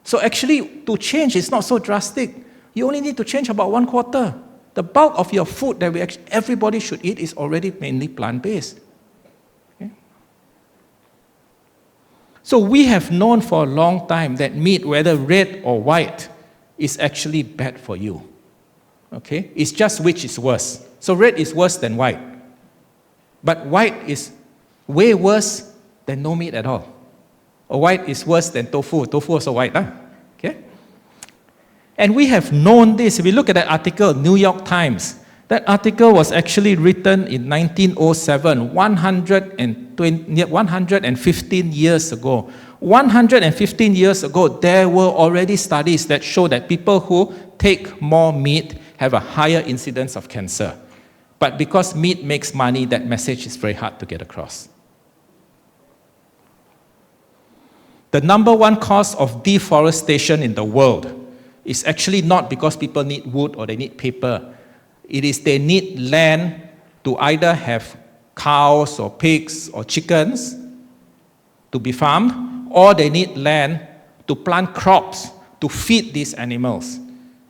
So actually, to change is not so drastic. You only need to change about 1/4. The bulk of your food that everybody should eat is already mainly plant-based. So we have known for a long time that meat, whether red or white, is actually bad for you. Okay? It's just which is worse. So red is worse than white. But white is way worse than no meat at all. Or white is worse than tofu. Tofu also white, huh? Okay? And we have known this. If we look at that article, New York Times, that article was actually written in 1907, 115 years ago. 115 years ago, there were already studies that show that people who take more meat have a higher incidence of cancer. But because meat makes money, that message is very hard to get across. The number one cause of deforestation in the world is actually not because people need wood or they need paper. It is they need land to either have cows or pigs or chickens to be farmed, or they need land to plant crops to feed these animals.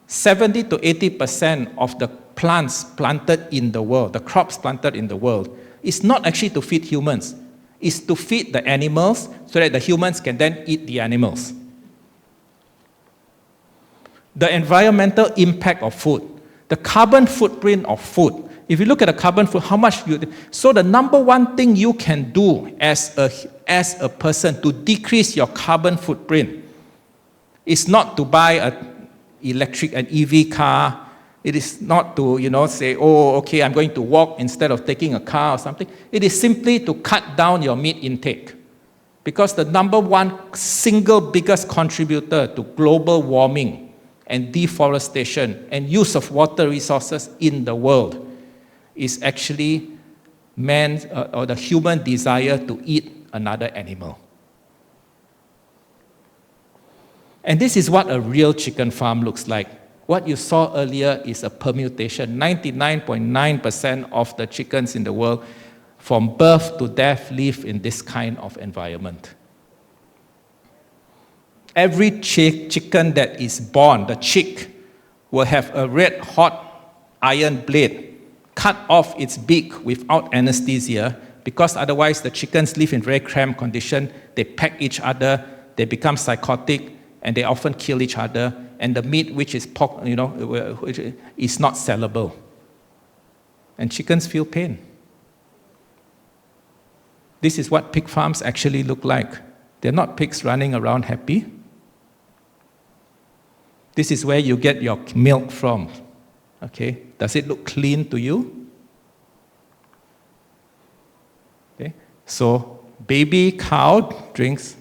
70 to 80% of the plants planted in the world, the crops planted in the world, is not actually to feed humans. It's to feed the animals so that the humans can then eat the animals. The environmental impact of food, the carbon footprint of food. If you look at the carbon footprint, how much so the number one thing you can do as a person to decrease your carbon footprint is not to buy an EV car. It is not to, say, oh, okay, I'm going to walk instead of taking a car or something. It is simply to cut down your meat intake. Because the number one single biggest contributor to global warming and deforestation and use of water resources in the world is actually man's or the human desire to eat another animal. And this is what a real chicken farm looks like. What you saw earlier is a permutation. 99.9% of the chickens in the world from birth to death live in this kind of environment. Every chicken that is born, the chick, will have a red hot iron blade cut off its beak without anesthesia, because otherwise the chickens live in very cramped condition. They peck each other, they become psychotic, and they often kill each other. And the meat, which is pork, is not sellable. And chickens feel pain. This is what pig farms actually look like. They're not pigs running around happy. This is where you get your milk from. Okay? Does it look clean to you? Okay? So, baby cow drinks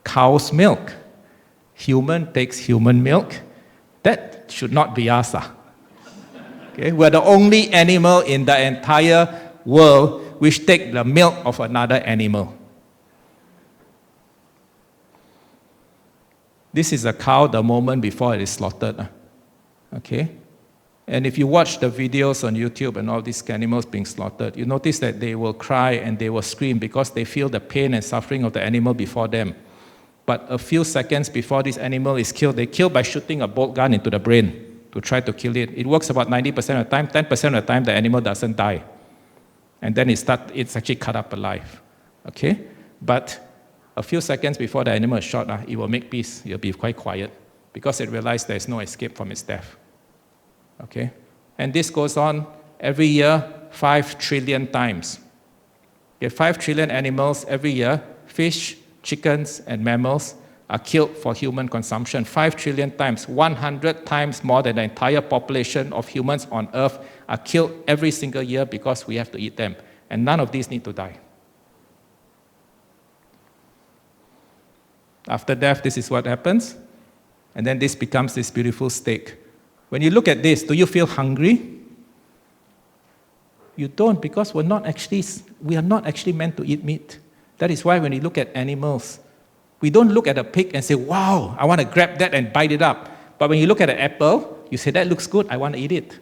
cow's milk. Human takes human milk. That should not be us. Okay? We're the only animal in the entire world which take the milk of another animal. This is a cow the moment before it is slaughtered. Okay? And if you watch the videos on YouTube and all these animals being slaughtered, you notice that they will cry and they will scream because they feel the pain and suffering of the animal before them. But a few seconds before this animal is killed, they kill by shooting a bolt gun into the brain to try to kill it. It works about 90% of the time. 10% of the time, the animal doesn't die. And then it's actually cut up alive. Okay? But a few seconds before the animal is shot, it will make peace. It will be quite quiet because it realized there is no escape from its death. Okay? And this goes on every year 5 trillion times. Okay, 5 trillion animals every year, fish, chickens, and mammals, are killed for human consumption. 5 trillion times, 100 times more than the entire population of humans on Earth are killed every single year because we have to eat them. And none of these need to die. After death, this is what happens. And then this becomes this beautiful steak. When you look at this, do you feel hungry? You don't, because we are not actually meant to eat meat. That is why when you look at animals, we don't look at a pig and say, wow, I want to grab that and bite it up. But when you look at an apple, you say, that looks good, I want to eat it.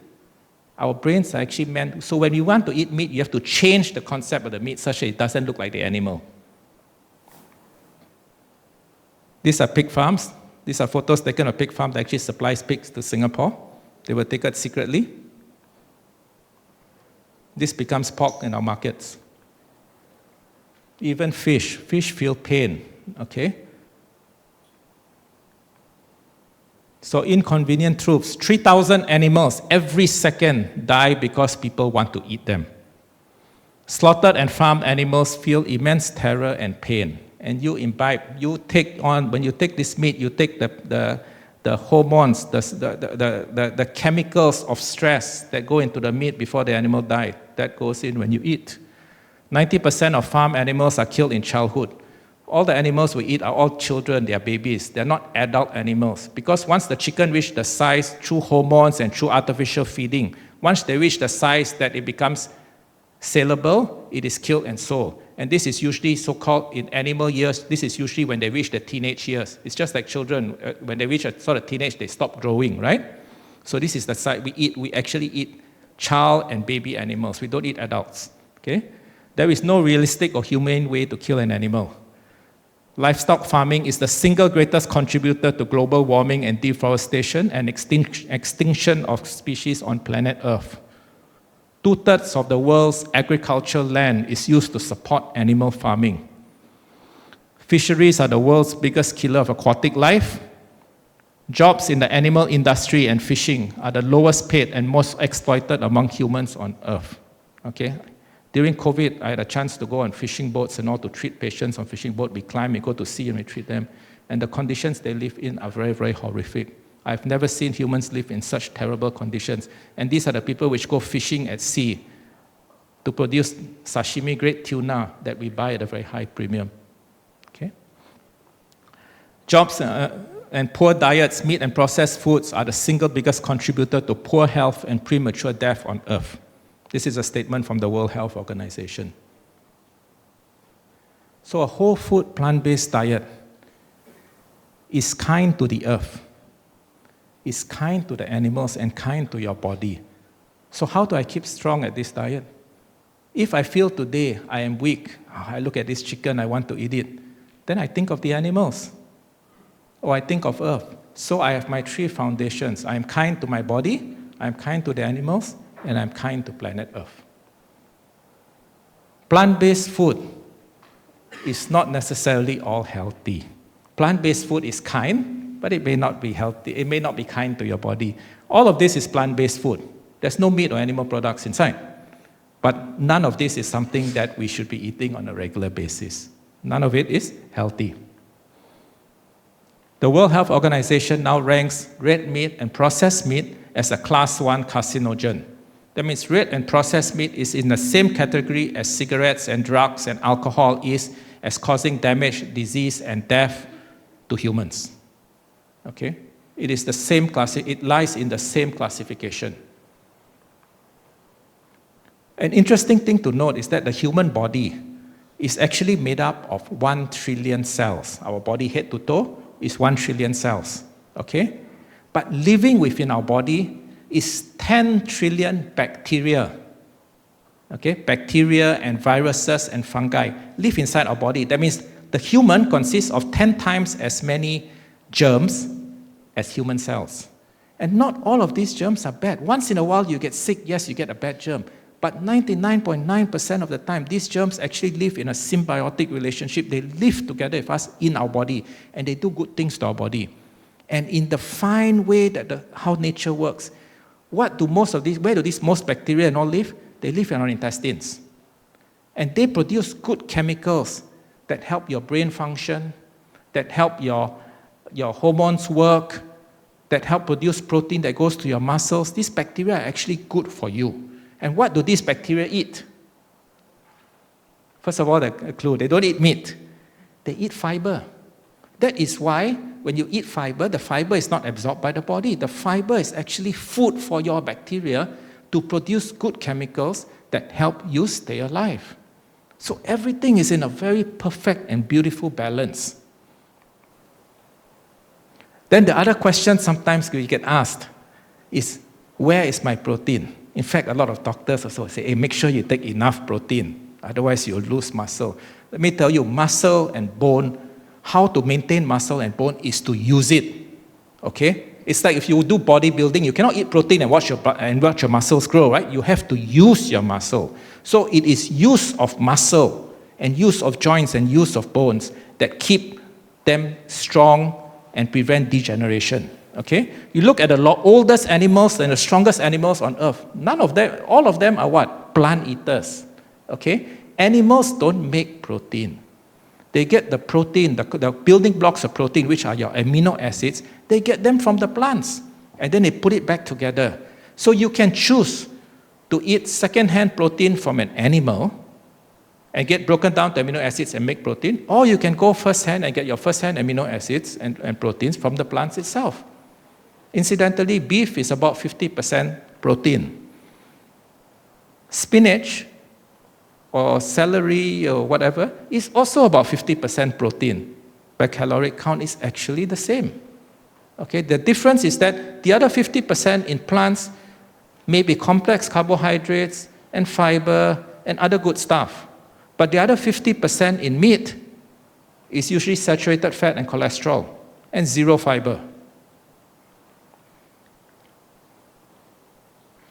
Our brains are actually meant, so when you want to eat meat, you have to change the concept of the meat such that it doesn't look like the animal. These are pig farms. These are photos taken of pig farm that actually supplies pigs to Singapore. They were taken secretly. This becomes pork in our markets. Even fish feel pain, okay? So inconvenient truths, 3,000 animals every second die because people want to eat them. Slaughtered and farmed animals feel immense terror and pain. And you imbibe, when you take this meat, you take the hormones, the chemicals of stress that go into the meat before the animal dies. That goes in when you eat. 90% of farm animals are killed in childhood. All the animals we eat are all children, they are babies. They're not adult animals. Because once the chicken reach the size through hormones and through artificial feeding, once they reach the size that it becomes saleable, it is killed and sold. And this is usually so-called in animal years, this is usually when they reach the teenage years. It's just like children, when they reach a sort of teenage, they stop growing, right? So this is the size we eat. We actually eat child and baby animals. We don't eat adults, okay? There is no realistic or humane way to kill an animal. Livestock farming is the single greatest contributor to global warming and deforestation and extinction of species on planet Earth. 2/3 of the world's agricultural land is used to support animal farming. Fisheries are the world's biggest killer of aquatic life. Jobs in the animal industry and fishing are the lowest paid and most exploited among humans on Earth. Okay? During COVID, I had a chance to go on fishing boats and all to treat patients on fishing boat. We climb, we go to sea and we treat them. And the conditions they live in are very, very horrific. I've never seen humans live in such terrible conditions. And these are the people which go fishing at sea to produce sashimi-grade tuna that we buy at a very high premium. Okay? Jobs and poor diets, meat and processed foods are the single biggest contributor to poor health and premature death on Earth. This is a statement from the World Health Organization. So a whole food, plant-based diet is kind to the earth, is kind to the animals, and kind to your body. So how do I keep strong at this diet? If I feel today I am weak, I look at this chicken, I want to eat it, then I think of the animals, or I think of earth. So I have my 3 foundations. I am kind to my body, I am kind to the animals, and I'm kind to planet Earth. Plant-based food is not necessarily all healthy. Plant-based food is kind, but it may not be healthy. It may not be kind to your body. All of this is plant-based food. There's no meat or animal products inside. But none of this is something that we should be eating on a regular basis. None of it is healthy. The World Health Organization now ranks red meat and processed meat as a class 1 carcinogen. That means red and processed meat is in the same category as cigarettes and drugs and alcohol is as causing damage, disease, and death to humans. Okay? It is the same class, it lies in the same classification. An interesting thing to note is that the human body is actually made up of 1 trillion cells. Our body head to toe is 1 trillion cells. Okay? But living within our body is 10 trillion bacteria. Okay? Bacteria and viruses and fungi live inside our body. That means the human consists of 10 times as many germs as human cells. And not all of these germs are bad. Once in a while you get sick, yes, you get a bad germ. But 99.9% of the time, these germs actually live in a symbiotic relationship. They live together with us in our body, and they do good things to our body. And in the fine way that how nature works, where do these most bacteria and all live? They live in our intestines. And they produce good chemicals that help your brain function, that help your hormones work, that help produce protein that goes to your muscles. These bacteria are actually good for you. And what do these bacteria eat? First of all, the clue, they don't eat meat. They eat fiber. That is why when you eat fiber, the fiber is not absorbed by the body. The fiber is actually food for your bacteria to produce good chemicals that help you stay alive. So everything is in a very perfect and beautiful balance. Then the other question sometimes we get asked is, where is my protein? In fact, a lot of doctors also say, hey, make sure you take enough protein, otherwise you'll lose muscle. Let me tell you, muscle and bone, how to maintain muscle and bone is to use it, okay? It's like if you do bodybuilding, you cannot eat protein and watch your muscles grow, right? You have to use your muscle. So it is use of muscle and use of joints and use of bones that keep them strong and prevent degeneration. Okay? You look at the oldest animals and the strongest animals on earth. None of them, all of them are what? Plant eaters. Okay? Animals don't make protein. They get the protein, the building blocks of protein, which are your amino acids, they get them from the plants. And then they put it back together. So you can choose to eat second-hand protein from an animal and get broken down to amino acids and make protein, or you can go first-hand and get your first-hand amino acids and proteins from the plants itself. Incidentally, beef is about 50% protein. Spinach or celery or whatever is also about 50% protein. But caloric count is actually the same. Okay, the difference is that the other 50% in plants may be complex carbohydrates and fiber and other good stuff. But the other 50% in meat is usually saturated fat and cholesterol and zero fiber.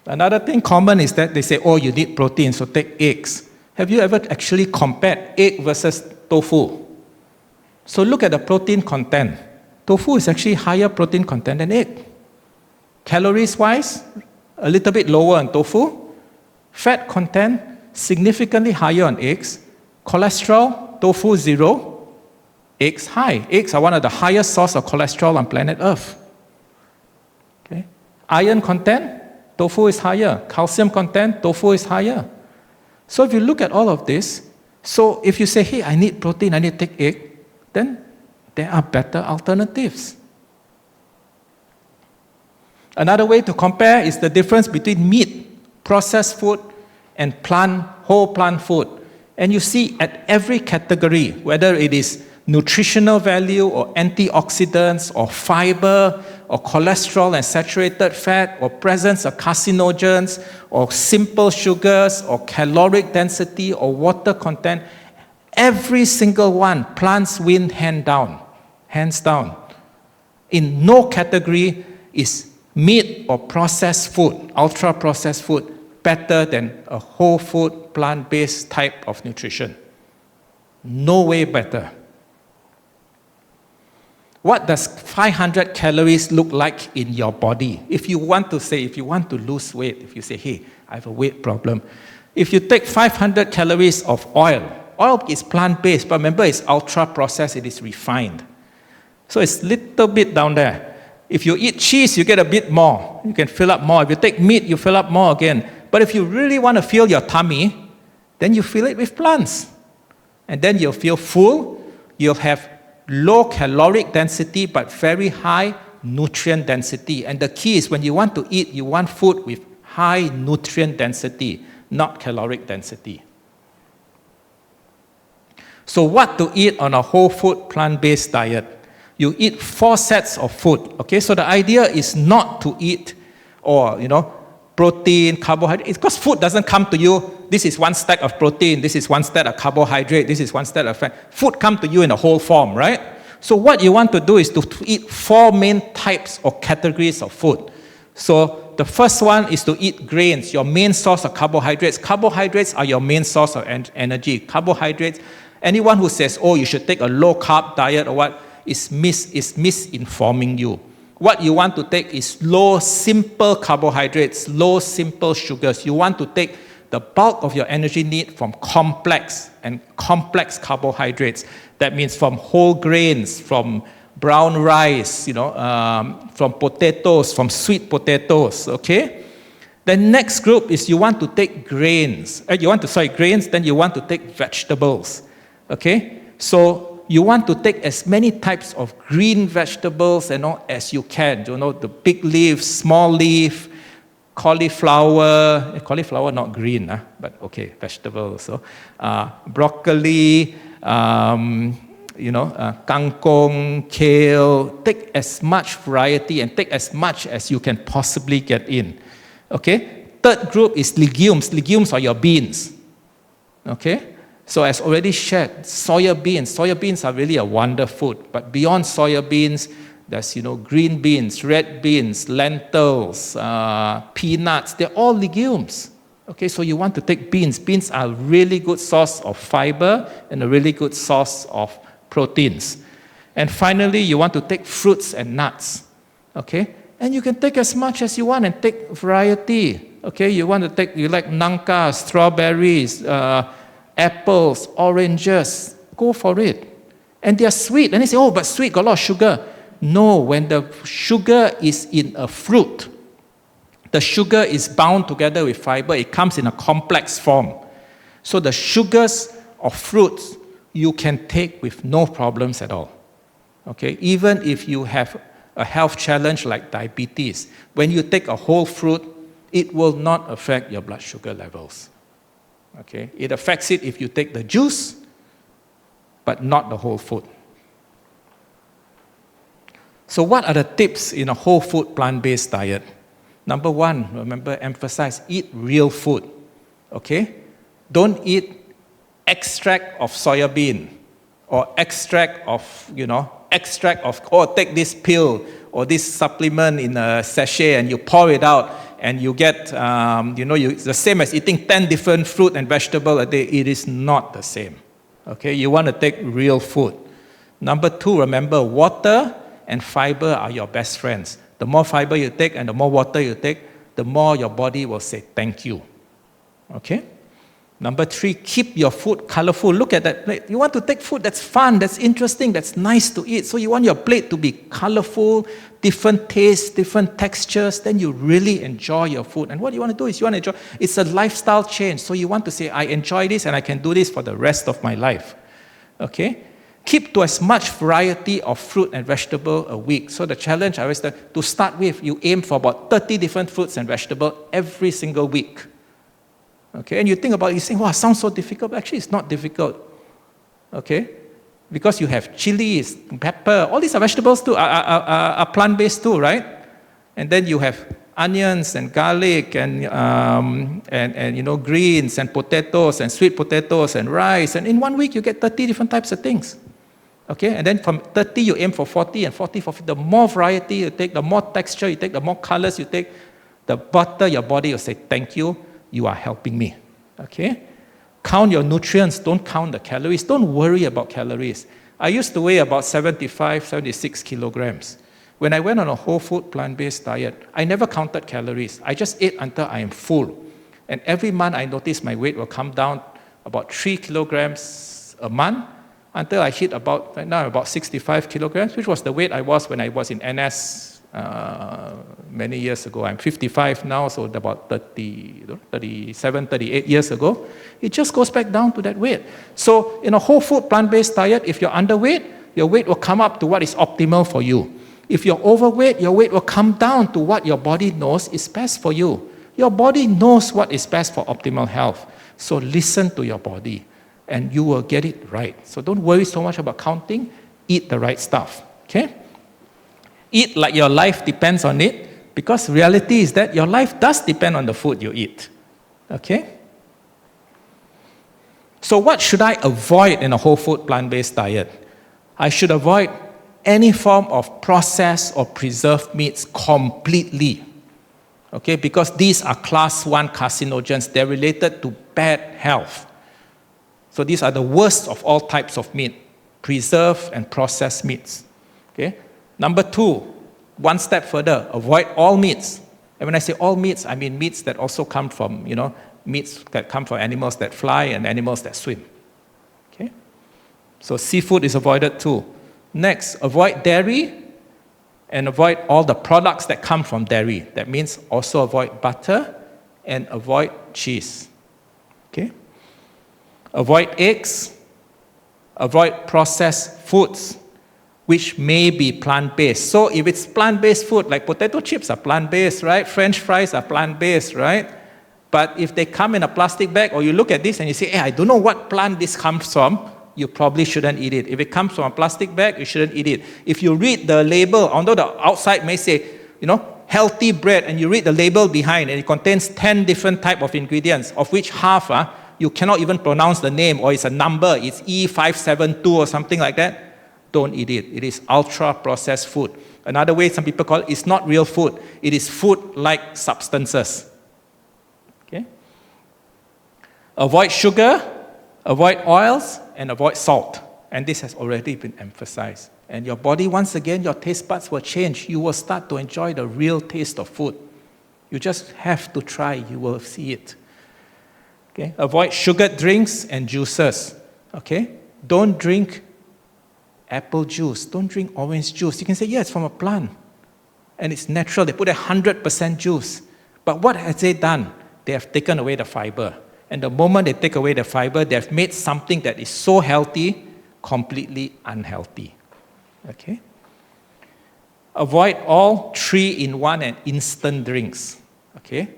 Another thing common is that they say, oh, you need protein, so take eggs. Have you ever actually compared egg versus tofu? So look at the protein content. Tofu is actually higher protein content than egg. Calories-wise, a little bit lower on tofu. Fat content, significantly higher on eggs. Cholesterol, tofu 0, eggs high. Eggs are one of the highest sources of cholesterol on planet Earth. Okay? Iron content, tofu is higher. Calcium content, tofu is higher. So if you look at all of this, so if you say, hey, I need protein, I need to take egg, then there are better alternatives. Another way to compare is the difference between meat, processed food, and whole plant food. And you see at every category, whether it is nutritional value or antioxidants or fiber or cholesterol and saturated fat or presence of carcinogens or simple sugars or caloric density or water content, every single one, plants win hands down. In no category is meat or processed food, ultra-processed food, better than a whole food, plant-based type of nutrition. No way better. What does 500 calories look like in your body? If you want to lose weight, if you say, hey, I have a weight problem, if you take 500 calories of oil is plant-based, but remember it's ultra-processed, it is refined. So it's a little bit down there. If you eat cheese, you get a bit more. You can fill up more. If you take meat, you fill up more again. But if you really want to fill your tummy, then you fill it with plants. And then you'll feel full. You'll have low caloric density, but very high nutrient density. And the key is when you want to eat, you want food with high nutrient density, not caloric density. So what to eat on a whole food plant-based diet? You eat 4 sets of food. Okay, so the idea is not to eat protein, carbohydrate. Because food doesn't come to you, this is 1 stack of protein, this is 1 stack of carbohydrate, this is 1 stack of fat. Food comes to you in a whole form, right? So what you want to do is to eat 4 main types or categories of food. So the first one is to eat grains, your main source of carbohydrates. Carbohydrates are your main source of energy. Carbohydrates, anyone who says, oh, you should take a low-carb diet or what, is misinforming you. What you want to take is low, simple carbohydrates, low, simple sugars. You want to take the bulk of your energy need from complex carbohydrates. That means from whole grains, from brown rice, from potatoes, from sweet potatoes, okay? The next group is you want to take grains. Then you want to take vegetables, okay? So you want to take as many types of green vegetables as you can. The big leaf, small leaf, cauliflower not green, but okay, vegetables. So, broccoli, kangkong, kale. Take as much variety and take as much as you can possibly get in. Okay? Third group is legumes. Legumes are your beans. Okay? So as already shared, soya beans. Soya beans are really a wonder food. But beyond soya beans, there's green beans, red beans, lentils, peanuts. They're all legumes. Okay, so you want to take beans. Beans are a really good source of fiber and a really good source of proteins. And finally, you want to take fruits and nuts. Okay? And you can take as much as you want and take variety. Okay? You like nangka, strawberries, apples, oranges. Go for it. And they are sweet. And they say, oh, but sweet, got a lot of sugar. No, when the sugar is in a fruit, the sugar is bound together with fiber. It comes in a complex form. So the sugars of fruits you can take with no problems at all. Okay? Even if you have a health challenge like diabetes, when you take a whole fruit, it will not affect your blood sugar levels. Okay? It affects it if you take the juice, but not the whole food. So what are the tips in a whole food plant-based diet? Number one, remember, emphasize, eat real food. Okay? Don't eat extract of soya bean or extract of, oh, take this pill or this supplement in a sachet and you pour it out and you get, it's the same as eating 10 different fruit and vegetable a day. It is not the same. Okay? You want to take real food. Number two, remember, water and fiber are your best friends. The more fiber you take and the more water you take, the more your body will say thank you. Okay? Number three, keep your food colorful. Look at that plate. You want to take food that's fun, that's interesting, that's nice to eat. So you want your plate to be colorful, different tastes, different textures. Then you really enjoy your food. And what you want to do is you want to enjoy. It's a lifestyle change. So you want to say, I enjoy this and I can do this for the rest of my life. Okay? Keep to as much variety of fruit and vegetable a week. So the challenge I always say, to start with, you aim for about 30 different fruits and vegetables every single week. Okay, and you think about it, you think, wow, sounds so difficult. But actually, it's not difficult. Okay, because you have chilies, pepper, all these are vegetables too, are plant-based too, right? And then you have onions and garlic and greens and potatoes and sweet potatoes and rice. And in 1 week, you get 30 different types of things. Okay, and then from 30, you aim for 40, and 40 for 50. The more variety you take, the more texture you take, the more colors you take, the better your body will say, thank you, you are helping me. Okay? Count your nutrients, don't count the calories. Don't worry about calories. I used to weigh about 75, 76 kilograms. When I went on a whole food plant-based diet, I never counted calories. I just ate until I am full. And every month I noticed my weight will come down about 3 kilograms a month until I hit right now about 65 kilograms, which was the weight I was when I was in NS many years ago. I'm 55 now, so about 37, 38 years ago. It just goes back down to that weight. So in a whole food plant-based diet, if you're underweight, your weight will come up to what is optimal for you. If you're overweight, your weight will come down to what your body knows is best for you. Your body knows what is best for optimal health. So listen to your body and you will get it right. So don't worry so much about counting. Eat the right stuff. Okay? Eat like your life depends on it, because reality is that your life does depend on the food you eat. Okay? So what should I avoid in a whole food plant-based diet? I should avoid any form of processed or preserved meats completely. Okay? Because these are class 1 carcinogens. They're related to bad health. So these are the worst of all types of meat, preserved and processed meats. Okay? Number 2, one step further, avoid all meats. And when I say all meats, I mean meats that also come from, meats that come from animals that fly and animals that swim. Okay? So seafood is avoided too. Next, avoid dairy and avoid all the products that come from dairy. That means also avoid butter and avoid cheese. Okay? Avoid eggs, avoid processed foods, which may be plant-based. So if it's plant-based food, like potato chips are plant-based, right? French fries are plant-based, right? But if they come in a plastic bag, or you look at this and you say, hey, I don't know what plant this comes from, you probably shouldn't eat it. If it comes from a plastic bag, you shouldn't eat it. If you read the label, although the outside may say, healthy bread, and you read the label behind, and it contains 10 different types of ingredients, of which half you cannot even pronounce the name, or it's a number, it's E572 or something like that, don't eat it. It is ultra-processed food. Another way some people call it, it's not real food. It is food-like substances. Okay? Avoid sugar, avoid oils, and avoid salt. And this has already been emphasized. And your body, once again, your taste buds will change. You will start to enjoy the real taste of food. You just have to try, you will see it. Okay? Avoid sugared drinks and juices. Okay? Don't drink apple juice. Don't drink orange juice. You can say, yeah, it's from a plant. And it's natural. They put 100% juice. But what has they done? They have taken away the fiber. And the moment they take away the fiber, they have made something that is so healthy, completely unhealthy. Okay? Avoid all 3-in-1 and instant drinks. Okay?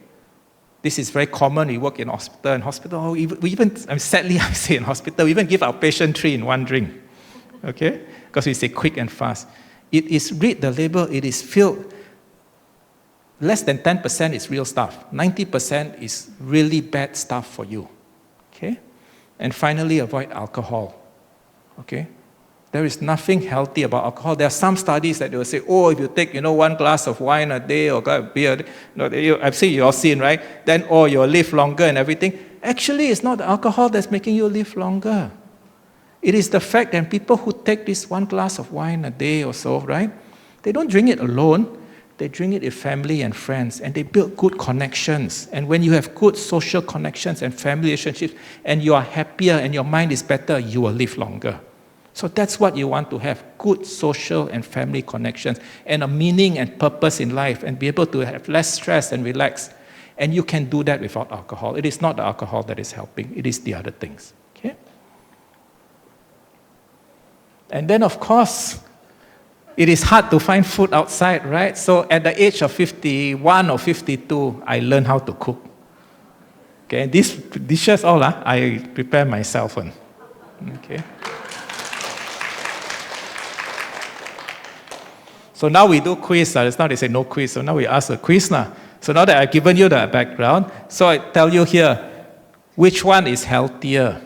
This is very common. We work in hospital. In hospital, sadly, I say in hospital, we even give our patient 3-in-1 drink. Okay? Because we say quick and fast. It is, read the label, it is filled. Less than 10% is real stuff. 90% is really bad stuff for you. Okay? And finally, avoid alcohol. Okay? There is nothing healthy about alcohol. There are some studies that they will say, oh, if you take, 1 glass of wine a day or glass of beer, I've seen you all seen, right? Then, you'll live longer and everything. Actually, it's not the alcohol that's making you live longer. It is the fact that people who take this 1 glass of wine a day or so, right? They don't drink it alone. They drink it with family and friends, and they build good connections. And when you have good social connections and family relationships, and you are happier and your mind is better, you will live longer. So that's what you want to have, good social and family connections, and a meaning and purpose in life, and be able to have less stress and relax. And you can do that without alcohol. It is not the alcohol that is helping, it is the other things. Okay? And then, of course, it is hard to find food outside, right? So at the age of 51 or 52, I learned how to cook. Okay, these dishes all I prepare myself on. Okay. So now we do quiz. It's now they say no quiz, so now we ask a quiz now. So now that I've given you the background, so I tell you here, which one is healthier?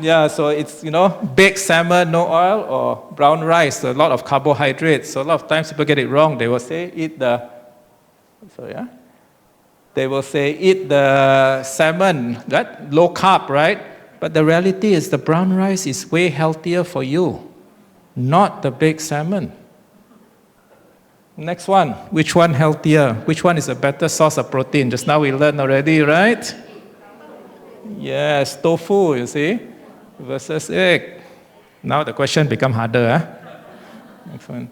Yeah, so it's, baked salmon, no oil, or brown rice, a lot of carbohydrates. So a lot of times people get it wrong. They will say, eat the salmon, that low carb, right? But the reality is the brown rice is way healthier for you, not the baked salmon. Next one, which one healthier? Which one is a better source of protein? Just now we learned already, right? Yes, tofu, you see, versus egg. Now the question become harder. Next one.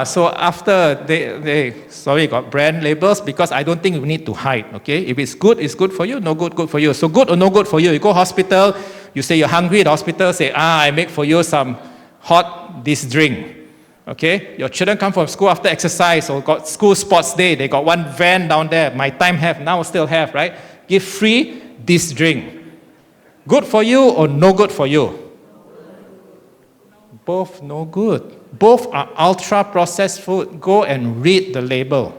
So after they got brand labels, because I don't think we need to hide, okay? If it's good for you, no good for you. So good or no good for you. You go hospital, you say you're hungry, the hospital say, I make for you some this drink. Okay? Your children come from school after exercise or got school sports day, they got one van down there, my time have, now still have, right? Give free this drink. Good for you or no good for you? Both no good. Both are ultra-processed food. Go and read the label.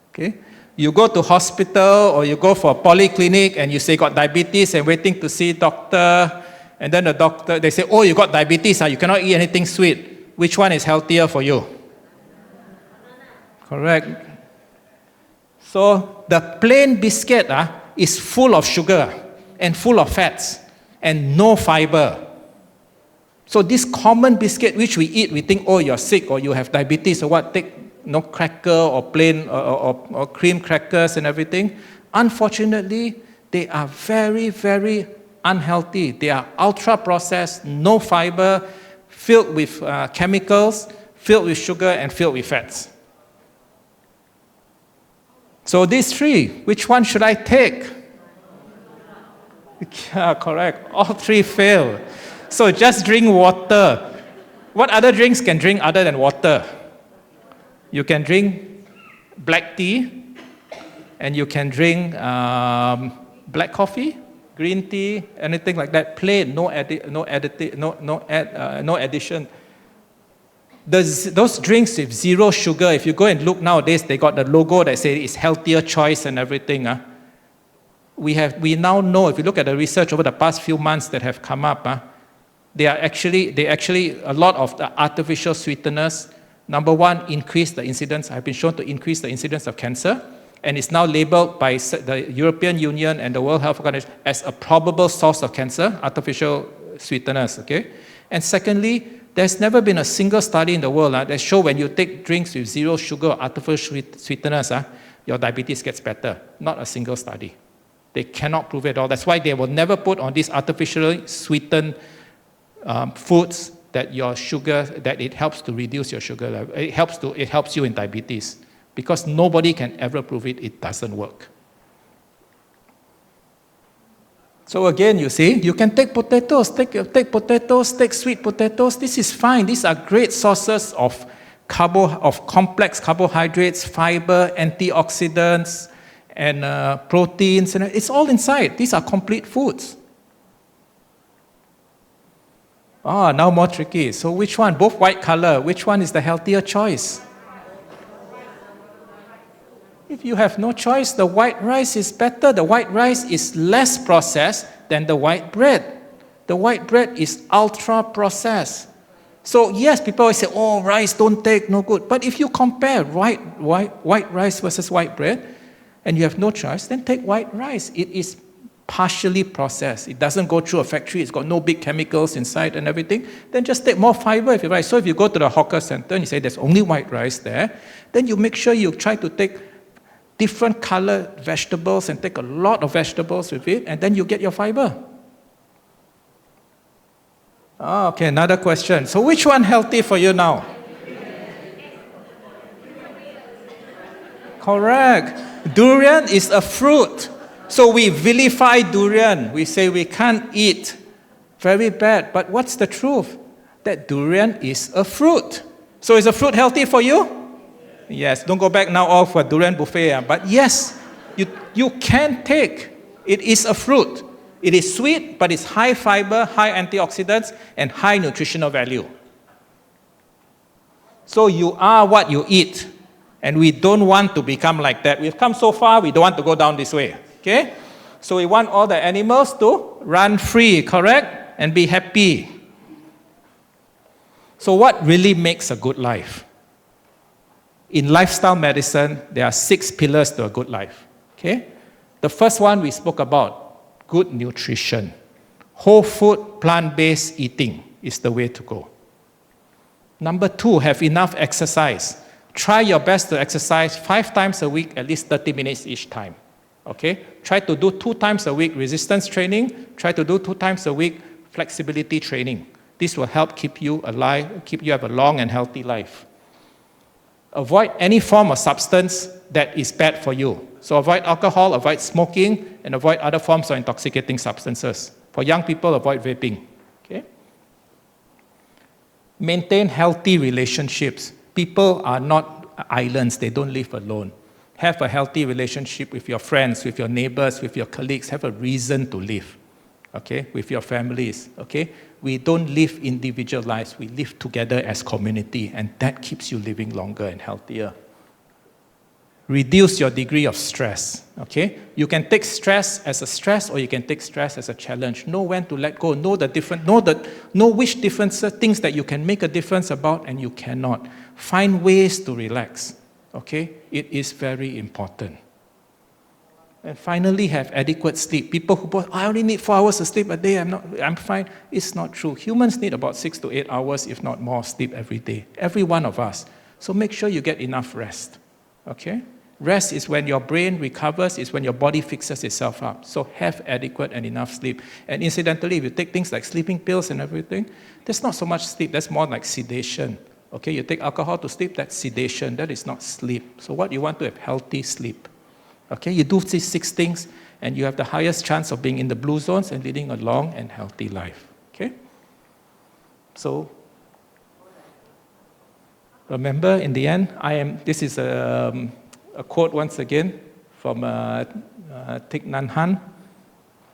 Okay? You go to hospital or you go for a polyclinic and you say got diabetes and waiting to see doctor, and then the doctor, they say, you got diabetes, you cannot eat anything sweet. Which one is healthier for you? Correct. So the plain biscuit is full of sugar and full of fats and no fiber. So this common biscuit which we eat, we think, you're sick or you have diabetes or what, take no cracker or plain or cream crackers and everything. Unfortunately, they are very, very unhealthy. They are ultra-processed, no fiber, filled with chemicals, filled with sugar and filled with fats. So these three, which one should I take? Yeah, correct. All three fail. So just drink water. What other drinks can drink other than water? You can drink black tea, and you can drink black coffee, green tea, anything like that. Plain, no addition. Those drinks with zero sugar, if you go and look nowadays, they got the logo that says it's healthier choice and everything. We now know, if you look at the research over the past few months that have come up, they actually, a lot of the artificial sweeteners, number one, increase the incidence, have been shown to increase the incidence of cancer, and it's now labeled by the European Union and the World Health Organization as a probable source of cancer, artificial sweeteners, okay? And secondly, there's never been a single study in the world that show when you take drinks with zero sugar or artificial sweeteners, your diabetes gets better. Not a single study. They cannot prove it at all. That's why they will never put on these artificially sweetened foods that your sugar, that it helps to reduce your sugar level. It helps you in diabetes. Because nobody can ever prove it doesn't work. So again, you see, you can take potatoes, take potatoes, take sweet potatoes. This is fine. These are great sources of complex carbohydrates, fiber, antioxidants, and proteins. And it's all inside. These are complete foods. Now more tricky. So which one? Both white color. Which one is the healthier choice? If you have no choice, the white rice is better. The white rice is less processed than the white bread. The white bread is ultra processed. So yes, people always say, oh, rice don't take, no good. But if you compare white rice versus white bread, and you have no choice, then take white rice. It is partially processed. It doesn't go through a factory. It's got no big chemicals inside and everything. Then just take more fiber if you like. So if you go to the hawker center and you say there's only white rice there, then you make sure you try to take different colored vegetables and take a lot of vegetables with it, and then you get your fiber. Okay, another question. So which one healthy for you now? Correct. Durian is a fruit. So we vilify durian. We say we can't eat. Very bad. But what's the truth? That durian is a fruit. So is a fruit healthy for you? Yes, don't go back now all for durian buffet. But yes, you can take. It is a fruit. It is sweet, but it's high fiber, high antioxidants, and high nutritional value. So you are what you eat. And we don't want to become like that. We've come so far, we don't want to go down this way. Okay? So we want all the animals to run free, correct? And be happy. So what really makes a good life? In lifestyle medicine, there are 6 pillars to a good life. Okay? The first one we spoke about, good nutrition. Whole food, plant-based eating is the way to go. Number 2, have enough exercise. Try your best to exercise 5 times a week, at least 30 minutes each time. Okay? Try to do 2 times a week resistance training. Try to do 2 times a week flexibility training. This will help keep you alive, keep you have a long and healthy life. Avoid any form of substance that is bad for you. So avoid alcohol, avoid smoking, and avoid other forms of intoxicating substances. For young people, avoid vaping. Okay? Maintain healthy relationships. People are not islands. They don't live alone. Have a healthy relationship with your friends, with your neighbors, with your colleagues. Have a reason to live. Okay? With your families. Okay? We don't live individual lives. We live together as community, and that keeps you living longer and healthier. Reduce your degree of stress. Okay? You can take stress as a stress, or you can take stress as a challenge. Know when to let go. Know which differences, things that you can make a difference about and you cannot. Find ways to relax. Okay? It is very important. And finally, have adequate sleep. People who go, I only need 4 hours of sleep a day, I'm fine. It's not true. Humans need about 6 to 8 hours, if not more, sleep every day. Every one of us. So make sure you get enough rest. Okay? Rest is when your brain recovers, is when your body fixes itself up. So have adequate and enough sleep. And incidentally, if you take things like sleeping pills and everything, there's not so much sleep. That's more like sedation. Okay? You take alcohol to sleep, that's sedation. That is not sleep. So what you want to have healthy sleep. Okay, you do these 6 things, and you have the highest chance of being in the blue zones and leading a long and healthy life. Okay? So, remember, in the end, this is a quote once again from Thich Nhat Hanh,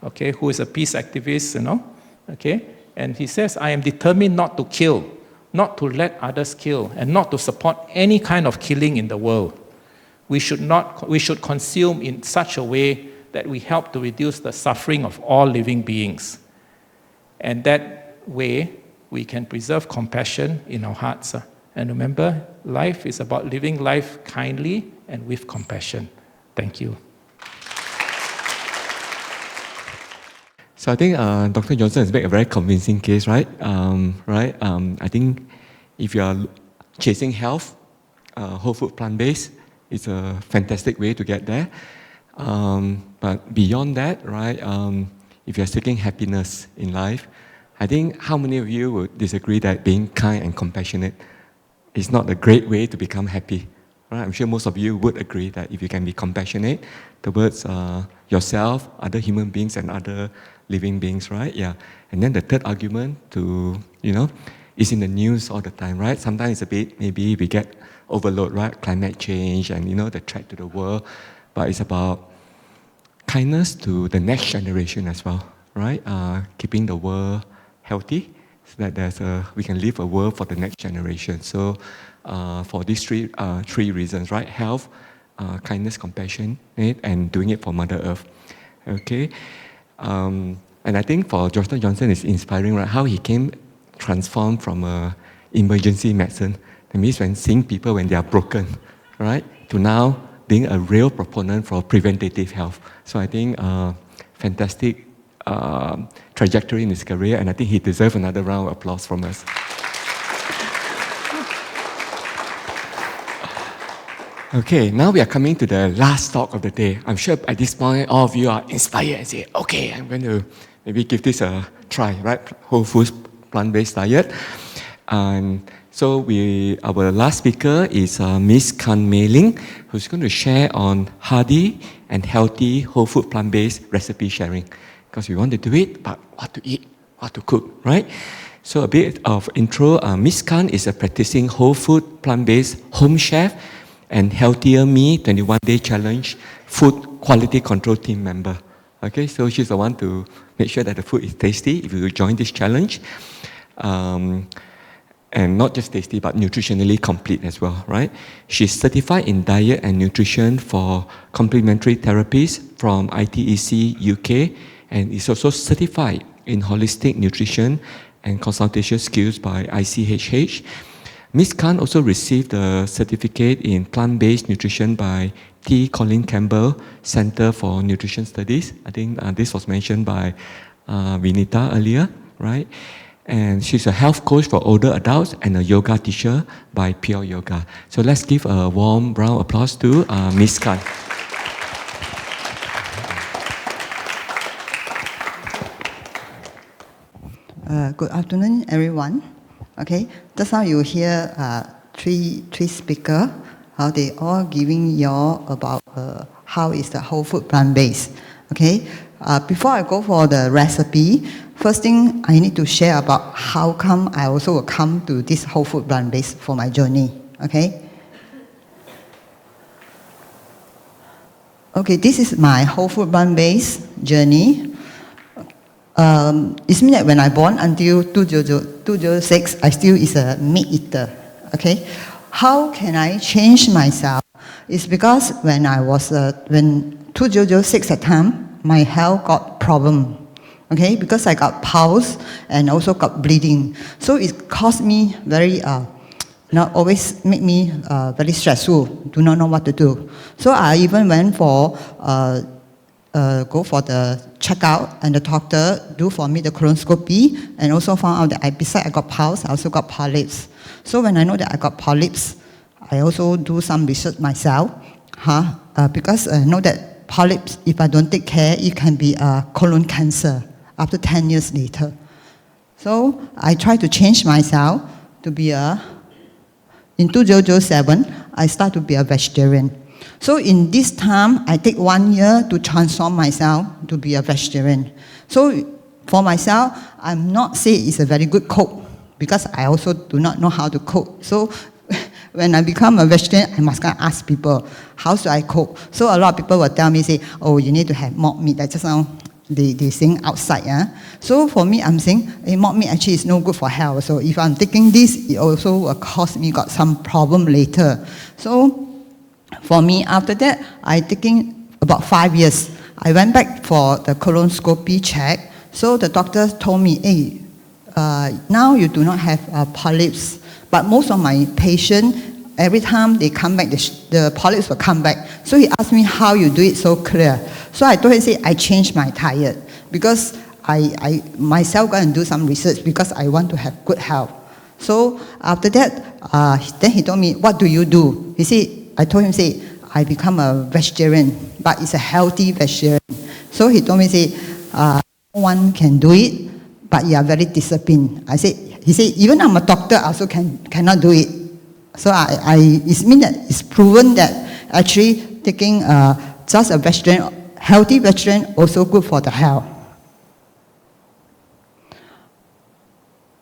okay, who is a peace activist, okay? And he says, I am determined not to kill, not to let others kill, and not to support any kind of killing in the world. We should consume in such a way that we help to reduce the suffering of all living beings. And that way, we can preserve compassion in our hearts. And remember, life is about living life kindly and with compassion. Thank you. So I think Dr. Johnson has made a very convincing case, right? I think if you are chasing health, whole food plant-based is a fantastic way to get there. But beyond that, right, if you're seeking happiness in life, I think how many of you would disagree that being kind and compassionate is not a great way to become happy? Right? I'm sure most of you would agree that if you can be compassionate towards yourself, other human beings, and other living beings, right? Yeah. And then the third argument is in the news all the time, right? Sometimes it's a bit, maybe we get overload, right? Climate change and, the threat to the world. But it's about kindness to the next generation as well, right? Keeping the world healthy so that we can leave a world for the next generation. So for these three reasons, right? Health, kindness, compassion, and doing it for Mother Earth. Okay? And I think for Dr. Johnson, it's inspiring, right? How he came transformed from emergency medicine. That means when seeing people when they are broken, right? To now being a real proponent for preventative health. So I think fantastic trajectory in his career, and I think he deserves another round of applause from us. Okay, now we are coming to the last talk of the day. I'm sure at this point, all of you are inspired and say, okay, I'm going to maybe give this a try, right? Whole foods, plant-based diet. And so our last speaker is Miss Kan Mei Ling, who's going to share on hearty and healthy whole food plant-based recipe sharing. Because we want to do it, but what to eat, what to cook, right? So a bit of intro. Miss Kan is a practicing whole food plant-based home chef and Healthier Me 21-Day Challenge food quality control team member. Okay, so she's the one to make sure that the food is tasty if you join this challenge. And not just tasty, but nutritionally complete as well, right? She's certified in diet and nutrition for complementary therapies from ITEC UK, and is also certified in holistic nutrition and consultation skills by ICHH. Ms. Kan also received a certificate in plant-based nutrition by T. Colin Campbell Center for Nutrition Studies. I think this was mentioned by Vinitha earlier, right? And she's a health coach for older adults and a yoga teacher by Pure Yoga. So let's give a warm round of applause to Ms. Kan. Good afternoon, everyone. Okay, just now you hear three speakers, how they all giving you about how is the whole food plant-based. Okay, before I go for the recipe, first thing I need to share about how come I also will come to this whole food plant-based for my journey. Okay. Okay, this is my whole food plant-based journey. It means that when I born until 2006, I still is a meat eater. Okay, how can I change myself? It's because when I was when 2006 at time, my health got problem. Okay, because I got pulse and also got bleeding, so it caused me very not always make me very stressful. Do not know what to do. So I even went for go for the checkout, and the doctor do for me the colonoscopy, and also found out that besides I got pulse, I also got polyps. So when I know that I got polyps, I also do some research myself, because I know that polyps, if I don't take care, it can be a colon cancer after 10 years later. So I try to change myself to be in 2007, I start to be a vegetarian. So in this time, I take 1 year to transform myself to be a vegetarian. So for myself, I'm not say it's a very good cook, because I also do not know how to cook. So when I become a vegetarian, I must ask people, how should I cook? So a lot of people will tell me, say, oh, you need to have mock meat. That's just now they sing outside. So for me, I'm saying, mock meat actually is no good for health. So if I'm taking this, it also will cause me got some problem later. So for me, after that, I taking about 5 years. I went back for the colonoscopy check. So the doctor told me, hey, now you do not have polyps. But most of my patients, every time they come back, the polyps will come back. So he asked me how you do it so clear. So I told him, say, I changed my diet because I myself going to do some research because I want to have good health. So after that, then he told me, what do you do? He said, I told him, say, I become a vegetarian, but it's a healthy vegetarian. So he told me, say, no one can do it, but you are very disciplined. He said, even I'm a doctor, I also cannot do it. So it means that it's proven that actually taking just a vegetarian, healthy vegetarian, also good for the health.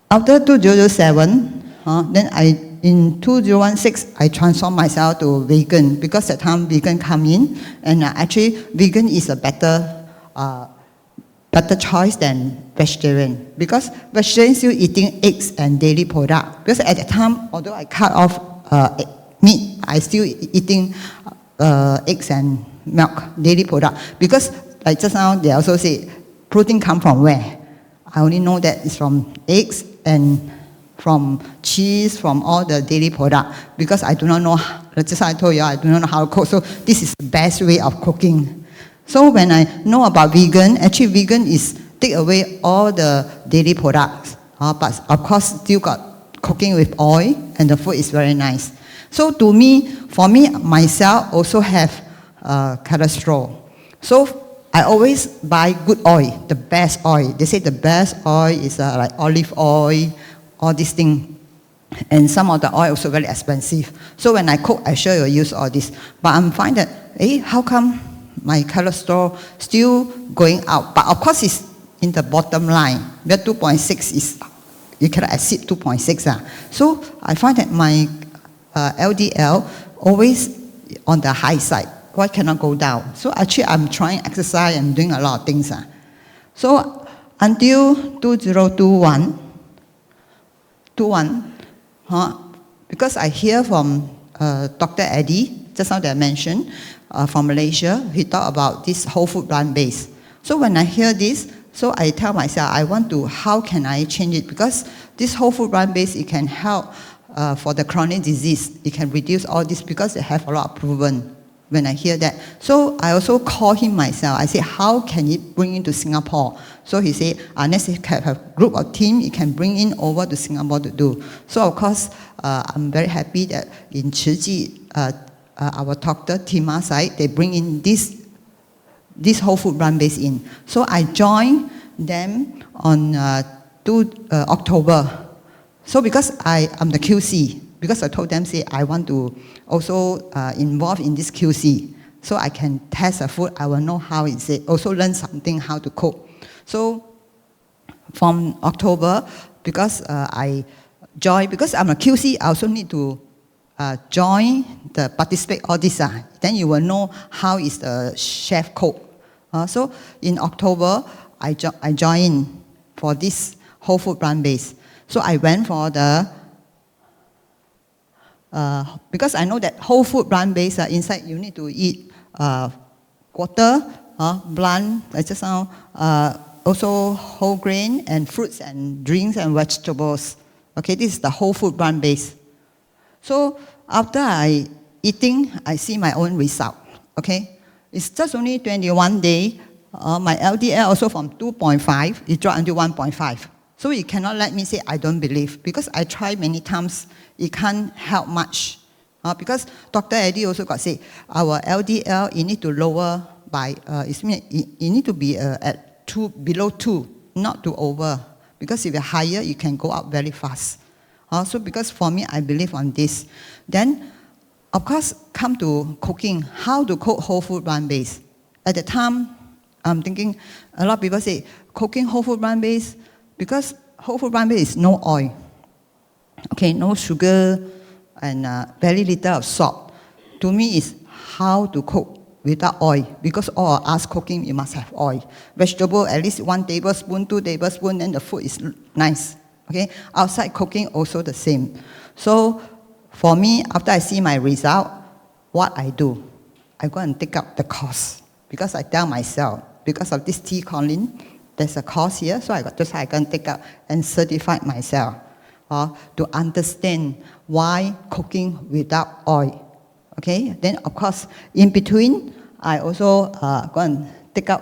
After 2007, then in 2016, I transformed myself to vegan because at the time vegan come in, and actually vegan is a better choice than vegetarian because vegetarian still eating eggs and dairy product. Because at the time, although I cut off meat, I still eating eggs and milk, dairy product. Because like just now, they also say protein come from where? I only know that it's from eggs and from cheese, from all the dairy product, because I do not know, just I told you, I do not know how to cook, so this is the best way of cooking. So when I know about vegan, actually vegan is take away all the dairy products, but of course still got cooking with oil, and the food is very nice. So to me, for me, myself also have cholesterol. So I always buy good oil, the best oil. They say the best oil is like olive oil, all these things. And some of the oil also very expensive. So when I cook, I sure will use all this. But I'm finding that, how come my cholesterol still going up? But of course it's in the bottom line. Where 2.6 is, you cannot exceed 2.6. So I find that my LDL always on the high side. Why cannot go down? So actually I'm trying exercise and doing a lot of things. So until 2021, because I hear from Dr. Eddie, just now that I mentioned, from Malaysia, he talked about this whole food plant-based. So when I hear this, so I tell myself, I want to, how can I change it? Because this whole food plant-based, it can help for the chronic disease. It can reduce all this because they have a lot of proven. When I hear that, so I also call him myself. I say, how can it bring into Singapore? So he said, unless you have a group of team, you can bring in over to Singapore to do. So of course, I'm very happy that in Tzu Chi, our doctor, Tima side, they bring in this whole food plant-based in. So I joined them on October. So because I'm the QC, because I told them, say, I want to also involve in this QC, so I can test the food, I will know how it's it. Also learn something how to cook. So from October, because I joined, because I'm a QC, I also need to join the participate all this. Then you will know how is the chef cook. So in October, I joined for this whole food plant-based. So I went for the because I know that whole food plant-based inside you need to eat water, bland, just now, also whole grain and fruits and drinks and vegetables. Okay, this is the whole food plant-based. So after I eating, I see my own result. Okay, it's just only 21 days. My LDL also from 2.5, it dropped until 1.5. So you cannot let me say I don't believe, because I tried many times, it can't help much. Because Dr. Eddie also got say, our LDL, you need to lower by, you need to be at below 2, not to over. Because if you're higher, you can go up very fast. So because for me, I believe on this. Then, of course, come to cooking, how to cook whole food plant-based. At the time, I'm thinking, a lot of people say, cooking whole food plant-based, because whole food plant-based is no oil. Okay, no sugar and very little of salt. To me, it's how to cook without oil, because all of us cooking, you must have oil. Vegetable, at least 1 tablespoon, 2 tablespoons, then the food is nice. Okay, outside cooking also the same. So for me, after I see my result, what I do, I go and take up the course, because I tell myself, because of this T. Colin, there's a course here, so I can take up and certify myself. to understand why cooking without oil. Okay, then of course, in between, I also go and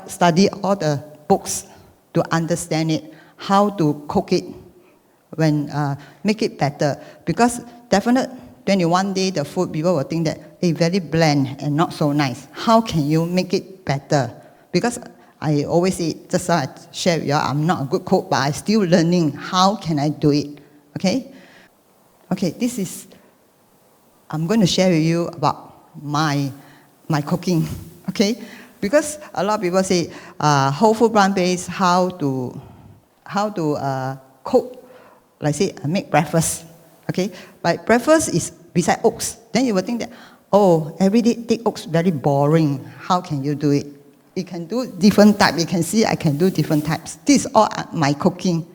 study all the books to understand it, how to cook it, when make it better. Because definitely 21 day, the food, people will think that it's very bland and not so nice. How can you make it better? Because I always say, just like I share with you, I'm not a good cook, but I'm still learning how can I do it. Okay? Okay, this is, I'm going to share with you about my cooking. Okay? Because a lot of people say, whole food plant-based, how to cook, like say, make breakfast. Okay? But breakfast is beside oats. Then you will think that, oh, every day take oats, very boring. How can you do it? You can do different types. You can see I can do different types. This is all my cooking.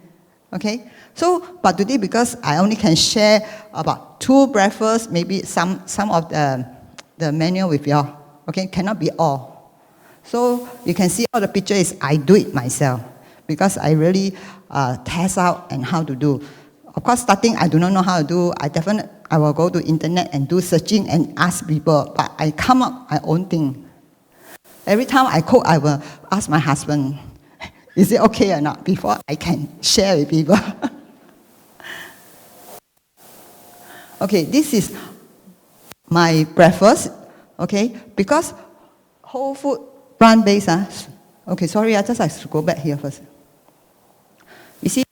Okay? So, but today, because I only can share about 2 breakfasts, maybe some of the menu with you all. Okay? Cannot be all. So, you can see all the picture is I do it myself. Because I really test out and how to do. Of course, starting, I do not know how to do. I will go to internet and do searching and ask people. But I come up my own thing. Every time I cook, I will ask my husband, is it okay or not, before I can share with people. Okay, this is my breakfast. Okay, because whole food, plant-based. Okay, sorry, I just have to go back here first. You see,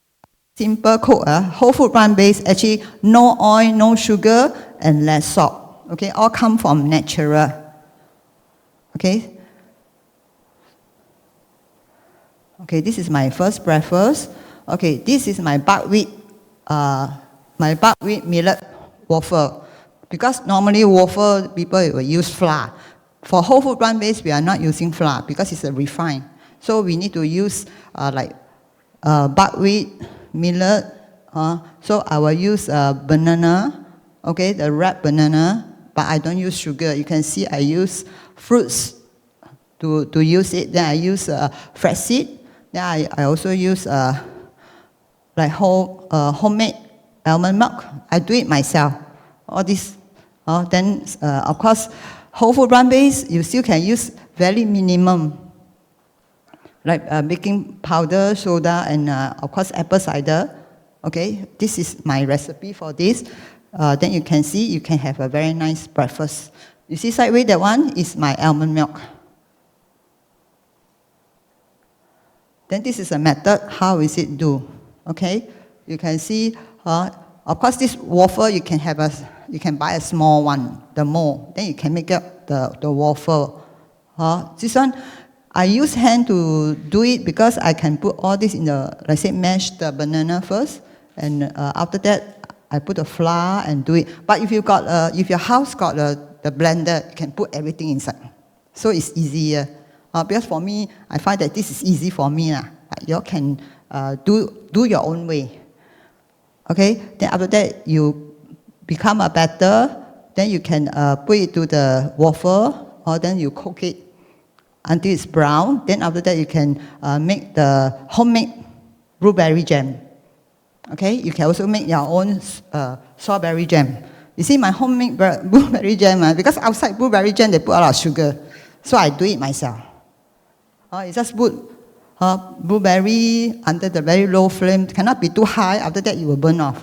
simple cook, whole food plant-based, actually no oil, no sugar, and less salt. Okay, all come from natural. Okay. Okay, this is my first breakfast. Okay, this is my buckwheat millet waffle. Because normally waffle, people will use flour. For whole food plant-based, we are not using flour because it's a refined. So we need to use buckwheat, millet. So I will use banana, okay, the wrapped banana, but I don't use sugar. You can see I use fruits to use it. Then I use flaxseed. Then I also use like homemade almond milk. I do it myself. All this. Then, of course, whole food plant-based, you still can use very minimum. Like baking powder, soda, and of course apple cider. Okay, this is my recipe for this. Then you can see you can have a very nice breakfast. You see sideways, that one is my almond milk. Then this is a method, how is it do? Okay, you can see, of course this waffle you can buy a small one, the mold. Then you can make up the waffle. This one, I use hand to do it because I can put all this in the, like say, mash the banana first, and after that, I put the flour and do it. But if your house got the blender, you can put everything inside. So it's easier. Because for me, I find that this is easy for me. You all can do your own way. Okay? Then after that, you become a batter. Then you can put it to the waffle, or then you cook it until it's brown. Then after that, you can make the homemade blueberry jam. Okay? You can also make your own strawberry jam. You see my homemade blueberry jam, because outside blueberry jam, they put a lot of sugar. So I do it myself. You just put blueberry under the very low flame. Cannot be too high. After that, you will burn off.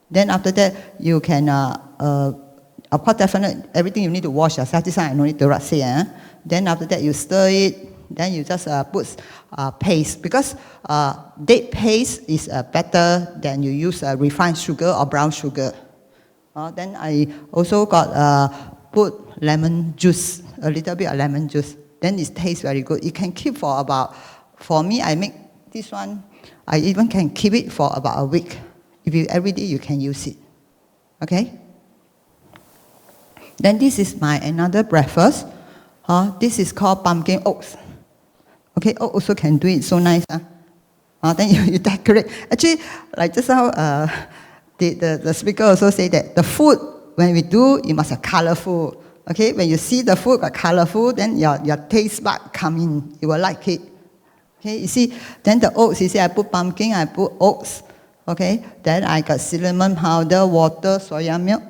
Then after that, you can, of course, definitely, everything you need to wash yourself. This one I don't need to say. Then after that, you stir it. Then you just put paste. Because date paste is better than you use refined sugar or brown sugar. Then I also got put lemon juice, a little bit of lemon juice. Then it tastes very good. You can keep for about, for me, I make this one, I even can keep it for about a week. If you every day you can use it. Okay? Then this is my another breakfast. This is called pumpkin oats. Okay, oats also can do it so nice. Then you decorate. Actually, like just now, the speaker also say that the food, when we do, it must have colorful. Okay, when you see the food got colorful, then your taste bud come in. You will like it. Okay, you see, then the oats, you see, I put pumpkin, I put oats. Okay, then I got cinnamon powder, water, soya milk.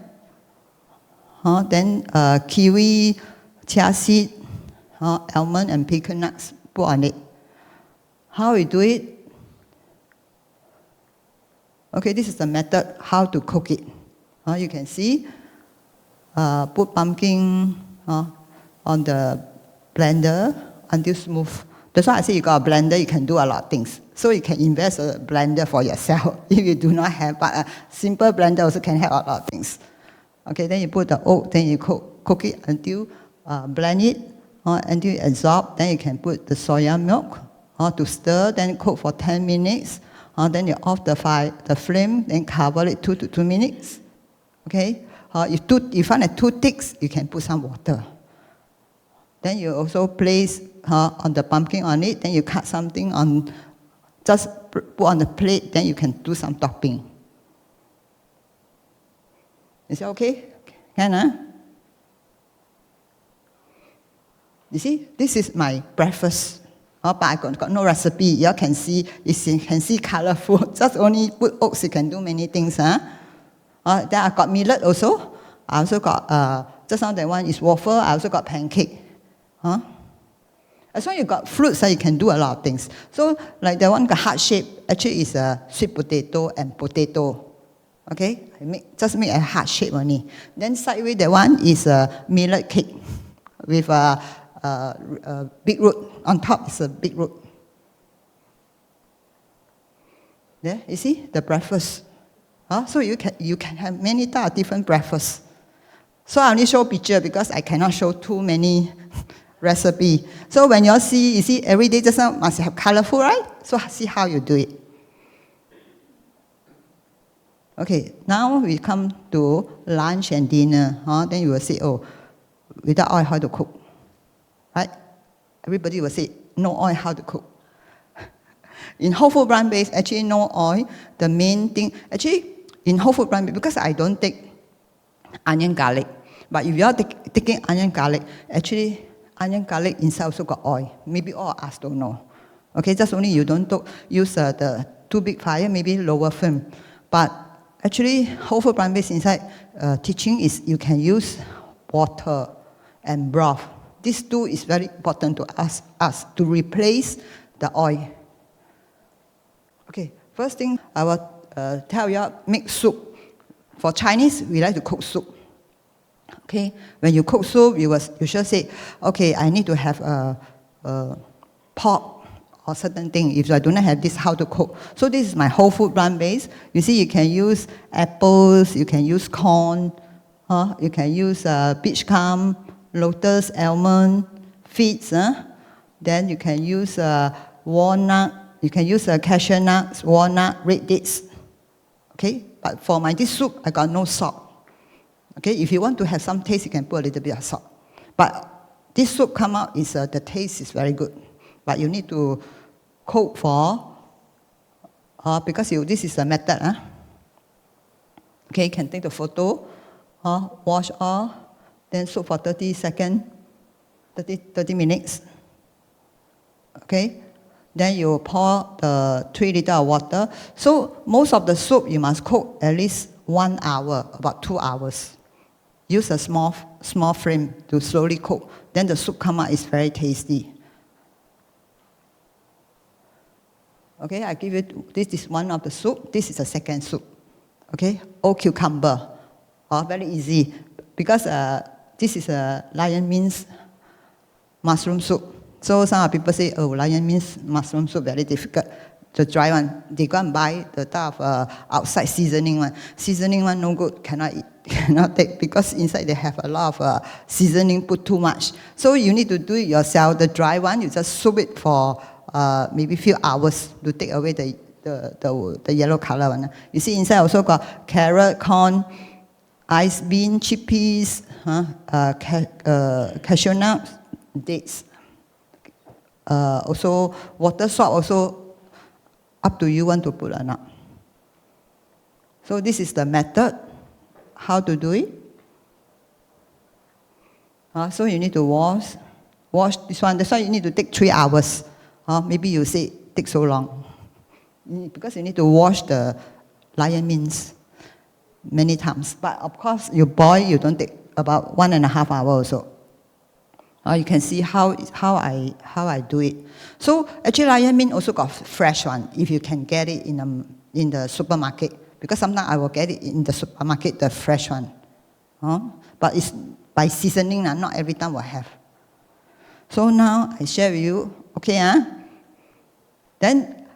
Then kiwi, chia seed, almond and pecan nuts put on it. How we do it? Okay, this is the method how to cook it. You can see, put pumpkin on the blender until smooth. That's why I say you got a blender, you can do a lot of things. So you can invest a blender for yourself if you do not have, but a simple blender also can have a lot of things. Okay, then you put the oat, then you cook it until blend it until it absorb. Then you can put the soya milk to stir, then cook for 10 minutes. Then you off the flame, then cover it 2 to 2 minutes. Okay, if you find it too thick, you can put some water. Then you also place on the pumpkin on it. Then you cut something on, just put on the plate. Then you can do some topping. Is it okay? Can, huh? You see, this is my breakfast. But I got no recipe. You can see, can see colorful. Just only put oats, you can do many things. Huh? Then I got millet also. I also got, just now that one is waffle. I also got pancake. As long as you got fruits, you can do a lot of things. So, like the one got heart shape, actually is a sweet potato and potato. Okay, just make a heart shape only. Then sideways, that one is a millet cake with a beetroot. On top is a beetroot. There, you see the breakfast. So you can have many types of different breakfasts. So I only show picture because I cannot show too many recipe. So when you see every day just now must have colorful, right? So see how you do it. Okay, now we come to lunch and dinner. Then you will say, oh, without oil, how to cook? Right? Everybody will say, no oil, how to cook? In whole food plant-based, actually no oil. The main thing, actually, in whole food plant-based, because I don't take onion garlic, but if you are taking onion garlic, actually, onion garlic inside also got oil. Maybe all of us don't know. Okay, just only you don't use the too big fire, maybe lower flame. But actually, whole food plant-based inside teaching is you can use water and broth. These two is very important to us to replace the oil. Okay, first thing I will tell you, make soup. For Chinese, we like to cook soup. Okay, when you cook soup, you should say, okay, I need to have a pork or certain thing. If I do not have this, how to cook? So this is my whole food plant-based. You see, you can use apples, you can use corn, you can use peach gum, lotus, almond, figs. Then you can use walnut, you can use cashew nuts, walnut, red dates. Okay, but for this soup, I got no salt. Okay, if you want to have some taste, you can put a little bit of salt. But this soup come out, the taste is very good. But you need to cook for, because this is the method. Okay, you can take the photo, wash all, then soak for 30 seconds, 30 minutes. Okay, then you pour the 3 liters of water. So most of the soup, you must cook at least 1 hour, about 2 hours. Use a small flame to slowly cook. Then the soup come out is very tasty. Okay, I give it, this is one of the soup. This is the second soup. Okay, old cucumber. Very easy. Because this is a lion means mushroom soup. So some people say, oh, lion means mushroom soup, very difficult. The dry one, they go and buy the type of outside seasoning one. Seasoning one no good, cannot eat, cannot take, because inside they have a lot of seasoning, put too much. So you need to do it yourself. The dry one, you just soup it for maybe few hours to take away the yellow color one. You see inside also got carrot, corn, ice bean, chickpeas, cashew nuts, dates. Also water, salt also up to you want to put or not. So this is the method, how to do it. So you need to wash this one. That's why you need to take 3 hours. Maybe you say it takes so long. Because you need to wash the lion means many times. But of course, you boil, you don't take about 1.5 hours or so. You can see how I do it. So actually, lion meat also got fresh one if you can get it in the supermarket. Because sometimes I will get it in the supermarket, the fresh one. But it's by seasoning, not every time will have. So now I share with you, okay? Then,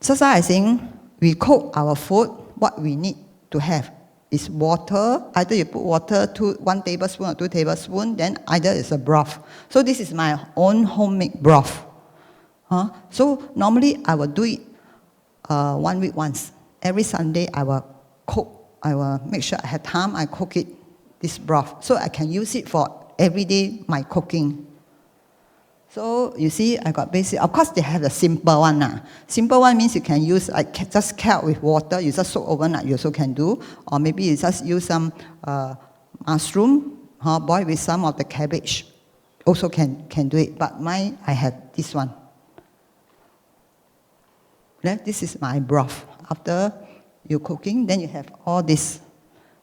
just like I think, we cook our food, what we need to have is water. Either you put water, 1 tablespoon or 2 tablespoons, then either it's a broth. So this is my own homemade broth. So normally I will do it 1 week once. Every Sunday I will cook. I will make sure I have time, I cook it, this broth. So I can use it for every day, my cooking. So you see, I got basic. Of course, they have the simple one. Simple one means you can use just carrot with water. You just soak overnight. You also can do, or maybe you just use some mushroom, boil with some of the cabbage. Also can do it. But mine, I have this one. This is my broth. After you cooking, then you have all this.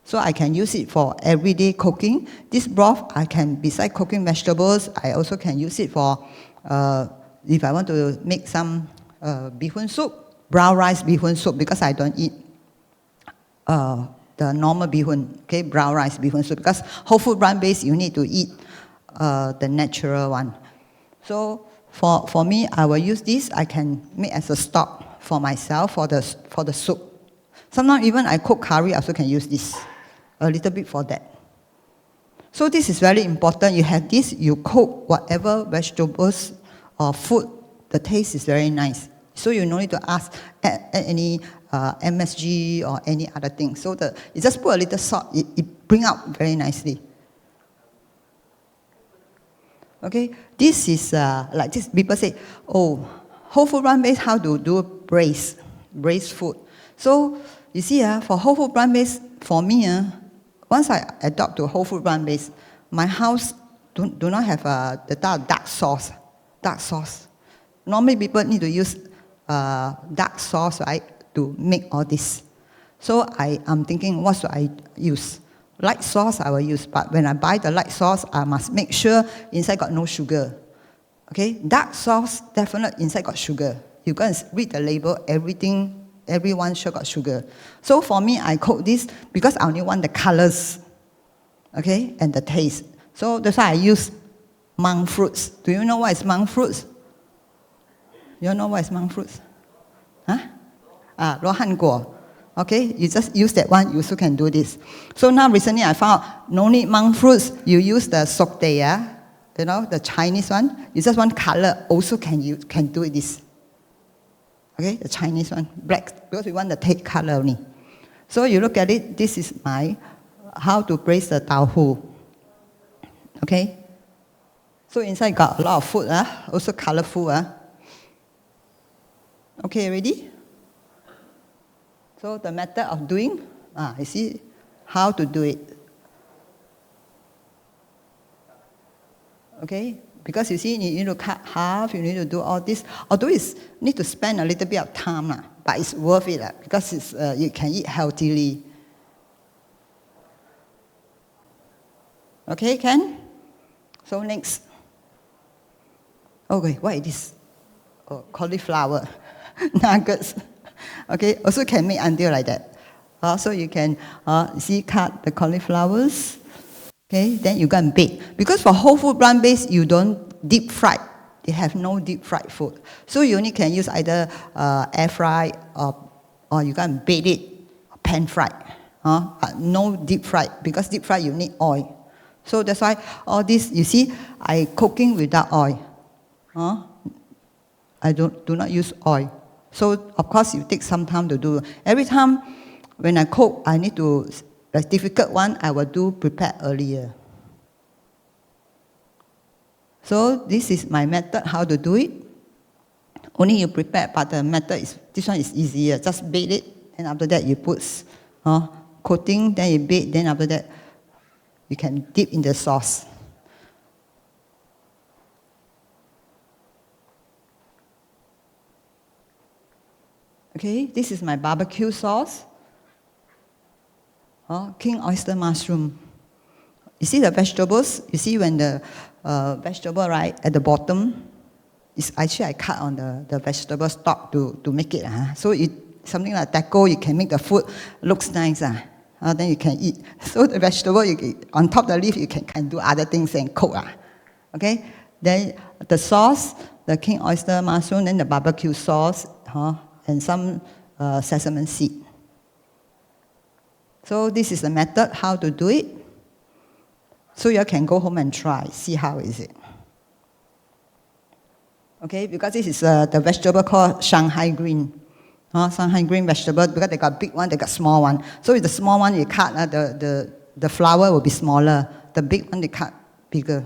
So I can use it for everyday cooking. This broth, I can, besides cooking vegetables, I also can use it for, if I want to make some bee hoon soup, brown rice bee hoon soup, because I don't eat the normal bee hoon, okay, brown rice bee hoon soup, because whole food plant-based, you need to eat the natural one. So for me, I will use this. I can make as a stock for myself, for the soup. Sometimes even I cook curry, I also can use this. A little bit for that. So this is very important. You have this, you cook whatever vegetables or food, the taste is very nice. So you no need to ask any MSG or any other thing. So you just put a little salt, it bring out very nicely. Okay, this is like this. People say, oh, whole food plant-based, how to do braised food. So you see, for whole food plant-based, for me, once I adopt to whole food plant-based, my house do not have the dark sauce. Dark sauce. Normally people need to use dark sauce, right, to make all this. So I'm thinking, what should I use? Light sauce I will use, but when I buy the light sauce, I must make sure inside got no sugar. Okay, dark sauce, definitely inside got sugar. You go and read the label, everyone sure got sugar. So for me, I cook this because I only want the colors, okay, and the taste. So that's why I use monk fruits. Do you know what is monk fruits? You know what is monk fruits? Rohan guo. Okay, you just use that one, you also can do this. So now recently I found no need monk fruits. You use the sokte, the Chinese one. You just want color, also can do this. Okay, the Chinese one, black, because we want the take color only. So you look at it, this is my how to braise the tauhu. Okay, so inside got a lot of food, also colorful. Okay, ready? So the method of doing, you see how to do it. Okay, because you see, you need to cut half, you need to do all this. Although you need to spend a little bit of time, but it's worth it because you can eat healthily. Okay, Ken? So next. Okay, what is this? Oh, cauliflower nuggets. Okay, also can make until like that. So you can cut the cauliflowers. Okay, then you go and bake. Because for whole food plant-based, you don't deep fry. They have no deep fried food. So you only can use either air fry or you go and bake it, pan fried. But no deep fried, because deep fried you need oil. So that's why all this, you see, I cooking without oil. I do not use oil. So of course you take some time to do. Every time when I cook, I need to, the difficult one, I will prepare earlier. So this is my method how to do it. Only you prepare, but the method is, this one is easier. Just bake it, and after that you put coating, then you bake, then after that you can dip in the sauce. Okay, this is my barbecue sauce. King oyster mushroom. You see the vegetables? You see when the vegetable, right, at the bottom, is actually I cut on the vegetable stock to make it. So it something like taco, you can make the food looks nice. Then you can eat. So the vegetable, on top of the leaf, you can do other things and cook. Okay? Then the sauce, the king oyster mushroom, then the barbecue sauce, and some sesame seed. So this is the method how to do it. So you can go home and try, see how is it. Okay, because this is the vegetable called Shanghai green. Shanghai green vegetable, because they got big one, they got small one. So with the small one you cut, the flower will be smaller. The big one they cut bigger.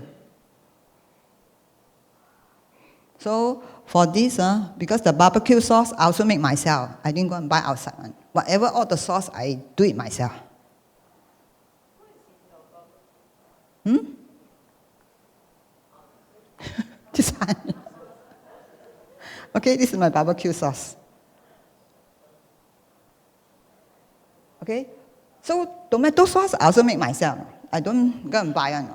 So for this, because the barbecue sauce I also make myself. I didn't go and buy outside one. Whatever all the sauce, I do it myself. This one. Okay, this is my barbecue sauce. Okay, so tomato sauce I also make myself. I don't go and buy one.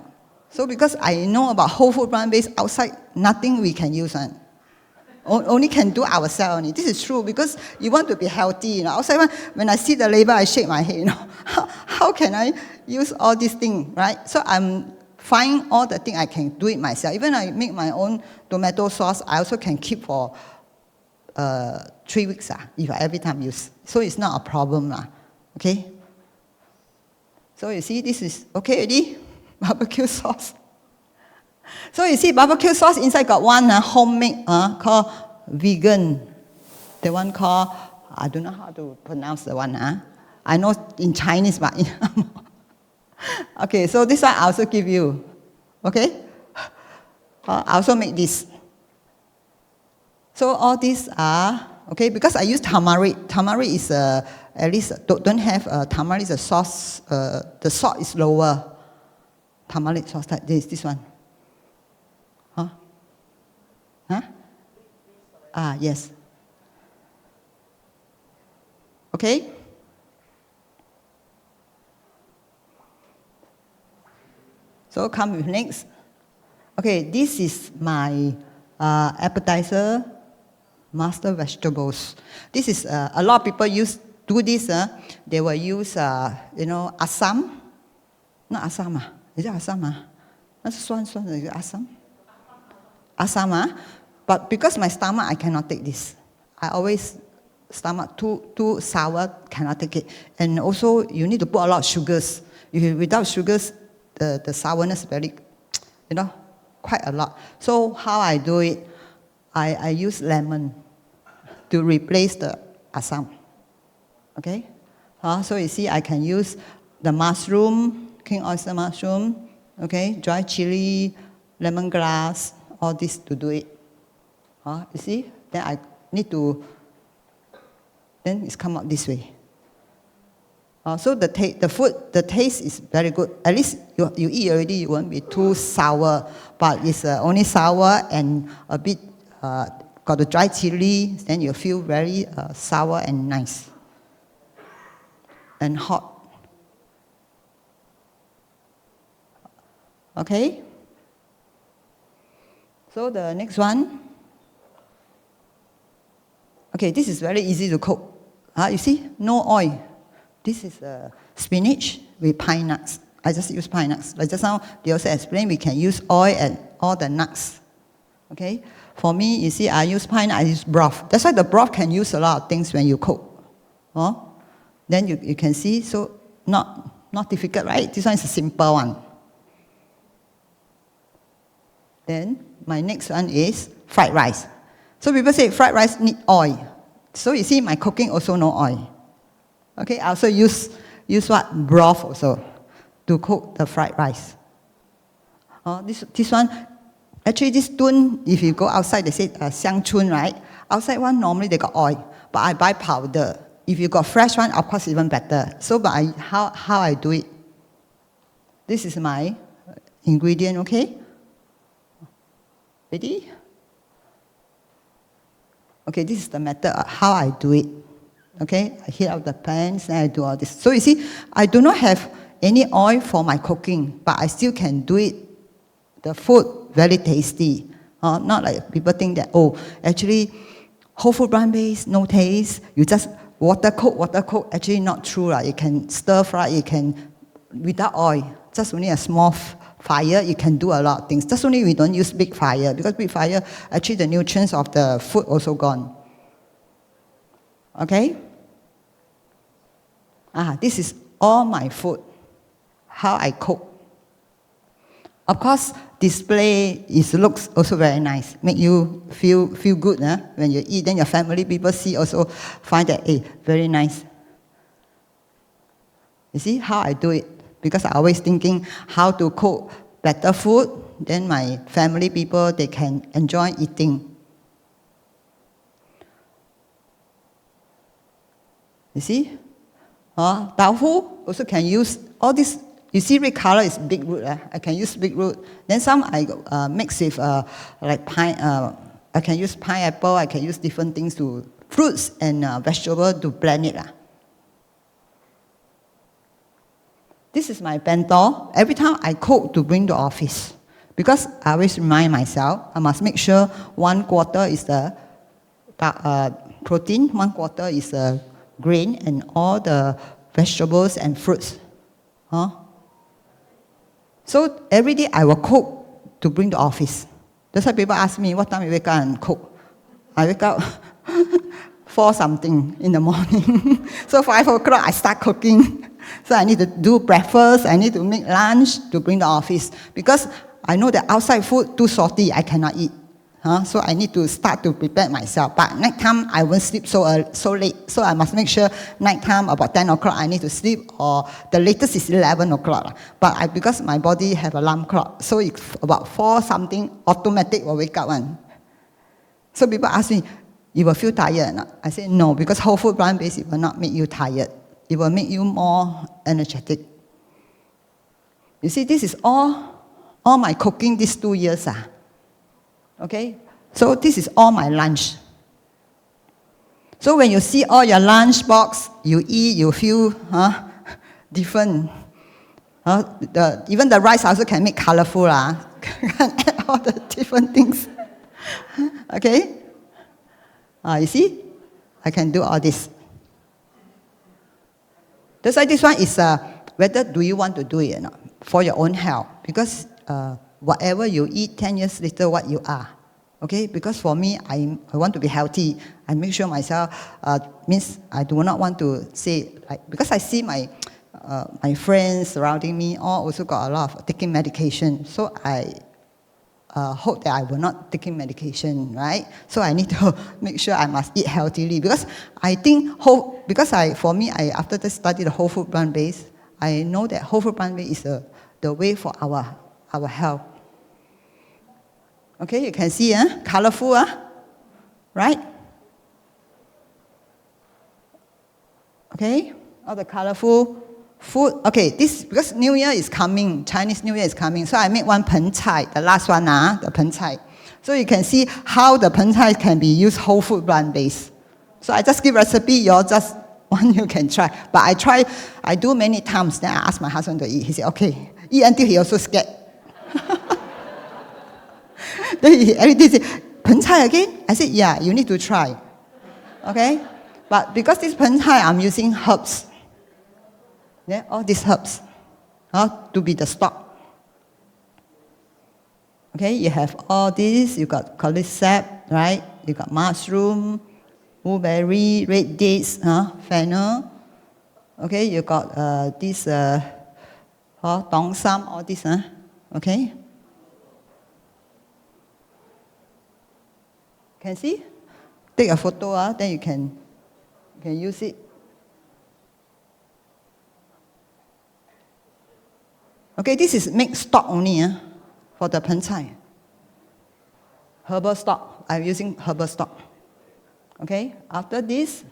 So because I know about whole food plant-based, outside nothing we can use one. Only can do ourselves only. This is true because you want to be healthy. Outside when I see the label, I shake my head. How can I use all these things, right? So I'm find all the things I can do it myself. Even I make my own tomato sauce, I also can keep for 3 weeks if I every time use. So it's not a problem. Okay? So you see, this is okay already? Barbecue sauce. So you see, barbecue sauce inside got one homemade called vegan. The one called, I don't know how to pronounce the one. I know in Chinese, but okay, so this one I also give you. Okay? I also make this. So all these are, okay, because I use tamarind. Tamarind is at least, don't have, tamarind is a sauce, the salt is lower. Tamarind sauce like this one. Yes. Okay? So come with next. Okay, this is my appetizer, master vegetables. This is, a lot of people do this, they will use, assam. Not assam, is it assam? That's swan, is it assam? Assam, but because my stomach, I cannot take this. I always, stomach too sour, cannot take it. And also, you need to put a lot of sugars. Without sugars, the sourness very, quite a lot. So how I do it, I use lemon to replace the assam. Okay? So you see, I can use the mushroom, king oyster mushroom, okay, dry chili, lemongrass, all this to do it. You see? Then I need to, then it's come out this way. So the taste is very good. At least you eat already, you won't be too sour. But it's only sour and a bit, got the dry chili, then you feel very sour and nice. And hot. Okay? So the next one. Okay, this is very easy to cook. You see, no oil. This is spinach with pine nuts. I just use pine nuts. Like just now, they also explained we can use oil and all the nuts. Okay? For me, you see, I use pine, I use broth. That's why the broth can use a lot of things when you cook. Then you can see, so not difficult, right? This one is a simple one. Then my next one is fried rice. So people say fried rice need oil. So you see, my cooking also no oil. Okay, I also use what? Broth also to cook the fried rice. This one, actually this tun, if you go outside, they say xiang chun, right? Outside one, normally they got oil, but I buy powder. If you got fresh one, of course, even better. So, but how I do it? This is my ingredient, okay? Ready? Okay, this is the method of how I do it. Okay, I heat up the pans, then I do all this. So you see, I do not have any oil for my cooking, but I still can do it. The food very tasty. Not like people think that, oh, actually, whole food plant-based, no taste. You just water cook. Actually, not true. You can stir fry, you can, without oil, just only a small fire, you can do a lot of things. Just only we don't use big fire, because big fire, actually the nutrients of the food also gone. Okay? This is all my food, how I cook. Of course, display looks also very nice, make you feel good when you eat. Then your family people see also find that, hey, very nice. You see how I do it? Because I always thinking how to cook better food, then my family people, they can enjoy eating. You see? Tofu also can use all this. You see red color is beetroot. I can use beetroot. Then some I mix with I can use pineapple. I can use different things to fruits and vegetable to blend it. This is my bento. Every time I cook to bring to office, because I always remind myself I must make sure 1/4 is the protein, 1/4 is the grain, and all the vegetables and fruits. So every day I will cook to bring to office. That's why people ask me, what time you wake up and cook? I wake up 4 something in the morning. So 5 o'clock I start cooking. So I need to do breakfast, I need to make lunch to bring to office. Because I know that outside food too salty, I cannot eat. So I need to start to prepare myself. But night time, I won't sleep so late. So I must make sure night time, about 10 o'clock, I need to sleep, or the latest is 11 o'clock. But because my body have alarm clock, so it's about 4 something, automatic will wake up one. So people ask me, you will feel tired or not? I say, no, because whole food plant-based, it will not make you tired. It will make you more energetic. You see, this is all my cooking these 2 years. Okay, so this is all my lunch. So when you see all your lunch box, you eat, you feel different. Even the rice also can make colorful. Can add all the different things. Okay, you see, I can do all this. That's why this one is whether do you want to do it or not for your own health, because whatever you eat, 10 years later, what you are. Okay? Because for me, I want to be healthy. I make sure myself, means I do not want to say, because I see my friends surrounding me all also got a lot of taking medication. So I hope that I will not taking medication, right? So I need to make sure I must eat healthily. Because I think, for me, after the study the whole food plant-based, I know that whole food plant-based is the way for our health. Okay, you can see, colorful, right? Okay, all the colorful food. Okay, this because New Year is coming, Chinese New Year is coming, so I make one pen cai, the last one, the pen cai. So you can see how the pen cai can be used whole food plant-based. So I just give recipe, you just one you can try. But I do many times, then I ask my husband to eat. He said, okay, eat until he also scared. Then he every day say, pen cai again? I said, yeah, you need to try. Okay? But because this pen cai, I'm using herbs. Yeah, all these herbs to be the stock. Okay, you have all this. You got cordyceps, right? You got mushroom, blueberry, red dates, fennel. Okay, you got this dong sam, all this. Okay. Can see? Take a photo, then you can use it. Okay, this is make stock only for the pen cai. Herbal stock. I'm using herbal stock. Okay, after this,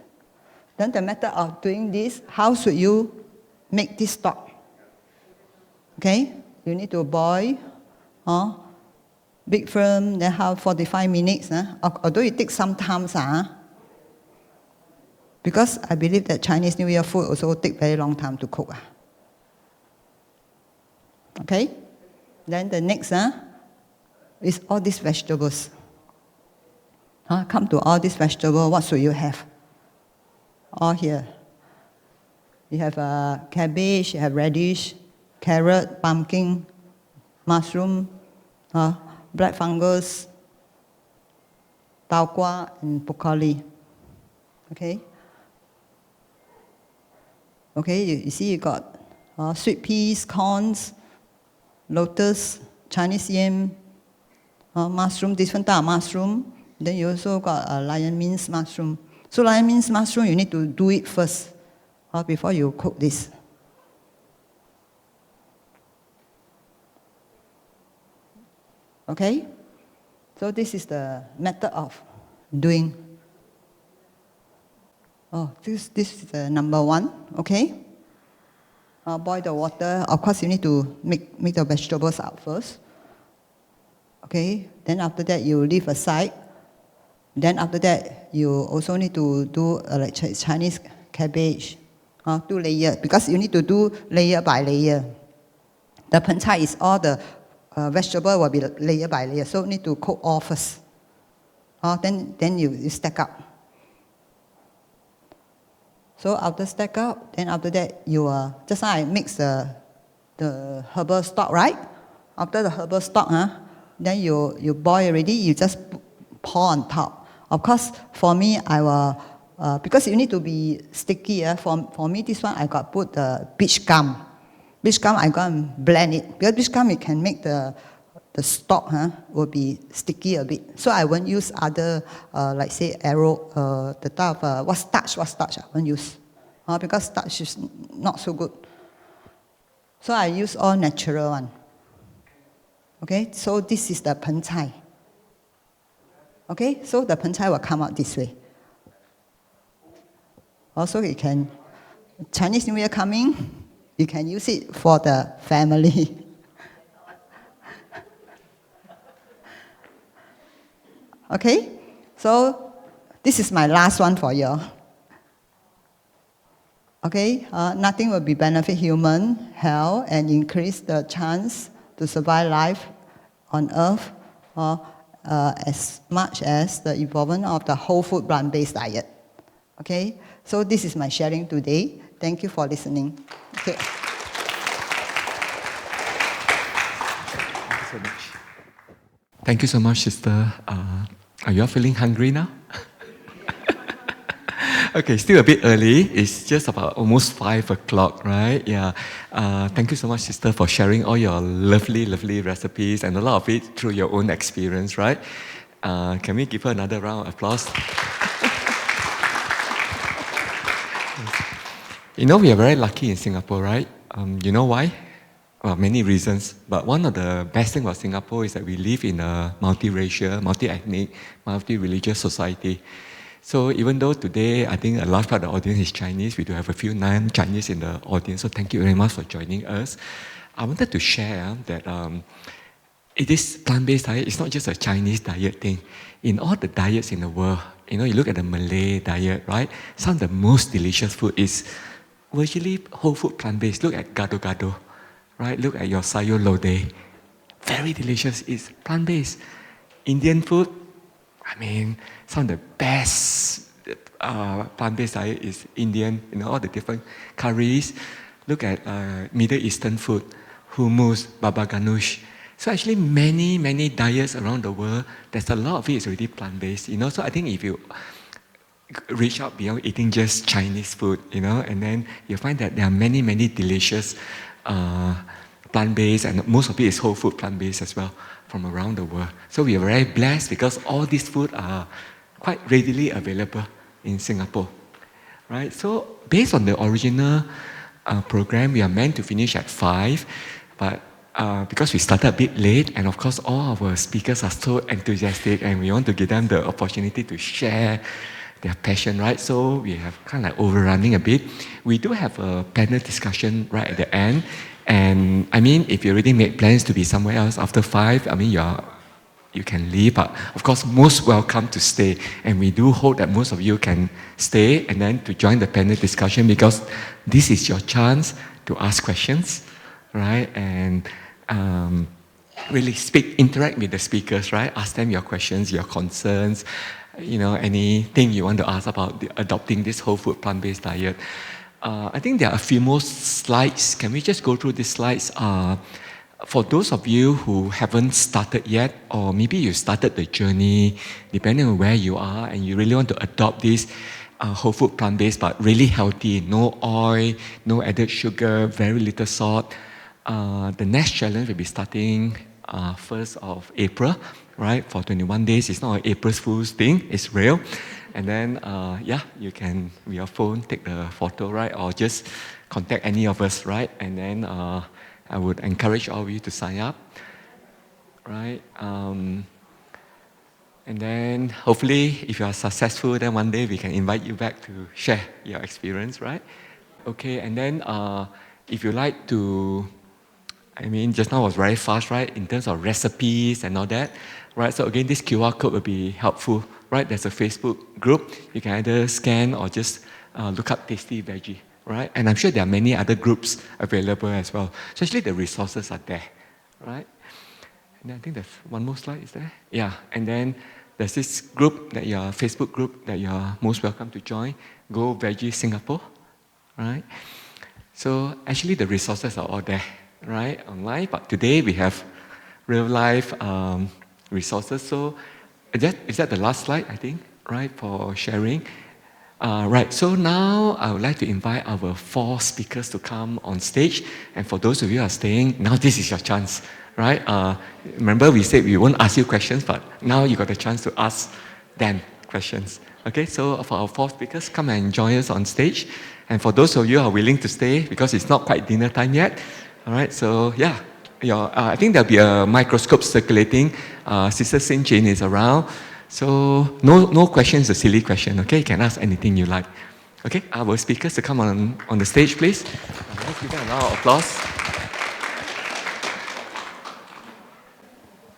then the method of doing this, how should you make this stock? Okay, you need to boil, big firm, then have 45 minutes. Although it takes some time. Because I believe that Chinese New Year food also take very long time to cook. Okay? Then the next is all these vegetables. Come to all these vegetables, what should you have? All here. You have cabbage, you have radish, carrot, pumpkin, mushroom, black fungus, tau kwa, and broccoli. Okay? Okay, you see you got sweet peas, corns, lotus, Chinese yam, mushroom, different type of mushroom. Then you also got lion minced mushroom. So lion minced mushroom, you need to do it first before you cook this. Okay? So this is the method of doing. This is the number 1, okay? Boil the water. Of course, you need to make the vegetables out first. Okay? Then after that, you leave aside. Then after that, you also need to do like Chinese cabbage, 2 layers, because you need to do layer by layer. The pen chai is all the vegetable will be layer by layer, so you need to cook all first. Then you stack up. So after stack up, then after that you just now I mix the herbal stock, right? After the herbal stock, then you boil already. You just pour on top. Of course, for me I will because you need to be sticky. For me this one I got put the beach gum. Beach gum I go and blend it because beach gum it can make the stock will be sticky a bit. So I won't use other like say arrow the type of what starch I won't use because starch is not so good. So I use all natural one. Okay, so this is the pen chai. Okay, so the pen chai will come out this way. Also, you can Chinese New Year coming, you can use it for the family. Okay, so this is my last one for you. Okay, nothing will be benefit human health and increase the chance to survive life on earth as much as the involvement of the whole food plant-based diet. Okay, so this is my sharing today. Thank you for listening. Okay. Thank you so much, sister. Are you all feeling hungry now? Okay, still a bit early. It's just about almost 5 o'clock, right? Yeah. Thank you so much, sister, for sharing all your lovely, lovely recipes and a lot of it through your own experience, right? Can we give her another round of applause? You know, we are very lucky in Singapore, right? You know why? Well, many reasons, but one of the best things about Singapore is that we live in a multiracial, multi-ethnic, multi-religious society. So even though today I think a large part of the audience is Chinese, we do have a few non-Chinese in the audience, so thank you very much for joining us. I wanted to share that it is plant-based diet. It's not just a Chinese diet thing. In all the diets in the world, you know, you look at the Malay diet, right? Some of the most delicious food is virtually whole food plant-based. Look at gado-gado, right? Look at your sayur lodeh. Very delicious. It's plant-based. Indian food, I mean, some of the best plant-based diet is Indian, you know, all the different curries. Look at Middle Eastern food, hummus, baba ganoush. So actually many, many diets around the world, there's a lot of it is already plant-based, you know. So I think if you reach out beyond eating just Chinese food, you know, and then you find that there are many, many delicious plant-based, and most of it is whole food plant-based as well from around the world. So we are very blessed because all these food are quite readily available in Singapore, right? So based on the original program, we are meant to finish at 5, but because we started a bit late, and of course all our speakers are so enthusiastic and we want to give them the opportunity to share their passion, right? So we have kind of like overrunning a bit. We do have a panel discussion right at the end. And I mean, if you already made plans to be somewhere else after 5, I mean, you're you can leave. But of course, most welcome to stay. And we do hope that most of you can stay and then to join the panel discussion, because this is your chance to ask questions, right? And really interact with the speakers, right? Ask them your questions, your concerns, anything you want to ask about adopting this whole food plant-based diet. I think there are a few more slides. Can we just go through these slides? For those of you who haven't started yet, or maybe you started the journey, depending on where you are, and you really want to adopt this whole food plant-based, but really healthy, no oil, no added sugar, very little salt. The next challenge will be starting 1st of April, right? For 21 days. It's not an April Fool's thing, it's real. And then, you can, with your phone, take the photo, right? Or just contact any of us, right? And then I would encourage all of you to sign up, right? And then hopefully, if you are successful, then one day we can invite you back to share your experience, right? Okay, and then if you like to, just now was very fast, right? In terms of recipes and all that, right? So again, this QR code will be helpful, right? There's a Facebook group. You can either scan or just look up Tasty Veggie, right? And I'm sure there are many other groups available as well. So actually the resources are there, right? And I think there's one more slide, is there? Yeah, and then there's this group, Facebook group that you're most welcome to join, Go Veggie Singapore, right? So actually the resources are all there, right, online. But today we have real life resources. So is that the last slide, I think, right, for sharing? Right, so now I would like to invite our 4 speakers to come on stage. And for those of you who are staying, now this is your chance, right? Remember we said we won't ask you questions, but now you got the chance to ask them questions. Okay, so for our 4 speakers, come and join us on stage. And for those of you who are willing to stay, because it's not quite dinner time yet, all right, so yeah, I think there'll be a microscope circulating. Sister Sin Jane is around. So no question is a silly question, okay? You can ask anything you like. Okay, our speakers to come on the stage, please. Let's give them a round of applause.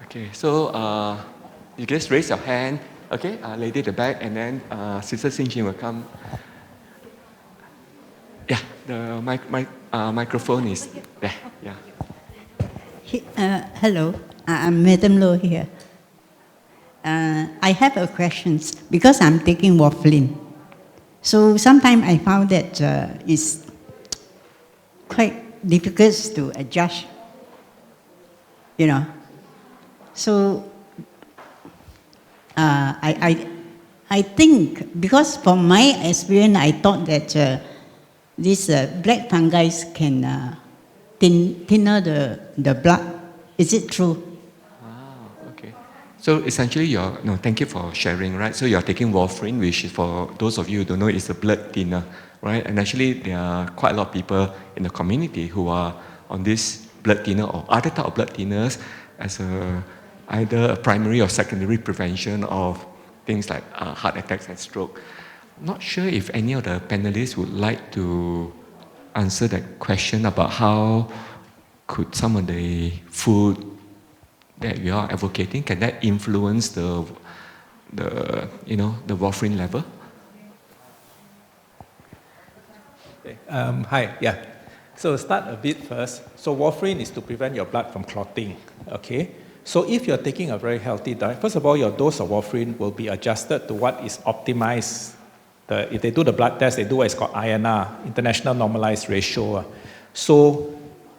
Okay, so you just raise your hand, okay? Lady at the back, and then Sister Sin Jane will come. Yeah, the microphone is there, yeah. Hello, I'm Madam Low here. I have a question because I'm taking warfarin. So sometimes I found that it's quite difficult to adjust, So I think, because from my experience, I thought that this black fungi can thinner the blood. Is it true? Okay. So essentially, thank you for sharing, right? So you're taking warfarin, which for those of you who don't know, is a blood thinner, right? And actually, there are quite a lot of people in the community who are on this blood thinner or other type of blood thinners as either a primary or secondary prevention of things like heart attacks and stroke. I'm not sure if any of the panelists would like to answer that question about how could some of the food that we are advocating, can that influence the warfarin level? Hi, yeah. So start a bit first. So warfarin is to prevent your blood from clotting, okay? So if you're taking a very healthy diet, first of all, your dose of warfarin will be adjusted to what is optimized. If they do the blood test, they do what is called INR, International Normalized Ratio. So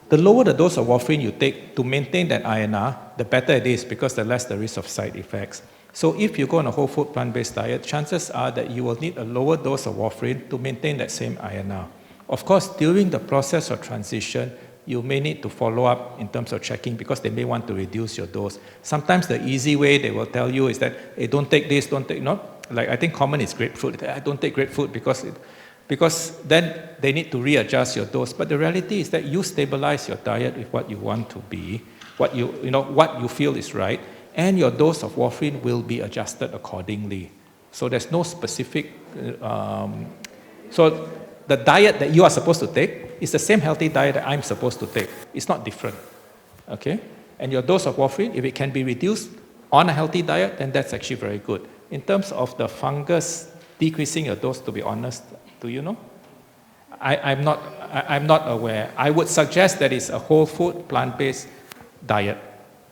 the lower the dose of warfarin you take to maintain that INR, the better it is, because the less the risk of side effects. So if you go on a whole food plant-based diet, chances are that you will need a lower dose of warfarin to maintain that same INR. Of course, during the process of transition, you may need to follow up in terms of checking, because they may want to reduce your dose. Sometimes the easy way they will tell you is that, hey, don't take this, don't take, like I think common is grapefruit. I don't take grapefruit because then they need to readjust your dose. But the reality is that you stabilize your diet with what you want to be, what you feel is right, and your dose of warfarin will be adjusted accordingly. So there's no specific, so the diet that you are supposed to take is the same healthy diet that I'm supposed to take. It's not different, okay? And your dose of warfarin, if it can be reduced on a healthy diet, then that's actually very good. In terms of the fungus decreasing your dose, to be honest, do you know? I'm not aware. I would suggest that it's a whole food, plant-based diet,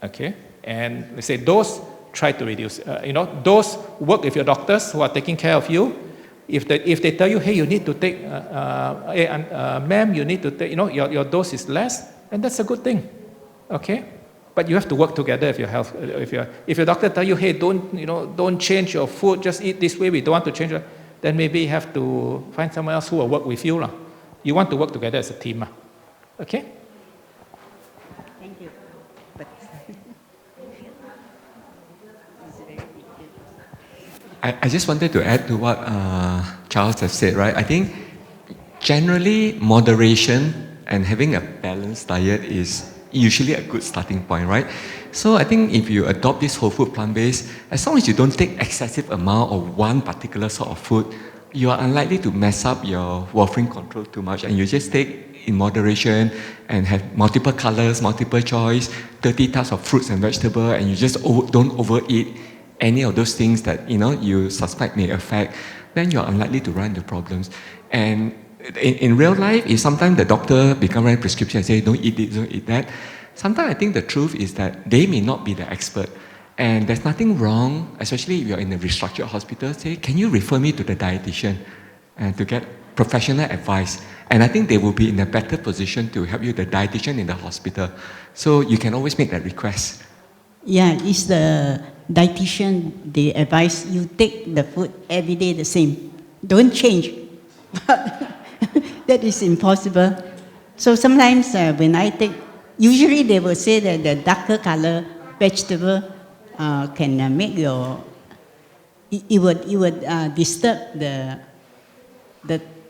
okay? And we say those, try to reduce. Those work with your doctors who are taking care of you. If they tell you, hey, you need to take, ma'am, you need to take, your dose is less, then that's a good thing, okay? But you have to work together if your health, if your doctor tell you, hey, don't change your food, just eat this way, we don't want to change it, then maybe you have to find someone else who will work with you. You want to work together as a team, okay? Thank you. I just wanted to add to what Charles has said, right? I think generally moderation and having a balanced diet is usually a good starting point, right? So I think if you adopt this whole food plant-based, as long as you don't take excessive amount of one particular sort of food, you are unlikely to mess up your warfarin control too much, and you just take in moderation and have multiple colors, multiple choice, 30 types of fruits and vegetables, and you just don't overeat any of those things that you suspect may affect, then you're unlikely to run into problems. And in real life, if sometimes the doctor become write prescription and say, don't eat this, don't eat that, sometimes I think the truth is that they may not be the expert. And there's nothing wrong, especially if you're in a restructured hospital, say, can you refer me to the dietitian and to get professional advice? And I think they will be in a better position to help you, the dietitian in the hospital. So you can always make that request. Yeah, it's the dietitian, they advise you take the food every day the same. Don't change. That is impossible. So sometimes when I take, usually they will say that the darker color vegetable can make your, it would disturb the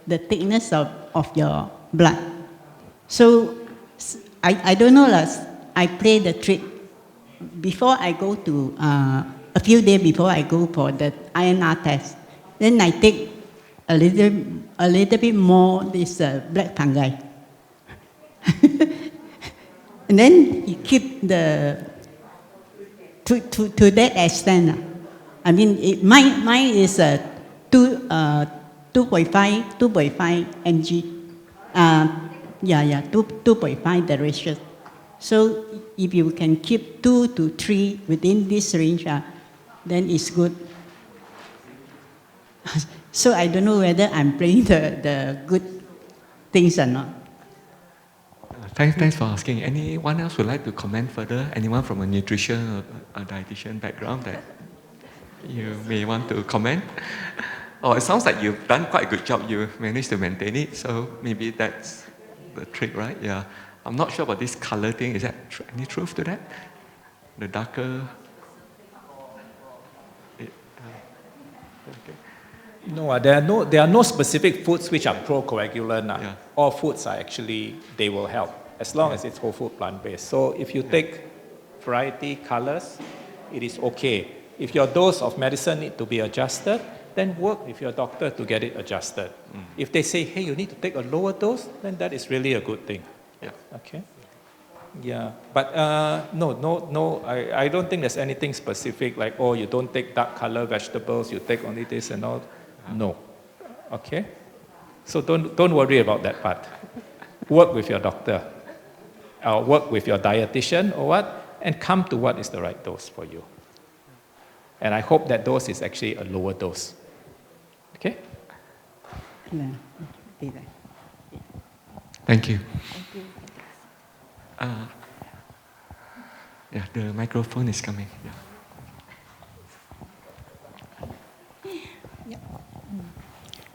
thickness of your blood. So I don't know, I play the trick. Before I go to, a few days before I go for the INR test, then I take a little bit more this black fungi. And then you keep the, to that extent. I mean, mine is 2.5 mg. 2.5 the ratio. So if you can keep 2 to 3 within this range, then it's good. So I don't know whether I'm playing the good things or not. Thanks for asking. Anyone else would like to comment further? Anyone from a nutrition or a dietitian background that you may want to comment? Oh, it sounds like you've done quite a good job. You managed to maintain it, so maybe that's the trick, right? Yeah. I'm not sure about this color thing. Is that any truth to that? The darker. Okay. No, there are no specific foods which are pro-coagulant. Yeah. All foods are actually, they will help, as long as it's whole food plant-based. So if you take variety, colors, it is okay. If your dose of medicine need to be adjusted, then work with your doctor to get it adjusted. If they say, hey, you need to take a lower dose, then that is really a good thing. Yeah. Okay. Yeah, but no, I don't think there's anything specific like, oh, you don't take dark color vegetables, you take only this and all. No. Okay? So don't worry about that part. Work with your doctor, or work with your dietitian or what, and come to what is the right dose for you. And I hope that dose is actually a lower dose. Okay? Thank you. Yeah, the microphone is coming.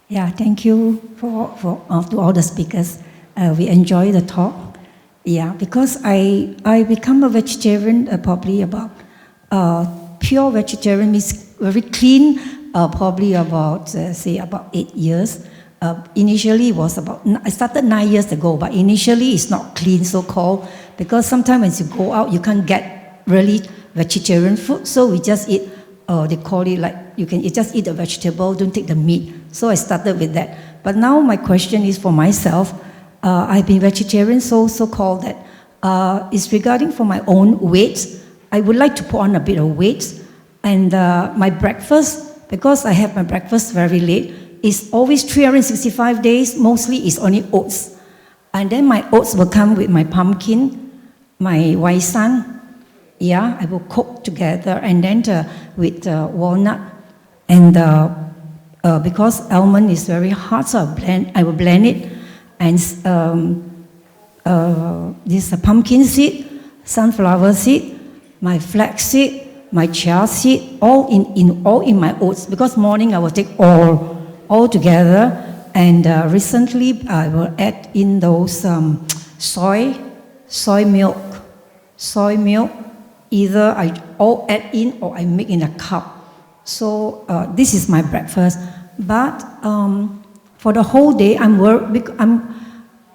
Yeah, thank you for to all the speakers. We enjoy the talk. Yeah, because I become a vegetarian probably about pure vegetarian means very clean. Probably about say about 8 years. Initially was about, I started 9 years ago, but initially it's not clean, so-called, because sometimes when you go out, you can't get really vegetarian food, so we just eat, they call it like, you can just eat the vegetable, don't take the meat. So I started with that. But now my question is for myself, I've been vegetarian, so-called that, it's regarding for my own weight. I would like to put on a bit of weight. And my breakfast, because I have my breakfast very late, is always 365 days, mostly is only oats. And then my oats will come with my pumpkin, my waisan. Yeah, I will cook together, and then with walnut. And because almond is very hard, so I will blend it. And this pumpkin seed, sunflower seed, my flax seed, my chia seed, all in my oats. Because morning I will take all together. And recently I will add in those soy milk. Either I all add in or I make in a cup. So this is my breakfast. But for the whole day,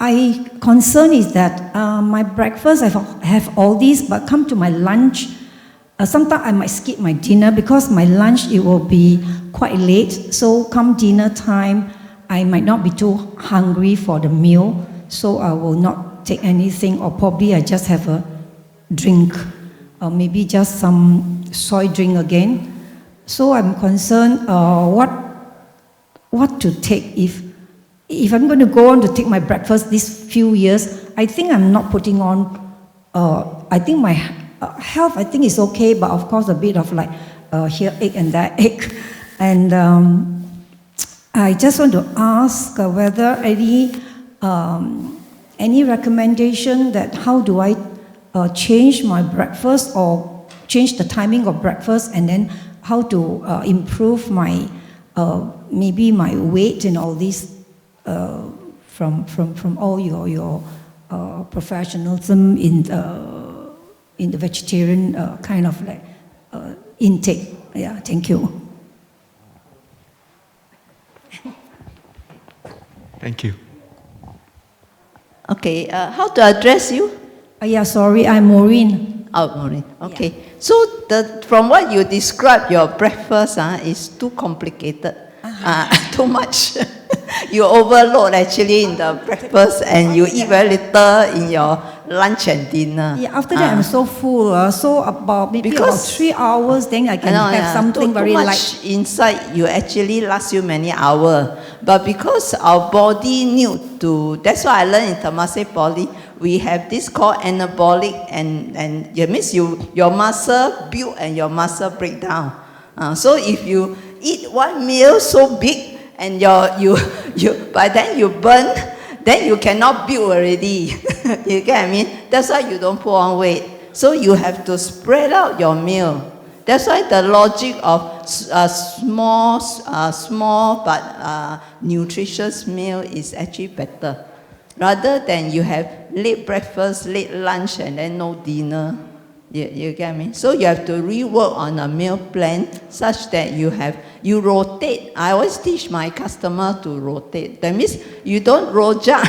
I concern is that my breakfast, I have all these, but come to my lunch, sometimes I might skip my dinner because my lunch, it will be quite late. So come dinner time, I might not be too hungry for the meal. So I will not take anything, or probably I just have a drink, or maybe just some soy drink again. So I'm concerned what to take if I'm going to go on to take my breakfast these few years. I think I'm not putting on, I think my health, I think is okay, but of course a bit of like here ache and that ache. And I just want to ask whether any recommendation that how do I change my breakfast or change the timing of breakfast, and then how to improve my maybe my weight and all this from all your professionalism in the vegetarian kind of like intake. Yeah, thank you. Thank you. Okay, how to address you? Yeah, sorry, I'm Maureen. Oh, Maureen. Okay. Yeah. So from what you described, your breakfast is too complicated, too much. You overload actually in the breakfast, and you eat very little in your lunch and dinner. Yeah, after that I'm so full. So about maybe about 3 hours, then I can have something very too much light. Inside, you actually last you many hours. But because our body need to, that's why I learned in Temasek Poly, we have this called anabolic, and it means your muscle build and your muscle break down. So if you eat one meal so big, and by then you burn, then you cannot build already. You get what I mean? That's why you don't put on weight. So you have to spread out your meal. That's why the logic of small but nutritious meal is actually better, rather than you have late breakfast, late lunch, and then no dinner. You get me? So you have to rework on a meal plan such that you rotate. I always teach my customer to rotate. That means you don't rojak.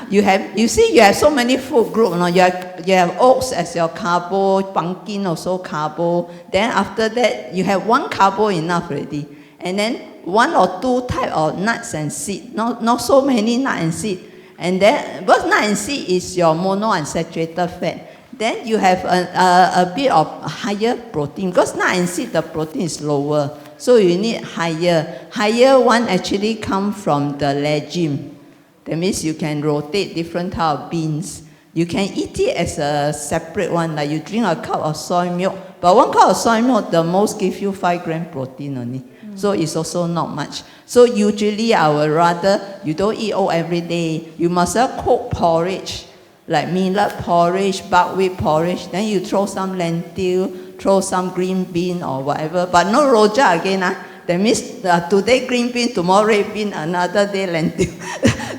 You have so many food groups. You have oats as your carbo, pumpkin also carbo. Then after that, you have one carbo enough already. And then 1 or 2 type of nuts and seed. Not so many nuts and seed. And then, because nut and seed is your monounsaturated fat. Then you have a bit of higher protein, because nut and seed, the protein is lower. So you need higher. Higher one actually come from the legume. That means you can rotate different type of beans. You can eat it as a separate one, like you drink a cup of soy milk. But 1 cup of soy milk, the most give you 5 grams protein only. So it's also not much. So usually I would rather, you don't eat oat every day. You must have cook porridge, like millet porridge, buckwheat porridge. Then you throw some lentil, throw some green bean or whatever. But no rojak again. That means today green bean, tomorrow red bean, another day lentil.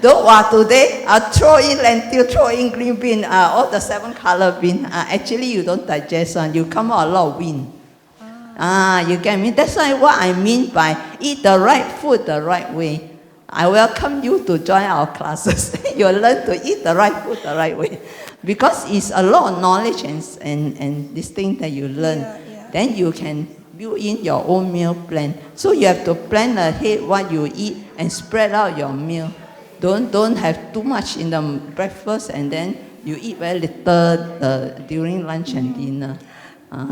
Today throw in lentil, throw in green bean, all the 7 color bean. Actually you don't digest one. You come out a lot of wind. You get me? That's why what I mean by eat the right food the right way. I welcome you to join our classes. You'll learn to eat the right food the right way. Because it's a lot of knowledge and this thing that you learn. Then you can build in your own meal plan. So you have to plan ahead what you eat and spread out your meal. Don't have too much in the breakfast and then you eat very little during lunch and dinner.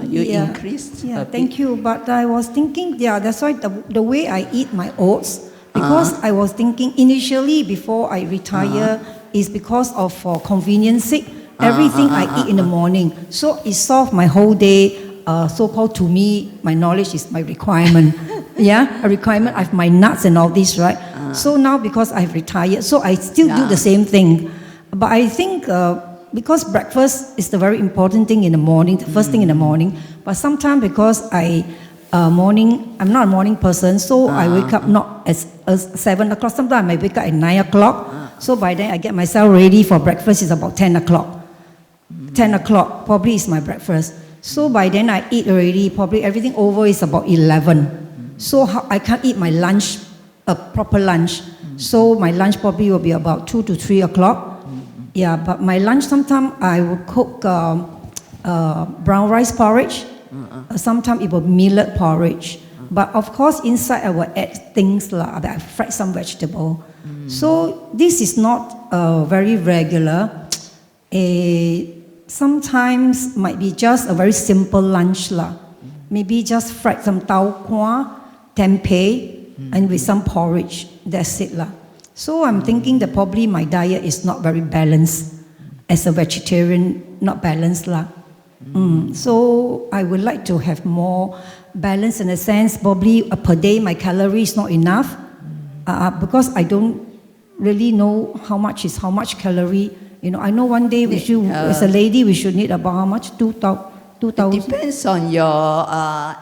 You Yeah. increased. Yeah, a thank bit. you. But I was thinking, yeah, that's why the way I eat my oats, because I was thinking initially before I retire is because of for convenience sake, everything I eat in the morning. So it solved my whole day. So-called to me, my knowledge is my requirement. Yeah, a requirement. I have my nuts and all this, right? So now because I've retired, so I still do the same thing. But I think because breakfast is the very important thing in the morning, the first thing in the morning. But sometimes because I'm not a morning person, so I wake up not as 7 o'clock. Sometimes I wake up at 9 o'clock. So by then I get myself ready for breakfast. It's about 10 o'clock. 10 o'clock probably is my breakfast. So by then I eat already. Probably everything over is about 11. So I can't eat my lunch, a proper lunch. So my lunch probably will be about 2 to 3 o'clock. Yeah, but my lunch sometimes I will cook brown rice porridge. Sometimes it will be millet porridge. But of course inside I will add things like I fried some vegetable. So this is not very regular. Sometimes might be just a very simple lunch lah. Maybe just fried some tau kwa, tempeh, and with some porridge. That's it lah. So I'm thinking that probably my diet is not very balanced. As a vegetarian, not balanced lah. So I would like to have more balance in a sense. Probably per day my calories not enough because I don't really know how much calorie. You know, I know one day we should, as a lady, we should need about how much? 2,000. It depends on your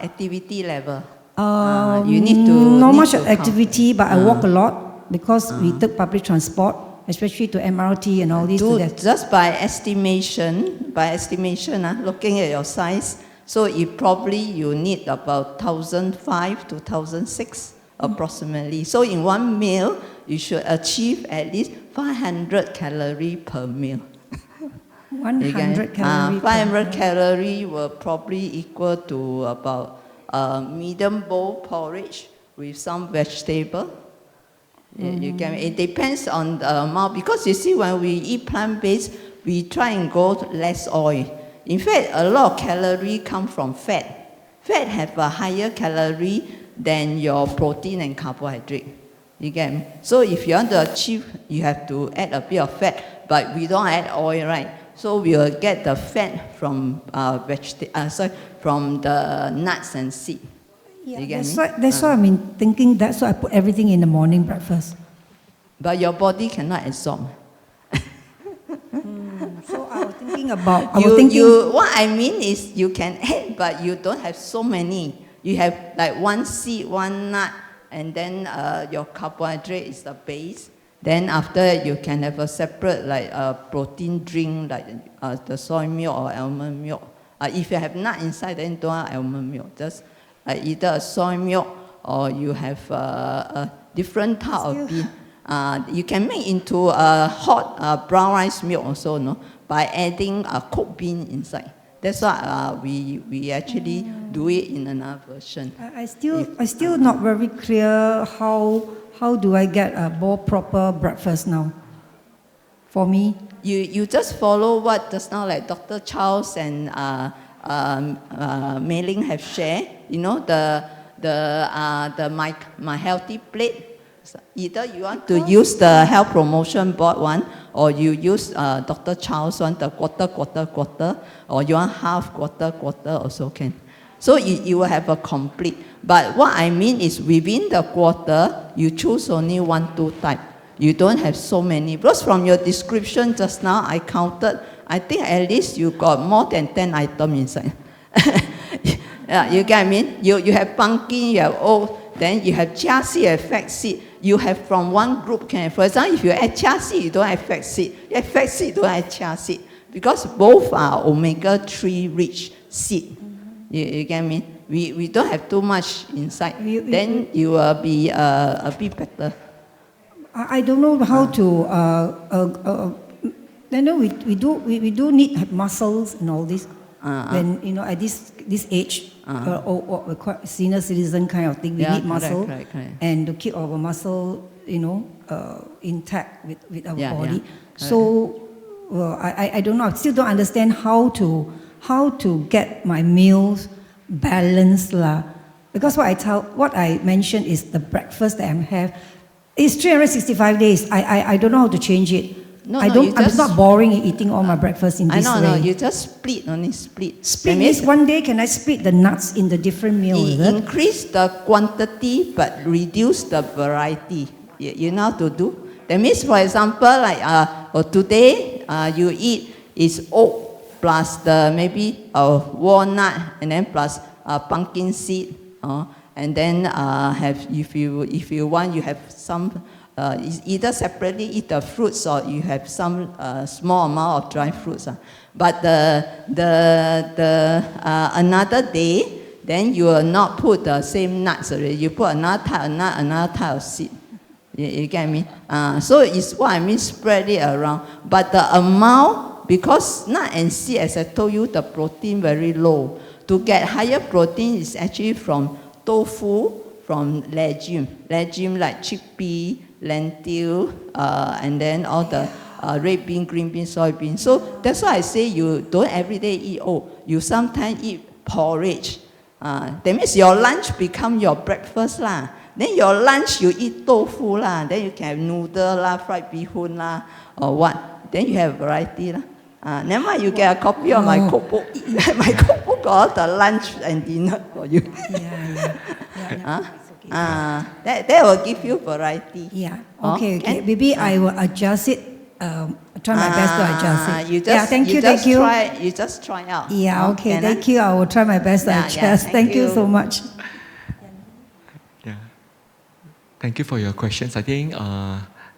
activity level. You need to. Not need much to activity, but I walk a lot because we take public transport, especially to MRT and all this. Just by estimation, looking at your size, so you need about 1,500 to 1,600 approximately. So in one meal, you should achieve at least 500 calories per meal. 100 calories. 500 calories will probably equal to about a medium bowl porridge with some vegetable. It depends on the amount, because you see when we eat plant-based, we try and go less oil. In fact, a lot of calories come from fat. Fat have a higher calorie than your protein and carbohydrate. You get me? So if you want to achieve, you have to add a bit of fat, but we don't add oil, right? So we will get the fat from from the nuts and seeds. Yeah, that's why I've been thinking. That's why I put everything in the morning breakfast. But your body cannot absorb. So I was thinking about. What I mean is you can add, but you don't have so many. You have like one seed, one nut, and then your carbohydrate is the base. Then after you can have a separate like protein drink like the soy milk or almond milk. If you have nut inside, then don't have almond milk. Just either a soy milk or you have a different type of bean. You can make into a hot brown rice milk also, no? By adding a cooked bean inside. That's why we actually do it in another version. I still not very clear how do I get a more proper breakfast now. For me, you just follow what just now like Dr. Charles and Mei Ling have shared. You know my healthy plate. Either you want to use the Health Promotion Board one, or you use Dr. Charles one, the quarter, or you want half quarter also can. So you will have a complete. But what I mean is within the quarter, you choose only 1-2 type. You don't have so many. Because from your description just now, I counted, I think at least you got more than 10 items inside. Yeah, you get what I mean? You have pumpkin, you have oat, then you have chia seed, you have flax seed. You have from one group, for example, if you add chia seed, you don't have flax seed. You have flax seed, you don't have chia seed. Because both are omega-3 rich seed. You get me? We don't have too much inside. Then you will be a bit better. I don't know how to. I know we do need have muscles and all this. When at this age, or quite senior citizen kind of thing, we need muscle, correct. and to keep our muscle, intact with our body. So I don't know. I still don't understand how to how to get my meals balanced lah. Because what I mentioned is the breakfast that I have. It's 365 days. I don't know how to change it. No, I'm not boring in eating all my breakfast in this way. No, you just split only, split. Split means one day can I split the nuts in the different meals? Increase the quantity but reduce the variety. You know how to do? That means, for example, like today you eat is oat plus the maybe walnut and then plus pumpkin seed, and then if you want, you have some either separately eat the fruits or you have some small amount of dry fruits. But another day, then you will not put the same nuts already. You put another type of nut, another type of seed. You get me? So it's what I mean, spread it around. But the amount, because nut and seed, as I told you, the protein very low. To get higher protein is actually from tofu, from legume like chickpea, lentil, and then all the red bean, green bean, soybean. So that's why I say you don't every day eat oat. You sometimes eat porridge. That means your lunch become your breakfast lah. Then your lunch you eat tofu lah. Then you can have noodle lah, fried bee hoon lah, or what. Then you have variety lah. Never mind, you get a copy of my cookbook. My cookbook got all the lunch and dinner for you. That will give you variety. Yeah. Okay. Maybe I will adjust it. Try my best to adjust it. Thank you. You just try out. Yeah. Okay. Thank you. I will try my best to adjust. Thank you so much. Yeah. Thank you for your questions. I think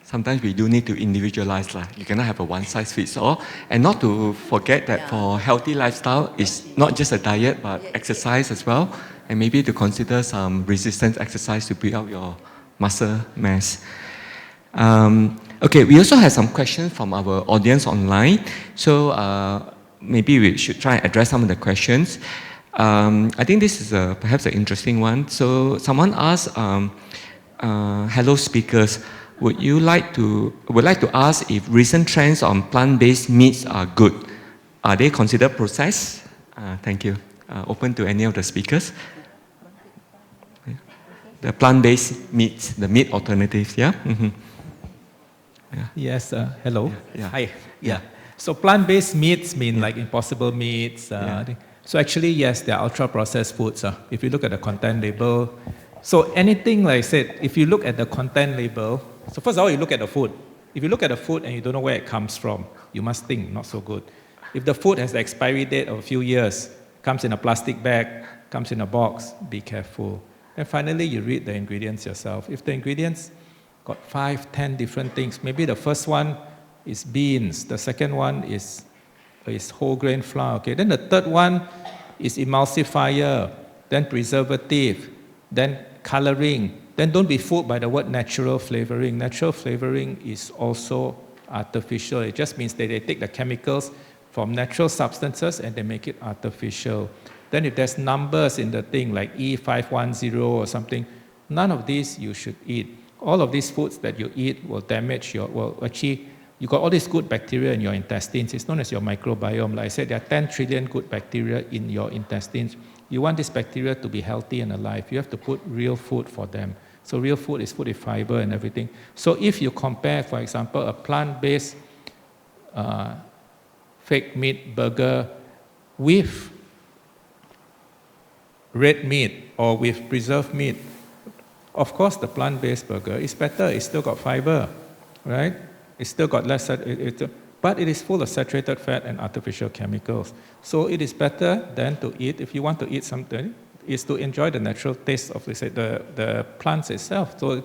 sometimes we do need to individualize. You cannot have a one-size-fits-all. And not to forget that for healthy lifestyle, it's not just a diet, but exercise as well. And maybe to consider some resistance exercise to build up your muscle mass. Okay, we also have some questions from our audience online. So maybe we should try and address some of the questions. I think this is perhaps an interesting one. So someone asked, hello speakers, would like to ask if recent trends on plant-based meats are good. Are they considered processed? Thank you. Open to any of the speakers. The plant-based meats, the meat alternatives, yeah? Mm-hmm. Yeah. Yes, hello. Yeah. Hi. Yeah. So plant-based meats mean like impossible meats. So actually, yes, they are ultra-processed foods. If you look at the content label, so anything like I said, if you look at the content label, so first of all, you look at the food. If you look at the food and you don't know where it comes from, you must think, not so good. If the food has the expiry date of a few years, comes in a plastic bag, comes in a box, be careful. And finally, you read the ingredients yourself. If the ingredients got 5, 10 different things, maybe the first one is beans, the second one is whole grain flour, okay? Then the third one is emulsifier, then preservative, then coloring. Then don't be fooled by the word natural flavoring. Natural flavoring is also artificial. It just means that they take the chemicals from natural substances and they make it artificial. Then if there's numbers in the thing like E510 or something, none of these you should eat. All of these foods that you eat will damage you got all these good bacteria in your intestines. It's known as your microbiome. Like I said, there are 10 trillion good bacteria in your intestines. You want this bacteria to be healthy and alive, you have to put real food for them. So real food is food with fiber and everything. So if you compare, for example, a plant-based fake meat burger with red meat or with preserved meat, of course the plant-based burger is better. It's still got fiber, right? It's still got less, but it is full of saturated fat and artificial chemicals. So it is better than to eat, if you want to eat something, is to enjoy the natural taste of the plants itself. So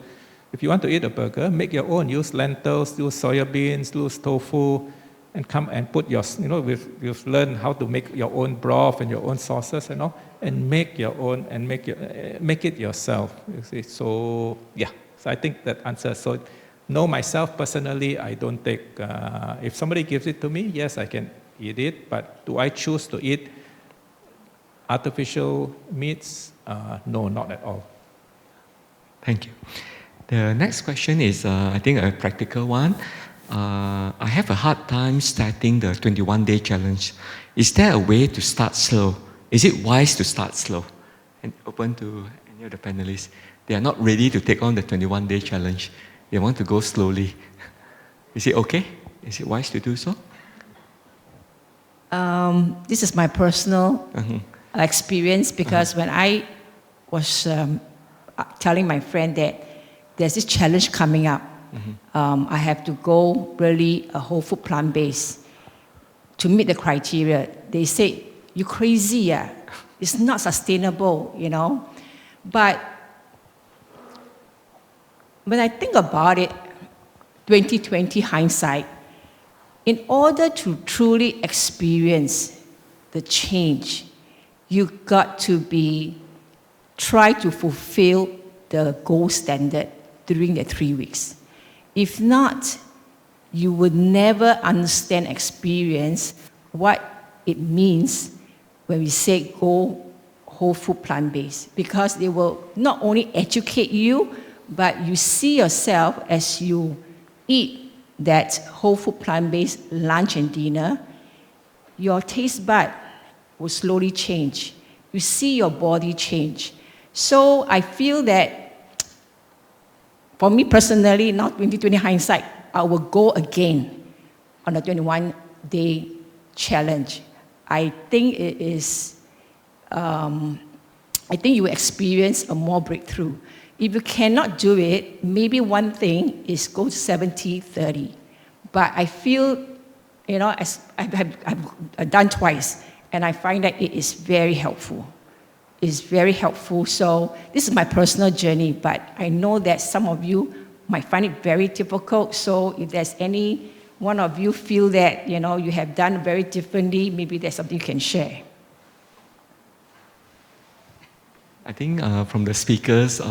if you want to eat a burger, make your own. Use lentils, use soya beans, use tofu, and come and put your, we've learned how to make your own broth and your own sauces and all, and make your own and make it yourself. You see? So yeah, so I think that answers. So no, myself personally, I don't take, if somebody gives it to me, yes, I can eat it, but do I choose to eat artificial meats? No, not at all. Thank you. The next question is, I think, a practical one. I have a hard time starting the 21-day challenge. Is there a way to start slow? Is it wise to start slow? And open to any of the panelists. They are not ready to take on the 21-day challenge. They want to go slowly. Is it okay? Is it wise to do so? This is my personal experience, because when I was telling my friend that there's this challenge coming up, I have to go really a whole food plant-based to meet the criteria. They say, "You're crazy, yeah. It's not sustainable, you know." But when I think about it, 2020 hindsight, in order to truly experience the change, you got to try to fulfill the gold standard during the 3 weeks. If not, you would never understand, experience what it means when we say go whole food plant-based, because they will not only educate you, but you see yourself as you eat that whole food plant-based lunch and dinner, your taste bud will slowly change. You see your body change. So I feel that, for me personally, not 2020 hindsight, I will go again on a 21-day challenge. I think it is, I think you will experience a more breakthrough. If you cannot do it, maybe one thing is go to 70-30. But I feel, you know, as I've done twice, and I find that it is very helpful. It's very helpful. So this is my personal journey, but I know that some of you might find it very difficult. So if there's any one of you feel that, you know, you have done very differently, maybe there's something you can share. I think from the speakers,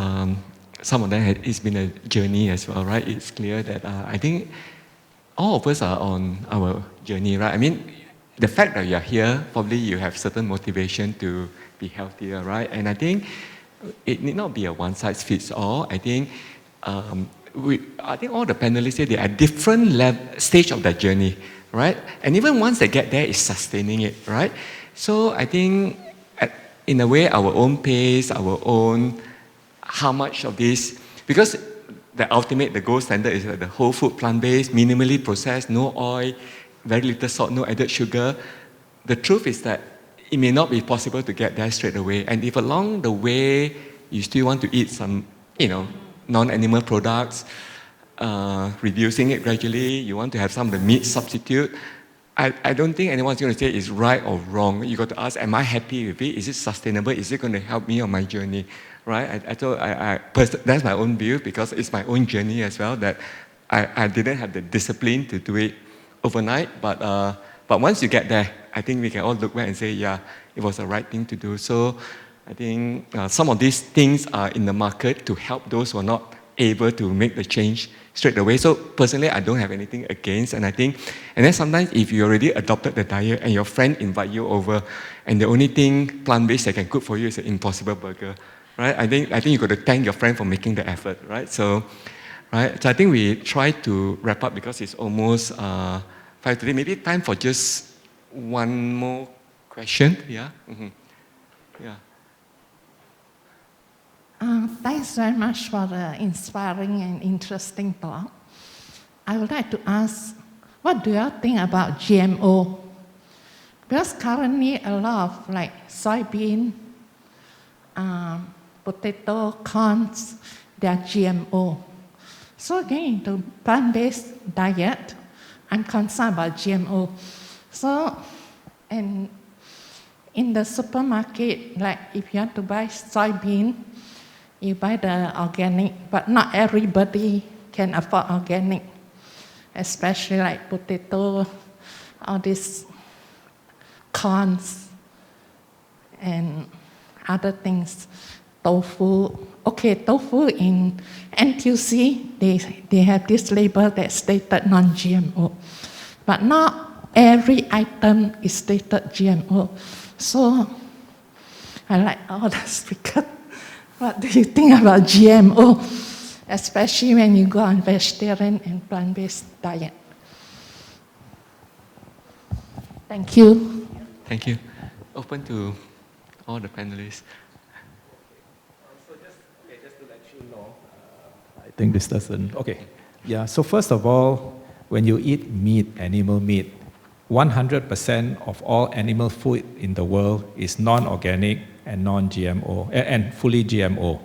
some of them, it's been a journey as well, right? It's clear that I think all of us are on our journey, right? I mean, the fact that you're here, probably you have certain motivation to be healthier, right? And I think it need not be a one-size-fits-all. I think all the panelists say they are at different stage of their journey, right? And even once they get there, it's sustaining it, right? So I think, in a way, our own pace, our own, how much of this, because the gold standard is the whole food, plant-based, minimally processed, no oil, very little salt, no added sugar. The truth is that it may not be possible to get there straight away. And if along the way, you still want to eat some, you know, non-animal products, reducing it gradually, you want to have some of the meat substitute, I don't think anyone's going to say it's right or wrong. You got to ask, am I happy with it? Is it sustainable? Is it going to help me on my journey? Right? That's my own view, because it's my own journey as well, that I didn't have the discipline to do it overnight. But once you get there, I think we can all look back and say, yeah, it was the right thing to do. So I think some of these things are in the market to help those who are not able to make the change straight away. So personally, I don't have anything against. And then sometimes if you already adopted the diet and your friend invite you over, and the only thing plant-based they can cook for you is an Impossible Burger, right? I think you got to thank your friend for making the effort, right? So I think we try to wrap up because it's almost 5:30. Maybe time for just one more question. Yeah. Mm-hmm. Yeah. Thanks very much for the inspiring and interesting talk. I would like to ask, what do you think about GMO? Because currently a lot of like soybean, potato, corns, they are GMO. So getting into plant-based diet, I'm concerned about GMO. So, and in the supermarket, like if you want to buy soybean, you buy the organic, but not everybody can afford organic, especially like potato, all these corns, and other things, tofu. Okay, tofu in NTUC, they have this label that stated non-GMO, but not every item is stated GMO. So I like all the speakers. What do you think about GMO, especially when you go on vegetarian and plant-based diet? Thank you. Thank you. Open to all the panelists. Just to let you know, I think this doesn't, okay. Yeah, so first of all, when you eat meat, animal meat, 100% of all animal food in the world is non-organic and non-GMO, and fully GMO.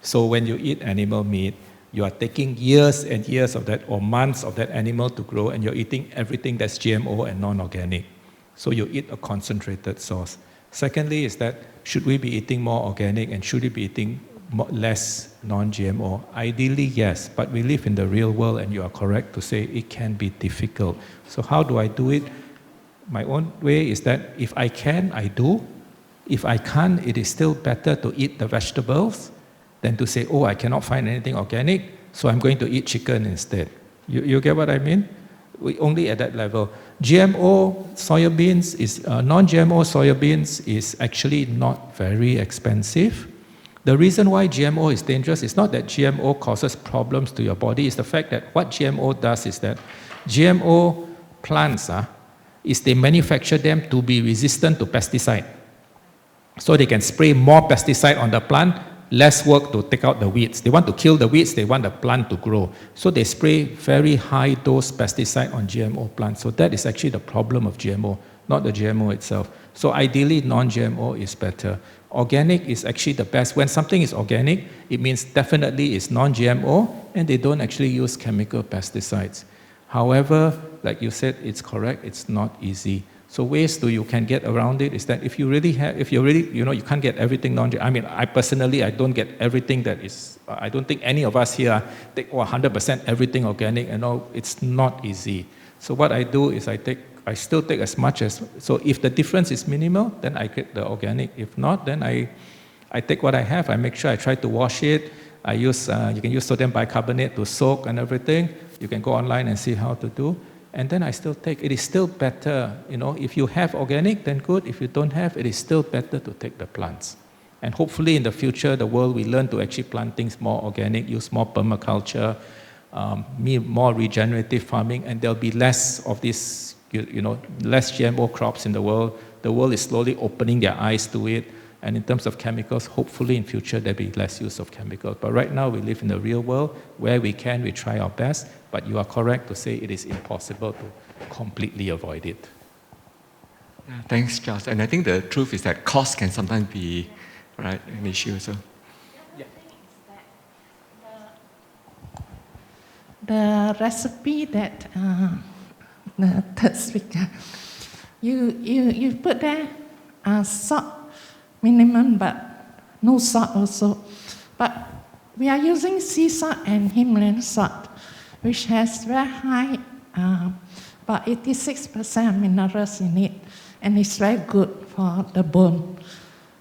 So when you eat animal meat, you are taking years and years of that, or months of that animal to grow, and you're eating everything that's GMO and non-organic. So you eat a concentrated source. Secondly is that, should we be eating more organic and should we be eating less non-GMO? Ideally, yes, but we live in the real world and you are correct to say it can be difficult. So how do I do it? My own way is that if I can, I do. If I can't, it is still better to eat the vegetables than to say, oh, I cannot find anything organic, so I'm going to eat chicken instead. You get what I mean? We only at that level. GMO soybeans is, non-GMO soybeans is actually not very expensive. The reason why GMO is dangerous is not that GMO causes problems to your body, it's the fact that what GMO does is that GMO plants, is they manufacture them to be resistant to pesticide. So they can spray more pesticide on the plant, less work to take out the weeds. They want to kill the weeds, they want the plant to grow. So they spray very high dose pesticide on GMO plants. So that is actually the problem of GMO, not the GMO itself. So ideally, non-GMO is better. Organic is actually the best. When something is organic, it means definitely it's non-GMO and they don't actually use chemical pesticides. However, like you said, it's correct, it's not easy. So ways you can get around it is that if you really, you can't get everything non-GMO. I mean, I personally, I don't get everything that is, I don't think any of us here take 100% everything organic and all. It's not easy. So what I do is I still take as much as, so if the difference is minimal, then I get the organic. If not, then I take what I have. I make sure I try to wash it. I use, you can use sodium bicarbonate to soak and everything. You can go online and see how to do. And then I still take, it is still better, if you have organic, then good. If you don't have, it is still better to take the plants. And hopefully in the future, the world will learn to actually plant things more organic, use more permaculture, more regenerative farming, and there'll be less of this, less GMO crops in the world. The world is slowly opening their eyes to it. And in terms of chemicals, hopefully in future there'll be less use of chemicals. But right now we live in the real world. Where we can, we try our best. But you are correct to say it is impossible to completely avoid it. Yeah, thanks, Charles. And I think the truth is that cost can sometimes be an issue. So. Yeah. The recipe that the third speaker, you put there salt minimum, but no salt also. But we are using sea salt and Himalayan salt, which has very high, about 86% minerals in it, and it's very good for the bone.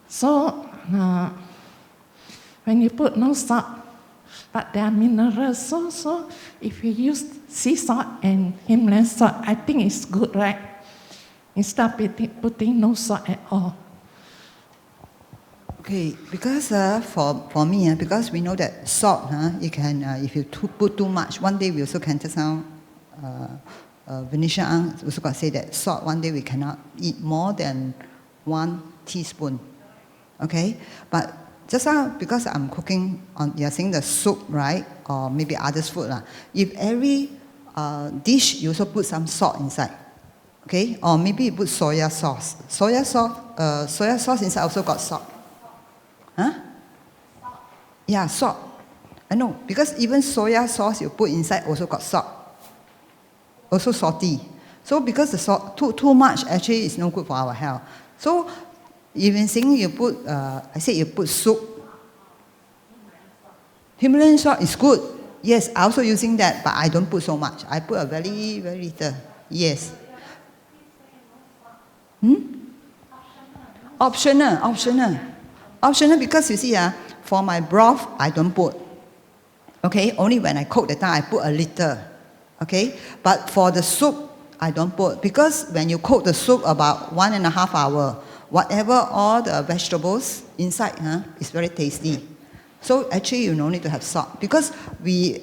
So when you put no salt, but there are minerals, so if you use sea salt and Himalayan salt, I think it's good, right? Instead of putting no salt at all. Okay, because for me, because we know that salt, you can, if you put too much, one day we also can just now, Vinitha also got say that salt, one day we cannot eat more than 1 teaspoon. Okay, but just now, because I'm cooking on, you're saying the soup, right? Or maybe others food. If every dish, you also put some salt inside. Okay, or maybe you put soya sauce. Soya sauce inside also got salt. Huh? Yeah, salt. I know, because even soya sauce you put inside also got salt. Also salty. So because the salt, too much actually is no good for our health. So even saying you put, I said you put soup. Himalayan salt is good. Yes, I also using that, but I don't put so much. I put a very, very little. Yes. Optional because you see, for my broth, I don't put. Okay, only when I cook the time, I put a little. Okay, but for the soup, I don't put. Because when you cook the soup about 1.5 hours, whatever all the vegetables inside is very tasty. So actually you no need to have salt. Because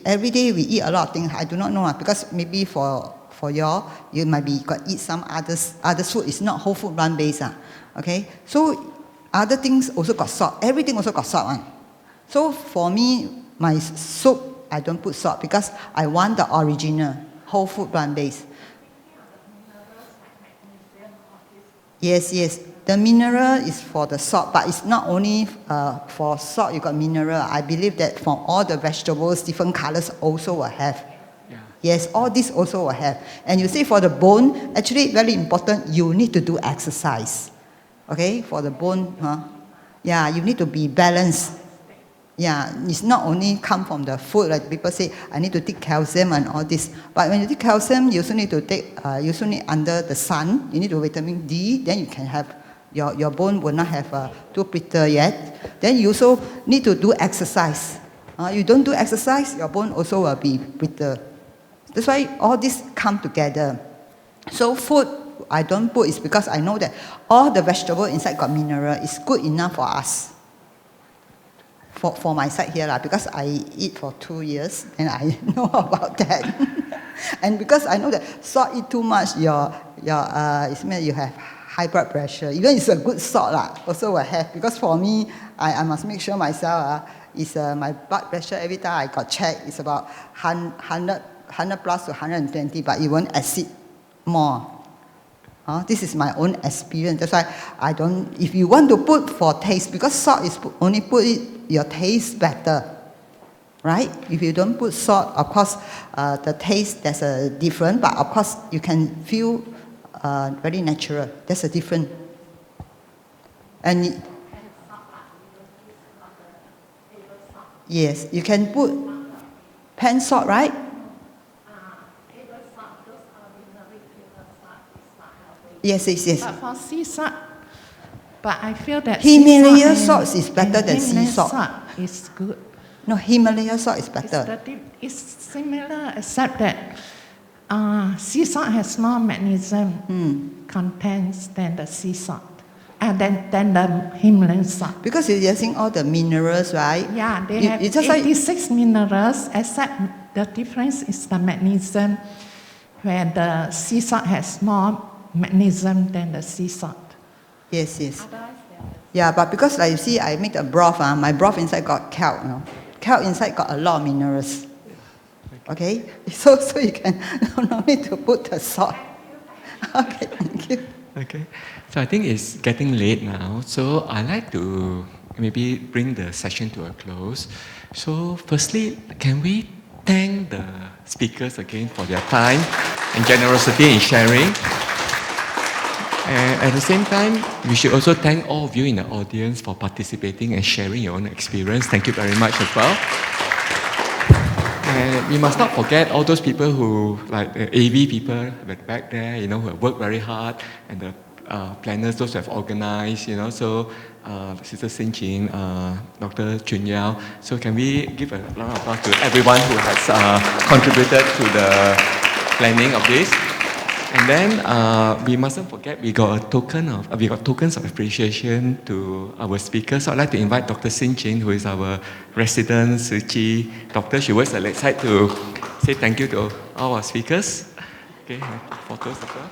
every day we eat a lot of things. I do not know, because maybe for for y'all. You might be got eat some other food. It's not whole food plant-based. Okay? So other things also got salt. Everything also got salt. So for me, my soup, I don't put salt because I want the original, whole food plant-based. Yes, yes. The mineral is for the salt, but it's not only for salt you got mineral. I believe that from all the vegetables, different colors also will have. Yeah. Yes, all this also will have. And you say for the bone, actually very important, you need to do exercise. Okay, for the bone, yeah, you need to be balanced. Yeah, it's not only come from the food, like people say, I need to take calcium and all this. But when you take calcium, you also need to take, you also need under the sun, you need to vitamin D, then you can have, your bone will not have too brittle yet. Then you also need to do exercise. You don't do exercise, your bone also will be brittle. That's why all this come together. So food, I don't put is because I know that all the vegetable inside got mineral. It's good enough for us. For my side here, because I eat for 2 years and I know about that. And because I know that salt eat too much, it means you have high blood pressure. Even it's a good salt also will have. Because for me, I must make sure myself is my blood pressure every time I got checked is about 100 plus to 120, but it won't exceed more. This is my own experience. That's why I don't. If you want to put for taste, because salt is only put it your taste better, right? If you don't put salt, of course, the taste there's a different. But of course, you can feel very natural. There's a different. And yes, you can put pan salt, right? Yes, yes, yes. But for sea salt, but I feel that Himalaya salt is better than sea salt. Salt is good. No, Himalaya salt is better. It's similar, except that sea salt has more magnesium contents than the sea salt, and than the Himalayan salt. Because you're using all the minerals, right? Yeah, they have 86 minerals, except the difference is the magnesium, where the sea salt has more magnesium than the sea salt. Yes, yes. Yeah, but because like you see, I make a broth. My broth inside got kelp. Kelp inside got a lot of minerals. Okay, so you can no need to put the salt. Okay, thank you. Okay, so I think it's getting late now. So I'd like to maybe bring the session to a close. So firstly, can we thank the speakers again for their time and generosity in sharing? And at the same time, we should also thank all of you in the audience for participating and sharing your own experience. Thank you very much as well. And we must not forget all those people who, like the AV people back there, who have worked very hard, and the planners, those who have organized, so Sister Sin Chin, Dr. Chun Yao. So can we give a round of applause to everyone who has contributed to the planning of this? And then we mustn't forget we got tokens of appreciation to our speakers. So I'd like to invite Dr. Sin Chin, who is our resident Suchi doctor. She works at Lakeside to say thank you to all our speakers. Okay, photos as well.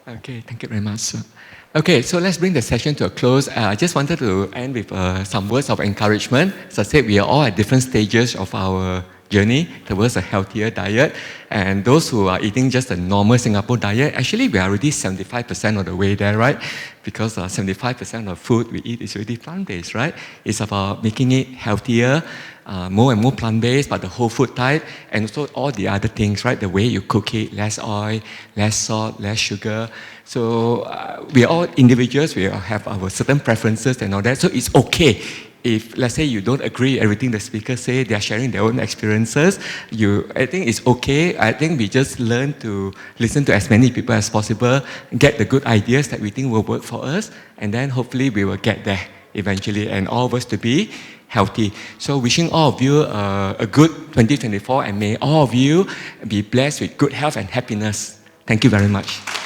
Okay, thank you very much, sir. Okay, so let's bring the session to a close. I just wanted to end with some words of encouragement. As I said, we are all at different stages of our journey towards a healthier diet. And those who are eating just a normal Singapore diet, actually we are already 75% of the way there, right? Because 75% of food we eat is already plant-based, right? It's about making it healthier, more and more plant-based, but the whole food type, and also all the other things, right? The way you cook it, less oil, less salt, less sugar. So we are all individuals, we all have our certain preferences and all that, so it's okay. If, let's say, you don't agree with everything the speakers say, they are sharing their own experiences, I think it's okay. I think we just learn to listen to as many people as possible, get the good ideas that we think will work for us, and then hopefully we will get there eventually, and all of us to be healthy. So wishing all of you a good 2024, and may all of you be blessed with good health and happiness. Thank you very much.